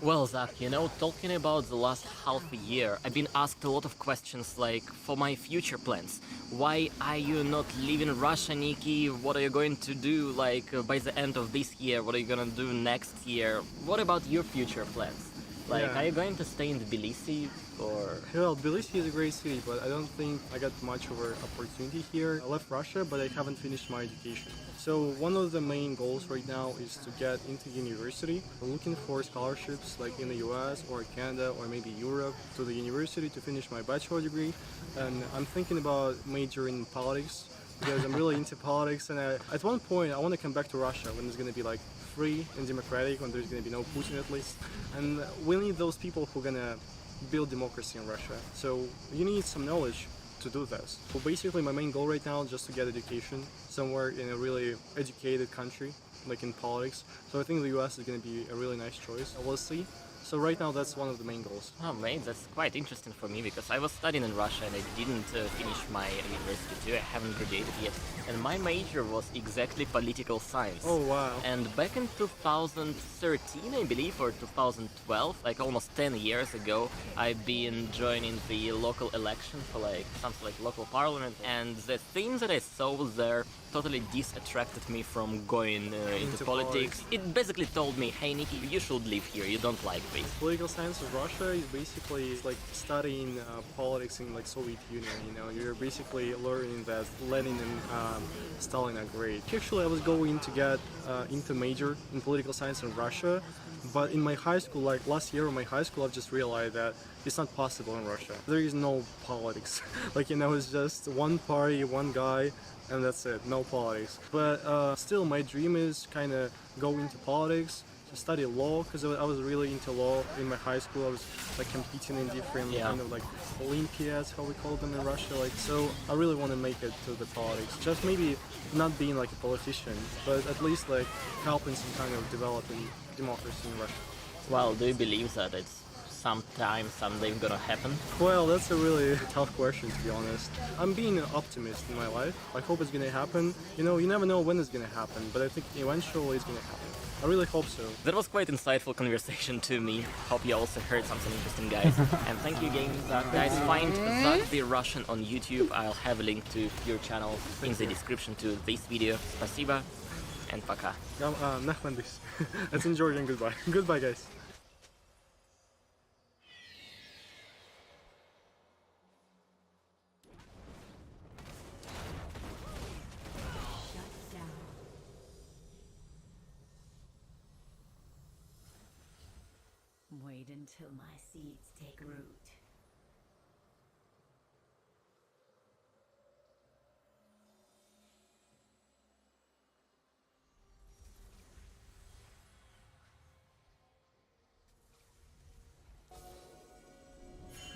Well, Zach, you know, talking about the last half a year, I've been asked a lot of questions like, for my future plans. Why are you not leaving Russia, Nikki? What are you going to do, like, by the end of this year? What are you gonna do next year? What about your future plans? Like, Yeah. are you going to stay in Tbilisi or? Well, Tbilisi is a great city, but I don't think I got much of an opportunity here. I left Russia, but I haven't finished my education. So one of the main goals right now is to get into university. I'm looking for scholarships like in the US or Canada or maybe Europe to the university to finish my bachelor degree. And I'm thinking about majoring in politics because I'm really into politics. And at one point, I want to come back to Russia when it's going to be like free and democratic, when there's going to be no Putin at least. And we need those people who are going to build democracy in Russia. So you need some knowledge to do this. So basically my main goal right now is just to get education somewhere in a really educated country, like in politics. So I think the US is going to be a really nice choice. We'll see. So right now that's one of the main goals. Oh mate, that's quite interesting for me because I was studying in Russia and I didn't finish my university too. I haven't graduated yet. And my major was exactly political science. Oh wow. And back in 2013, I believe, or 2012, like almost 10 years ago, I've been joining the local election for like something like local parliament. And the things that I saw there totally disattracted me from going into politics. It basically told me, hey Nikki, you should live here, you don't like this. Political science of Russia is basically like studying politics in like Soviet Union, you know, you're basically learning that Lenin and Stalin are great. Actually, I was going to get into major in political science in Russia, but in my high school, like last year in my high school, I've just realized that it's not possible in Russia. There is no politics. Like, you know, it's just one party, one guy, and that's it, no politics. But still, my dream is kind of go into politics, study law, because I was really into law in my high school. I was like competing in different kind of like Olympiads, how we call them in Russia. Like, so I really want to make it to the politics. Just maybe not being like a politician, but at least like helping some kind of developing democracy in Russia. Well, do you believe that it's someday gonna happen? Well, that's a really tough question, to be honest. I'm being an optimist in my life. I hope it's gonna happen. You know, you never know when it's gonna happen, but I think eventually it's gonna happen. I really hope so. That was quite insightful conversation to me. Hope you also heard something interesting, guys. And thank you again, Zach. Guys, find Zach the Russian on YouTube. I'll have a link to your channel in the description to this video. Спасибо and пока. Nachmandis. That's in Georgian. Goodbye. Goodbye, guys. Shut down. Wait until my seeds take root.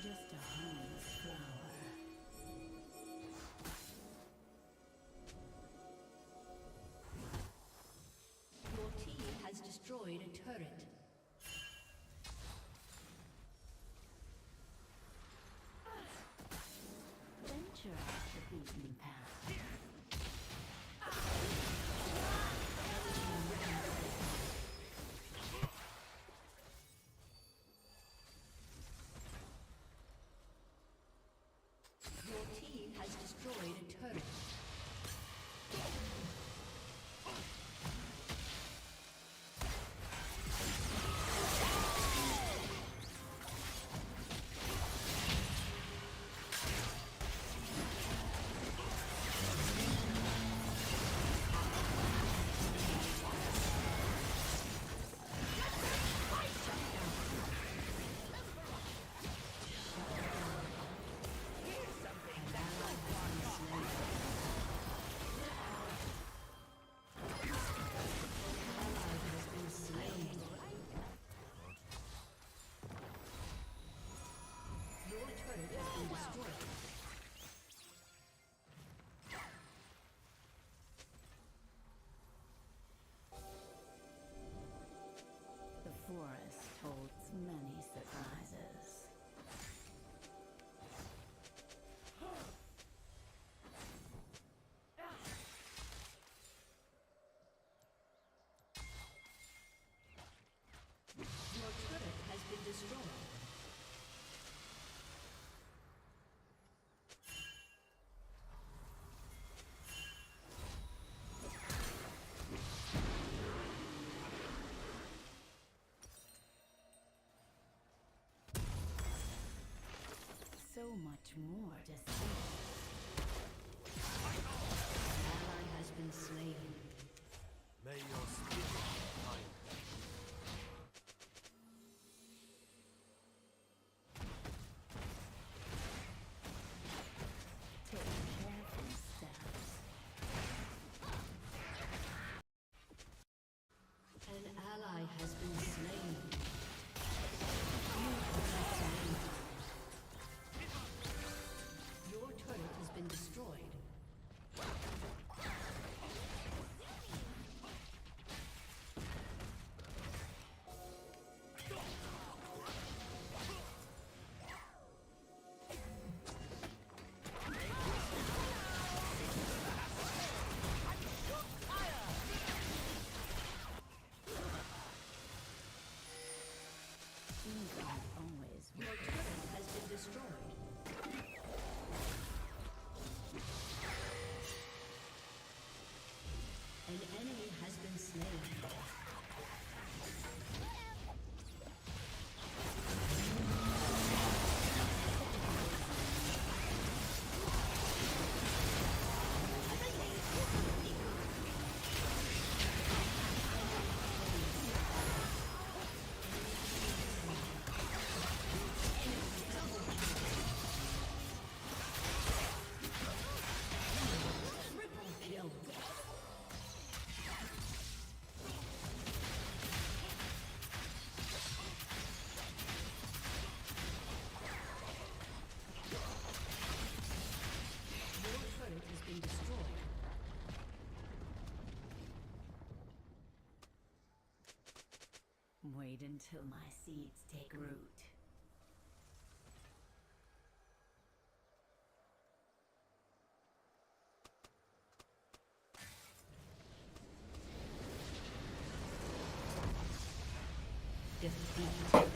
Just a harmless flower. Your team has destroyed a turret. much more to see. An ally has been slain. May your spirit find Take careful steps. An ally has been slain. You have been slain. Your turret has been destroyed. Always. Your turret has been destroyed. An enemy has been slain. Triple kill. Your turret has been destroyed. Wait until my seeds take root. Defeat.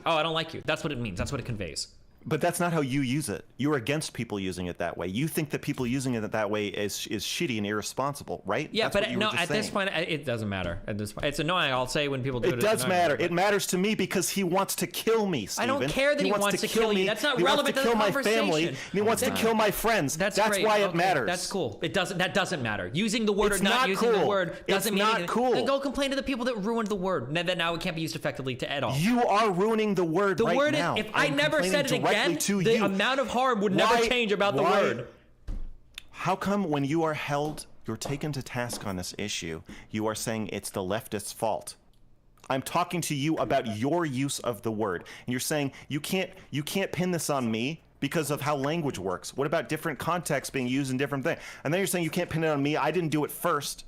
Oh, I don't like you. That's what it means. That's what it conveys. But that's not how you use it. You're against people using it that way. You think that people using it that way is shitty and irresponsible, right? Yeah, That's but what you no, were just at this saying. point, it doesn't matter. At this point, it's annoying. I'll say when people do it. It does it's matter. annoying, It matters to me because he wants to kill me, Steven. I don't care that he wants to kill you. me. That's not he relevant wants to to the kill my family. conversation. And he wants to kill my friends. That's great. why it Okay, matters. That's cool. It doesn't. That doesn't matter. Using the word It's or not not using the cool. word doesn't It's mean not anything. cool. Then go complain to the people that ruined the word. That now it can't be used effectively to at all. You are ruining the word The right word now. is, if I I'm never said it complaining directly again, to the you. amount of harm would never Why- change about the why- word. How come when you are held, you're taken to task on this issue, you are saying it's the leftist's fault? I'm talking to you about your use of the word, and you're saying you can't pin this on me because of how language works. What about different contexts being used in different things? And then you're saying you can't pin it on me. I didn't do it first.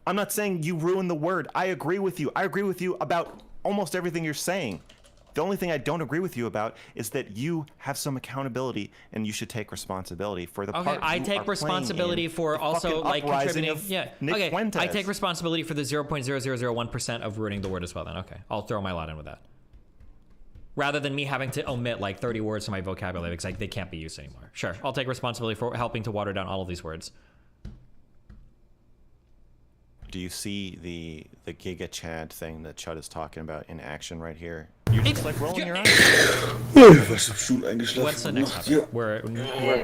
I'm not saying you ruined the word. I agree with you. I agree with you about almost everything you're saying. The only thing I don't agree with you about is that you have some accountability and you should take responsibility for the Okay, part I you take are responsibility playing in for the also fucking like uprising contributing. of Yeah. Nick Okay. Fuentes. I take responsibility for the 0.0001% of ruining the word as well. Then okay, I'll throw my lot in with that. Rather than me having to omit like 30 words from my vocabulary because they can't be used anymore. Sure, I'll take responsibility for helping to water down all of these words. Do you see the Giga Chad thing that Chud is talking about in action right here? You're just like rolling your eyes. Was im Stuhl eingeschlafen. What's the next topic? We're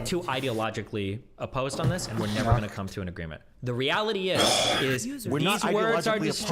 too ideologically opposed on this, and we're never going to come to an agreement. The reality is We're not these words are ideologically destroyed.